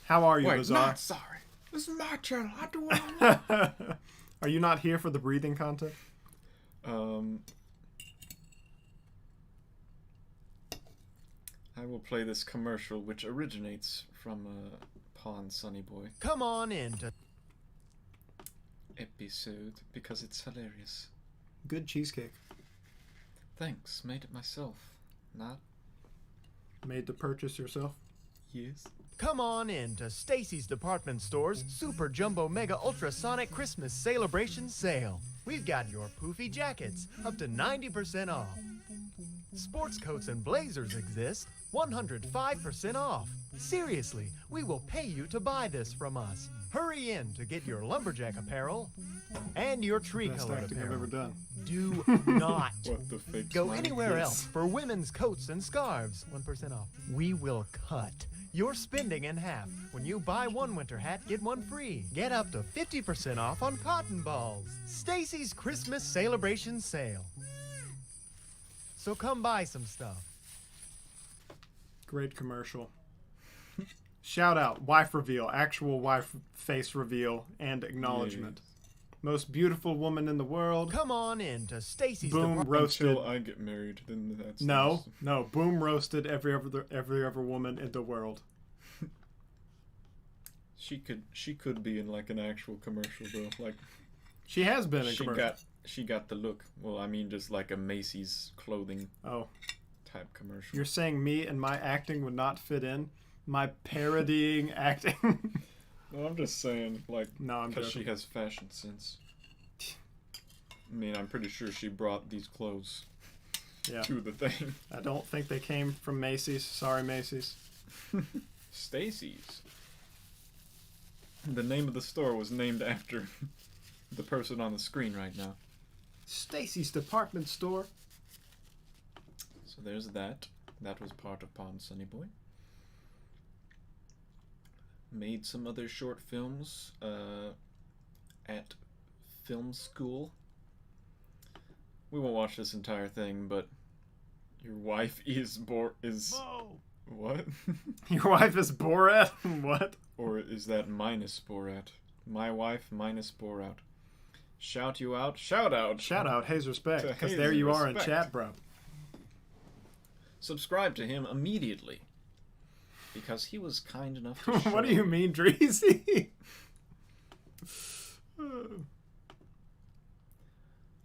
How are you, Wait, Bazaar? not sorry. This is my channel. I do what I want. Are you not here for the breathing content? I will play this commercial, which originates from Paw and Sunnyboy Come on in to episode because it's hilarious. Good cheesecake. Thanks, made it myself. Not? Made the purchase yourself? Yes. Come on in to Stacy's Department Store's Super Jumbo Mega Ultrasonic Christmas Celebration Sale. We've got your poofy jackets up to 90% off. Sports coats and blazers exist 105% off. Seriously, we will pay you to buy this from us. Hurry in to get your lumberjack apparel and your tree-colored acting I've apparel. ever done. Do not What the fake go smiley anywhere face? else for women's coats and scarves. 1% off. We will cut your spending in half. When you buy one winter hat, get one free. Get up to 50% off on cotton balls. Stacy's Christmas Celebration Sale. So come buy some stuff. Great commercial. Shout out, wife reveal, actual wife face reveal, and acknowledgement. Most beautiful woman in the world. Come on in to Stacy's. Boom roasted. Until I get married, then that's No. Boom roasted every other woman in the world. She could be in like an actual commercial though. Like she has been in commercial. She got the look. Well, I mean, just like a Macy's clothing. Type commercial. You're saying me and my acting would not fit in? My parodying acting? No, I'm just saying, like, no, I'm because joking. she has fashion sense. I mean, I'm pretty sure she brought these clothes to the thing. I don't think they came from Macy's. Sorry, Macy's. Stacy's. The name of the store was named after the person on the screen right now. Stacy's department store. So there's that. That was part of Pond Sunnyboy. Made some other short films at film school. We won't watch this entire thing, but your wife is what? Your wife is Borat? What? Or is that minus Borat? My wife minus Borat. Shout you out. Shout out. Shout out. Hayes respect. To Because Hayes there you are in respect. chat, bro. Subscribe to him immediately. Because he was kind enough to show What do you mean, Dreezy?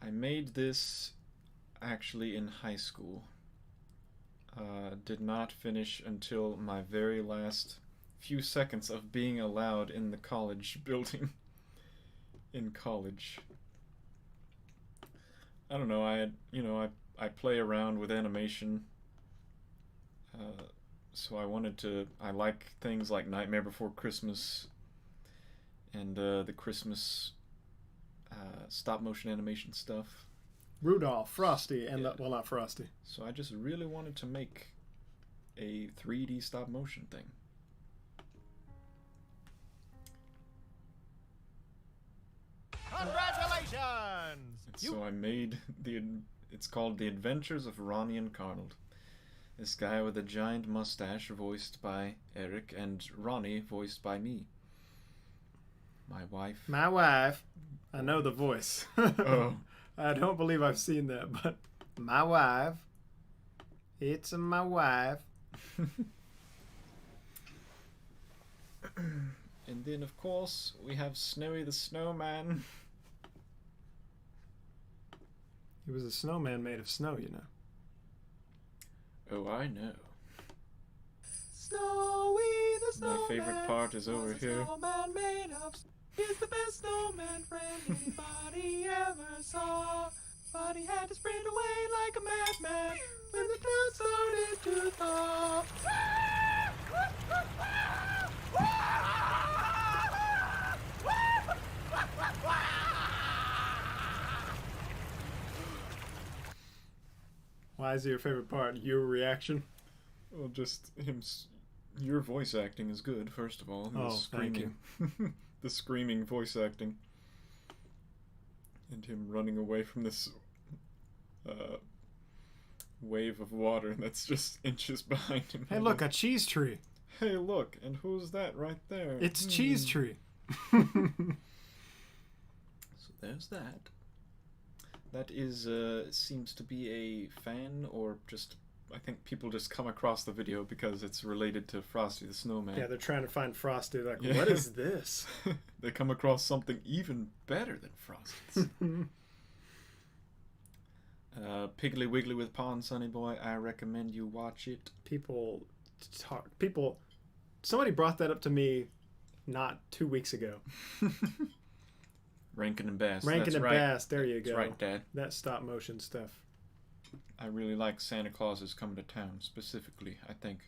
I made this actually in high school. Did not finish until my very last few seconds of being allowed in the college building. In college. I don't know, I play around with animation. So I like things like Nightmare Before Christmas and the Christmas stop motion animation stuff. Rudolph, Frosty, and well, not Frosty. So I just really wanted to make a 3D stop motion thing. Congratulations! So I made it's called The Adventures of Ronnie and Carnold. This guy with a giant mustache voiced by Eric and Ronnie voiced by me. My wife. My wife. I know the voice. Oh. I don't believe I've seen that, but my wife. It's my wife. And then, of course, we have Snowy the Snowman. He was a snowman made of snow, you know. Oh, I know. Snowy the snowman. My favorite part is over here. Snowman made of He's the best snowman friend anybody ever saw. But he had to sprint away like a madman when the clouds started to thaw. Why is it your favorite part? Your reaction? Well, just him. Your voice acting is good, first of all. Oh, thank you. The screaming voice acting. And him running away from this wave of water that's just inches behind him. Hey, look, a cheese tree. Hey, look, and who's that right there? It's CheeseTree. So there's that. That is, seems to be a fan, or just, I think people just come across the video because it's related to Frosty the Snowman. Yeah, they're trying to find Frosty. Like, Yeah. what is this? They come across something even better than Frosty's. Piggly Wiggly with Pond Sunnyboy. I recommend you watch it. People, somebody brought that up to me not 2 weeks ago. Rankin and Bass. Rankin That's and right. Bass, there you go. That's right, Dad. That stop motion stuff. I really like Santa Claus is Coming to Town, specifically, I think.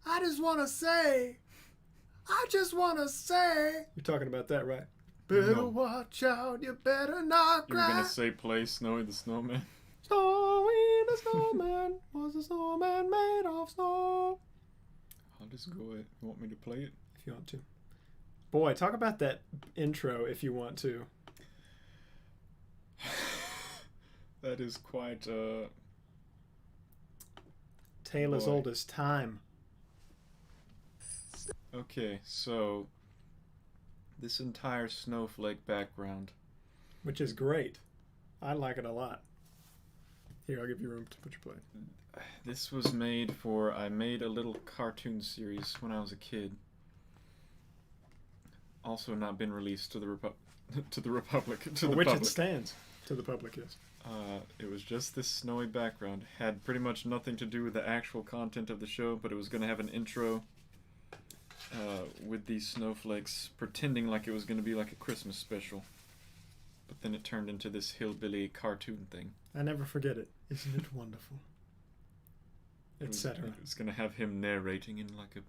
I just want to say, I just want to say. You're talking about that, right? Better No. watch out. You better not You were cry. gonna say play Snowy the Snowman? Snowy the snowman. Was a snowman made of snow? I'll just go ahead. You want me to play it? If you want to. Boy, talk about that intro if you want to. That is quite Tale as boy. old as time. Okay, so this entire snowflake background, Which is great. I like it a lot. Here, I'll give you room to put your play. this was made for, I made a little cartoon series when I was a kid. Also not been released to the Republic, to For the which public. it stands. To the public, yes. It was just this snowy background. Had pretty much nothing to do with the actual content of the show, but it was going to have an intro with these snowflakes, pretending like it was going to be like a Christmas special. But then it turned into this hillbilly cartoon thing. I never forget it. Isn't it wonderful? Etc. It was going to have him narrating in like a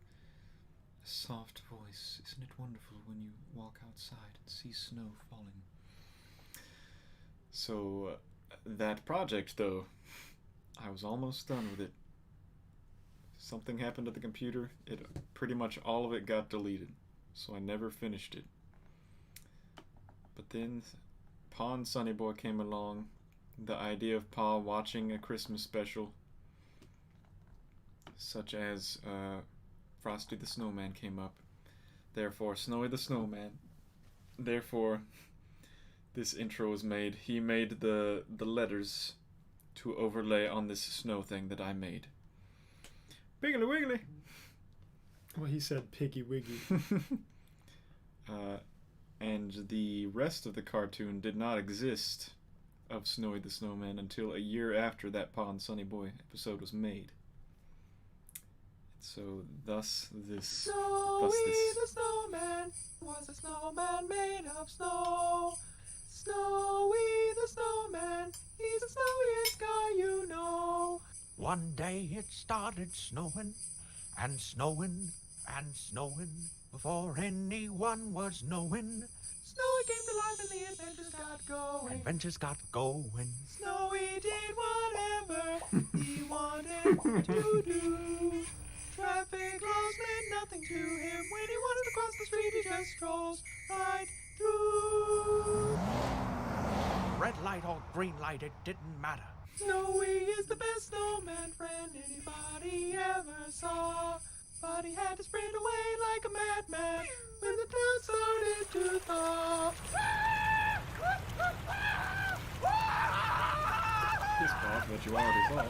soft voice. Isn't it wonderful when you walk outside and see snow falling? So, that project, though, I was almost done with it. Something happened to the computer. Pretty much all of it got deleted, so I never finished it. But then, Pa and Sunnyboy came along. The idea of Pa watching a Christmas special, such as Frosty the Snowman, came up. Therefore, Snowy the Snowman. Therefore, this intro was made. He made the letters to overlay on this snow thing that I made. Piggly Wiggly! Well, he said Piggy Wiggy. And the rest of the cartoon did not exist of Snowy the Snowman until a year after that Pa and Sunnyboy episode was made. So, thus this... Snowy the snowman was a snowman made of snow. Snowy the snowman, he's the snowiest guy you know. One day it started snowing and snowing and snowing before anyone was knowing. Snowy came to life and the adventures got going. Adventures got going. Snowy did whatever he wanted to do. Traffic laws meant nothing to him. When he wanted to cross the street, he just strolls right through. Red light or green light, it didn't matter. Snowy is the best snowman friend anybody ever saw. But he had to sprint away like a madman when the clouds started to thaw. This part that you already saw.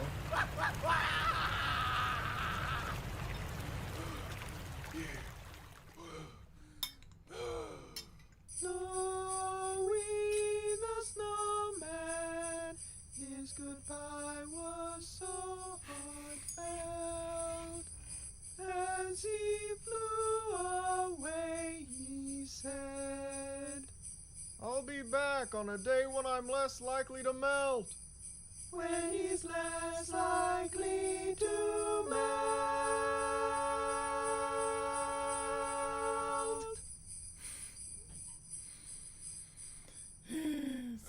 Snowy the snowman, his goodbye was so heartfelt. As he flew away, he said, I'll be back on a day when I'm less likely to melt. when he's less likely to melt.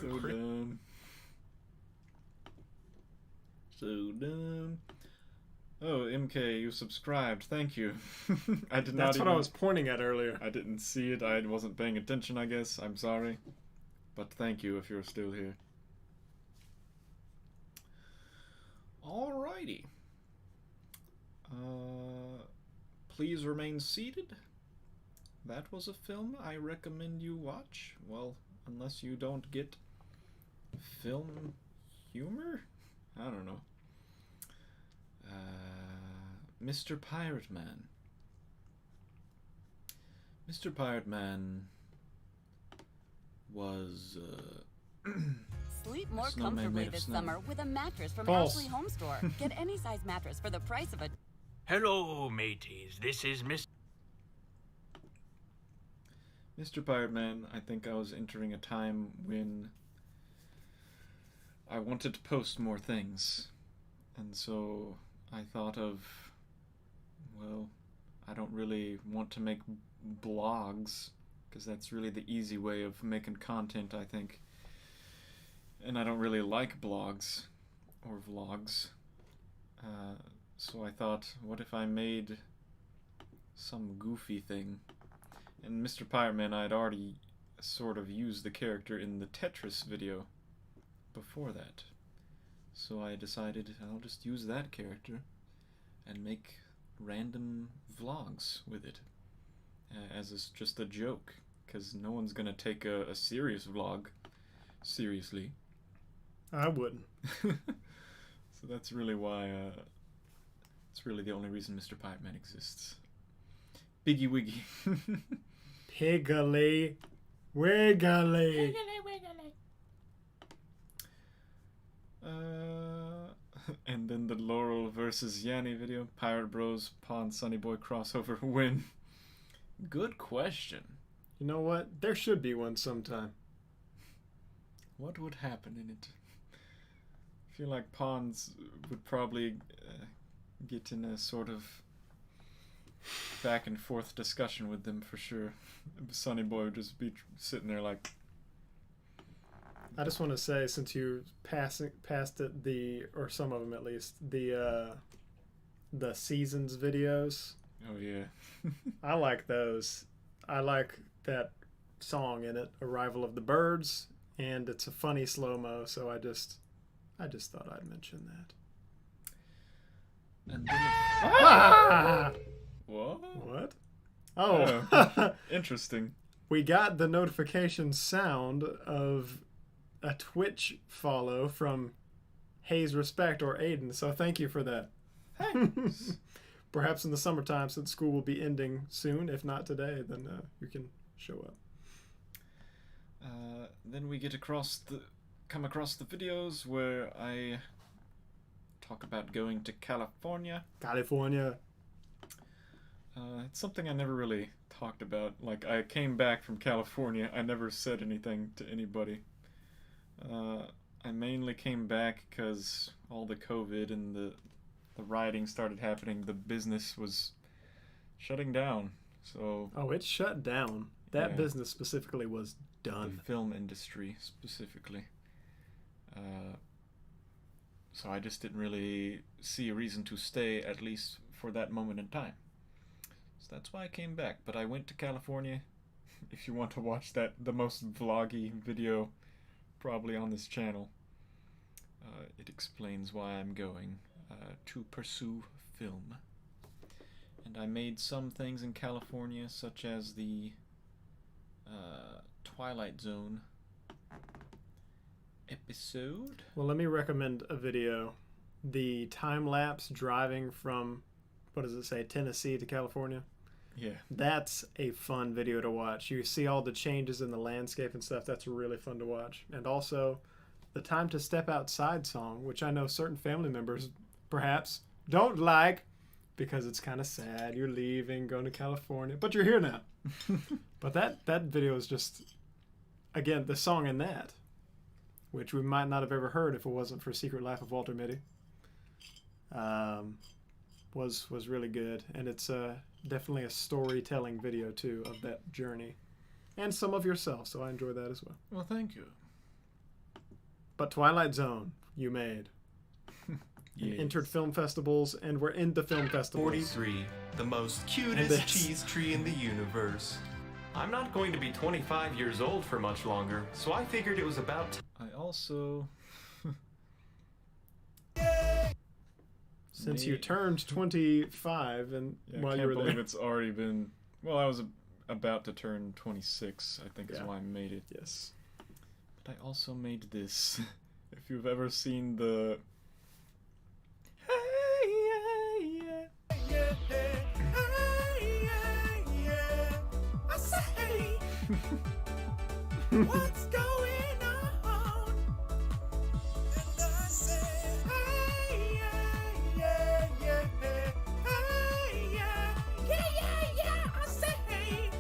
So dumb. So dumb. Oh, MK, you subscribed. Thank you. I did not That's even... what I was pointing at earlier. I didn't see it. I wasn't paying attention, I guess. I'm sorry. But thank you if you're still here. Alrighty. Please remain seated. That was a film I recommend you watch. Well, unless you don't get film humor? I don't know. Mr. Pirate Man. Mr. Pirate Man was Sleep more Snowman comfortably made of this snow. summer with a mattress from False. Ashley Home Store. Get any size mattress for the price of a... Hello, mateys. This is Mr. Pirate Man. I think I was entering a time when I wanted to post more things. And so I thought of, well, I don't really want to make blogs, because that's really the easy way of making content, I think. And I don't really like blogs or vlogs. So I thought, what if I made some goofy thing? And Mr. Pirate Man, I'd already sort of used the character in the Tetris video before that. So I decided I'll just use that character and make random vlogs with it as just a joke, because no one's gonna take a serious vlog seriously. I wouldn't. So that's really why, it's really the only reason Mr. Pirate Man exists. Biggie Wiggy. Piggly Wiggly. And then the Laurel versus Yanni video. Pirate Bros, Pawn, Sunnyboy crossover win. Good question. You know what? There should be one sometime. What would happen in it? I feel like Pawns would probably get in a sort of back and forth discussion with them for sure. Sunnyboy would just be sitting there like... I just want to say, since you passed it, or some of them at least, the seasons videos. Oh yeah. I like those. I like that song in it, Arrival of the Birds, and it's a funny slow-mo, so I just thought I'd mention that. And then What? Oh. Interesting. We got the notification sound of a Twitch follow from Hayes Respect or Aiden, so thank you for that. Thanks. Perhaps in the summertime, since school will be ending soon, if not today, then you can show up. Then we come across the videos where I talk about going to California. It's something I never really talked about. Like, I came back from California, I never said anything to anybody. I mainly came back because all the COVID and the rioting started happening. The business was shutting down. So it shut down. That business specifically was done. The film industry specifically. So I just didn't really see a reason to stay, at least for that moment in time. So that's why I came back. But I went to California. If you want to watch the most vloggy video probably on this channel, it explains why I'm going to pursue film. And I made some things in California, such as the Twilight Zone episode. Well, let me recommend a video. The time-lapse driving from, what does it say, Tennessee to California? Yeah. That's a fun video to watch. You see all the changes in the landscape and stuff. That's really fun to watch. And also, the Time to Step Outside song, which I know certain family members perhaps don't like because it's kind of sad. You're leaving, going to California, but you're here now. But that video is just, again, the song in that, which we might not have ever heard if it wasn't for Secret Life of Walter Mitty, was really good. And it's definitely a storytelling video, too, of that journey. And some of yourself, so I enjoy that as well. Well, thank you. But Twilight Zone, you made. Yes. And entered film festivals, and we're in the film festivals. 43, the most cutest cheese tree in the universe. I'm not going to be 25 years old for much longer, so I figured it was about I also... Since you turned 25, and while you were there... I can't believe it's already been... Well, I was about to turn 26, I think is why I made it. Yes. But I also made this. If you've ever seen the... What's going on? And I say, hey, yeah, yeah, yeah, hey, yeah, yeah, yeah, I say, hey,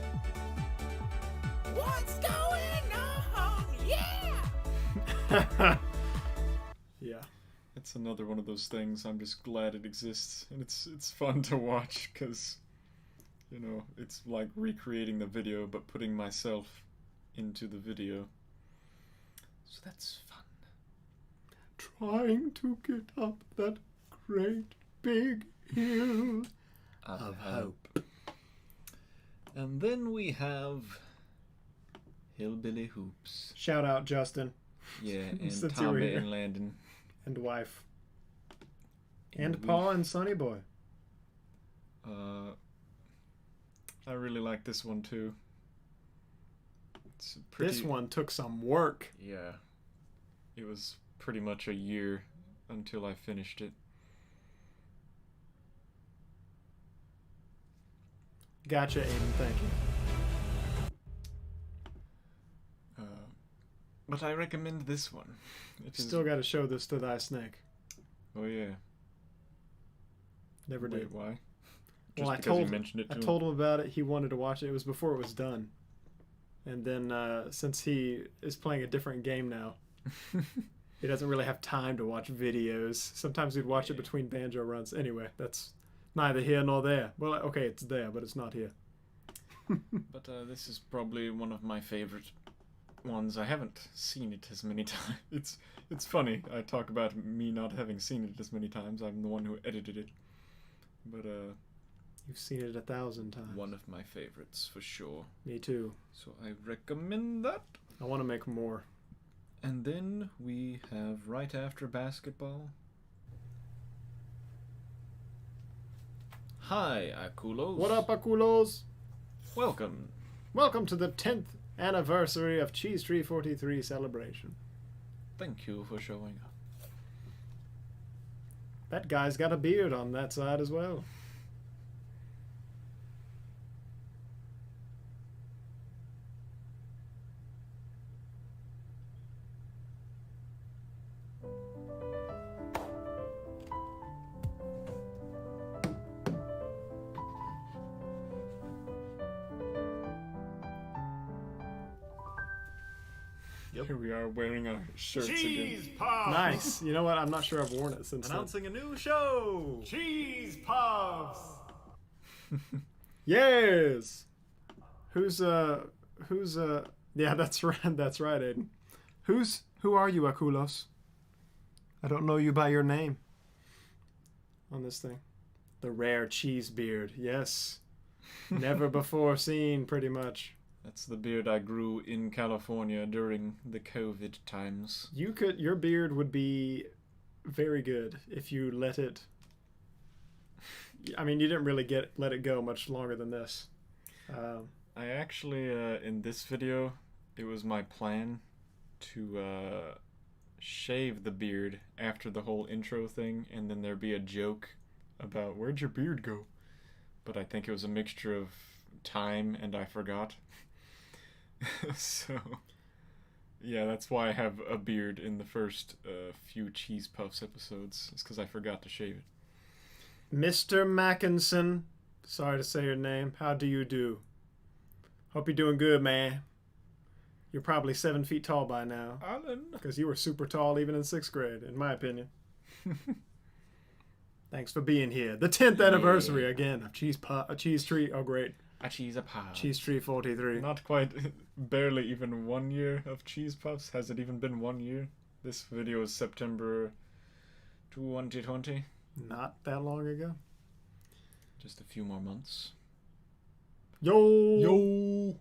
what's going on? Yeah! Yeah. It's another one of those things. I'm just glad it exists, and it's fun to watch, because You know, it's like recreating the video, but putting myself into the video. So that's fun. Trying to get up that great big hill of hope. And then we have Hillbilly Hoops. Shout out Justin. Yeah, Since and you were Tommy here. and Landon. And wife. And Paul and Sunnyboy. I really like this one too. It's pretty... This one took some work. Yeah. It was pretty much a year until I finished it. Gotcha, Aiden. Thank you. But I recommend this one. Still got to show this to thy snake. Oh yeah. Never Wait, did. why? Well, Just because you mentioned it to I told him about it. He wanted to watch it. It was before it was done. And then since he is playing a different game now, he doesn't really have time to watch videos. Sometimes he'd watch it between banjo runs. Anyway, that's neither here nor there. Well, okay, it's there, but it's not here. But this is probably one of my favorite ones. I haven't seen it as many times. It's funny. I talk about me not having seen it as many times. I'm the one who edited it. But you've seen it 1,000 times. One of my favorites for sure. Me too. So I recommend that. I want to make more. And then we have right after basketball. Hi, Akulos. What up, Akulos? Welcome. Welcome to the 10th anniversary of CheeseTree43 celebration. Thank you for showing up. That guy's got a beard on that side as well. Here we are wearing our shirts Cheese again. Puffs! Nice. You know what? I'm not sure I've worn it since Announcing a new show! Cheese Puffs! Yes. Who's yeah, that's right. That's right, Aiden. Who are you, Akulos? I don't know you by your name. On this thing. The rare cheese beard. Yes. Never before seen, pretty much. That's the beard I grew in California during the COVID times. Your beard would be very good if you let it. I mean, you didn't really let it go much longer than this. I actually, in this video, it was my plan to shave the beard after the whole intro thing, and then there'd be a joke about where'd your beard go? But I think it was a mixture of time and I forgot. So, yeah, that's why I have a beard in the first few Cheese Puffs episodes. It's because I forgot to shave it. Mr. Mackinson, sorry to say your name. How do you do? Hope you're doing good, man. You're probably 7 feet tall by now. Alan. Because you were super tall even in 6th grade, in my opinion. Thanks for being here. The 10th anniversary again of Cheese Tree. Oh, great. A cheese a pop. CheeseTree43. Not quite, barely even 1 year of Cheese Puffs. Has it even been 1 year? This video is September 2020. Not that long ago. Just a few more months. Yo!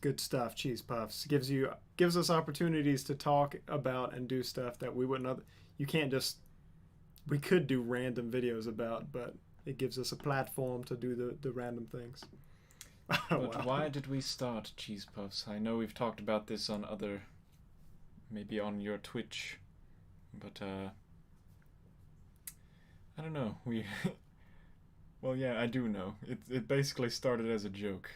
Good stuff, Cheese Puffs. Gives us opportunities to talk about and do stuff that we wouldn't you can't just we could do random videos about, but it gives us a platform to do the random things. But why did we start Cheese Puffs? I know we've talked about this on other, maybe on your Twitch, but I don't know. Well, yeah, I do know. It basically started as a joke.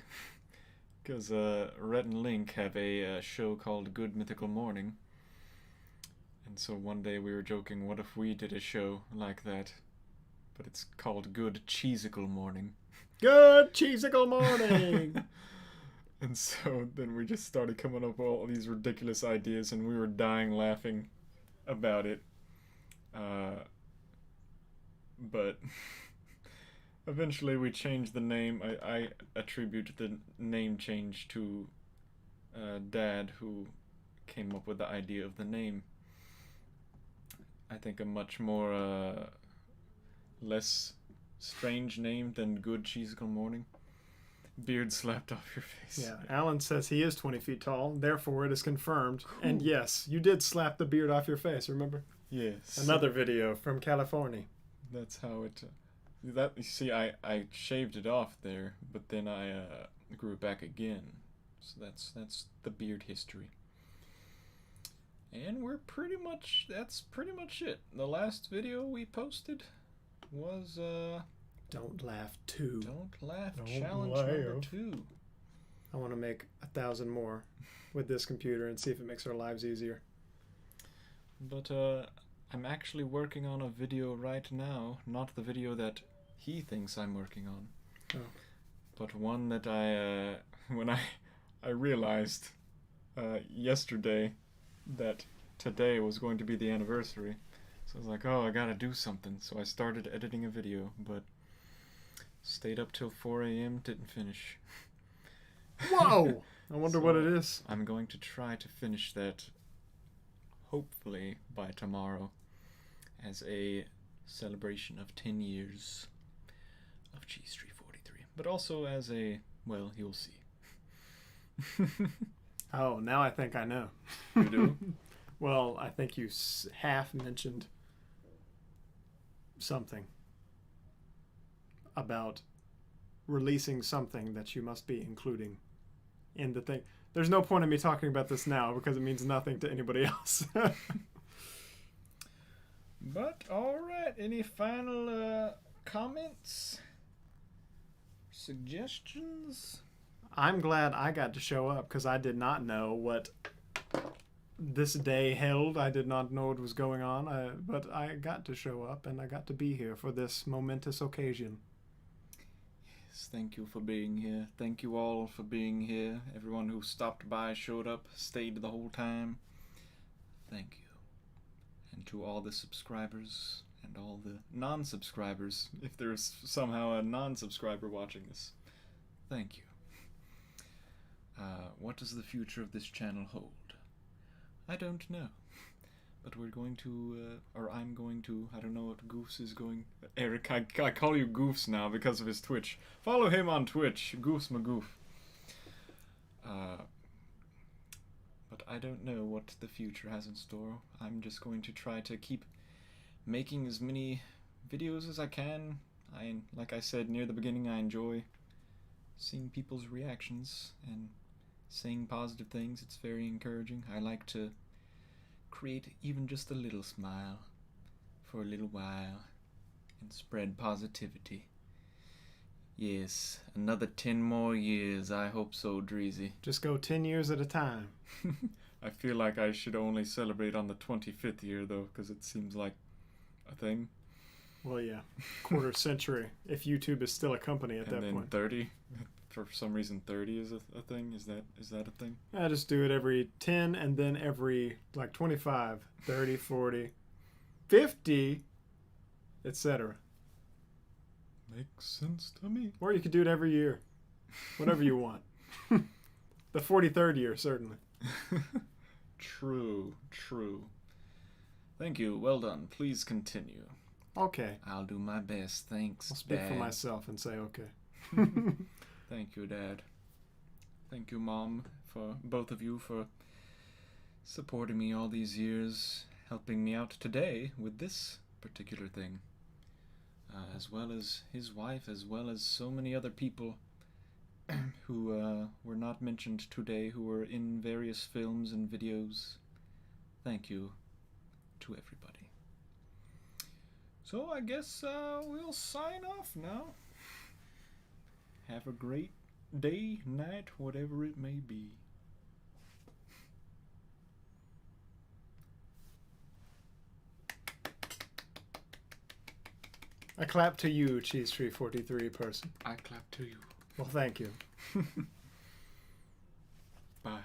Because Rhett and Link have a show called Good Mythical Morning. And so one day we were joking, what if we did a show like that? But it's called Good Cheesical Morning. Good Cheesical Morning! And so then we just started coming up with all these ridiculous ideas, and we were dying laughing about it. But Eventually we changed the name. I attribute the name change to Dad, who came up with the idea of the name. I think a much more less strange name than Good Cheesical Morning. Beard slapped off your face. Yeah, Alan says he is 20 feet tall, therefore it is confirmed. Cool. And yes, you did slap the beard off your face, remember? Yes. Another video from California. That's how it... you see, I shaved it off there, but then I grew it back again. So that's the beard history. And that's pretty much it. The last video we posted was Don't Laugh 2. Don't Laugh challenge number 2. I want to make 1,000 more with this computer and see if it makes our lives easier. But I'm actually working on a video right now, not the video that he thinks I'm working on. Oh. But one that when I realized yesterday that today was going to be the anniversary. So I was like, oh, I gotta do something. So I started editing a video, but stayed up till 4 a.m., didn't finish. Whoa! I wonder what it is. I'm going to try to finish that, hopefully, by tomorrow, as a celebration of 10 years of CheeseTree43. But also as a, well, you'll see. Oh, now I think I know. You do? Well, I think you half mentioned something about releasing something that you must be including in the thing. There's no point in me talking about this now because it means nothing to anybody else. But, alright, any final comments? Suggestions? I'm glad I got to show up because I did not know what this day held. I did not know what was going on, but I got to show up and I got to be here for this momentous occasion. Yes, thank you for being here. Thank you all for being here. Everyone who stopped by, showed up, stayed the whole time. Thank you. And to all the subscribers and all the non-subscribers, if there's somehow a non-subscriber watching this, thank you. What does the future of this channel hold? I don't know. But we're going to, or I'm going to, I don't know what Goofs is going... Eric, I call you Goofs now because of his Twitch. Follow him on Twitch, Goofs Magoof. But I don't know what the future has in store. I'm just going to try to keep making as many videos as I can. Like I said near the beginning, I enjoy seeing people's reactions and saying positive things. It's very encouraging. I like to create even just a little smile for a little while and spread positivity. Yes, another 10 more years. I hope so, Dreezy. Just go 10 years at a time. I feel like I should only celebrate on the 25th year, though, because it seems like a thing. Well, yeah. Quarter century, if YouTube is still a company at that point. And then 30? For some reason 30 is a thing? Is that a thing? I just do it every 10 and then every, like, 25, 30, 40, 50, etc. Makes sense to me. Or you could do it every year. Whatever you want. The 43rd year, certainly. True. Thank you. Well done. Please continue. Okay. I'll do my best. Thanks, I'll speak Dad. for myself and say okay. Thank you, Dad. Thank you, Mom, for both of you for supporting me all these years, helping me out today with this particular thing, as well as his wife, as well as so many other people who were not mentioned today, who were in various films and videos. Thank you to everybody. So I guess we'll sign off now. Have a great day, night, whatever it may be. I clap to you, CheeseTree43 person. I clap to you. Well, thank you. Bye.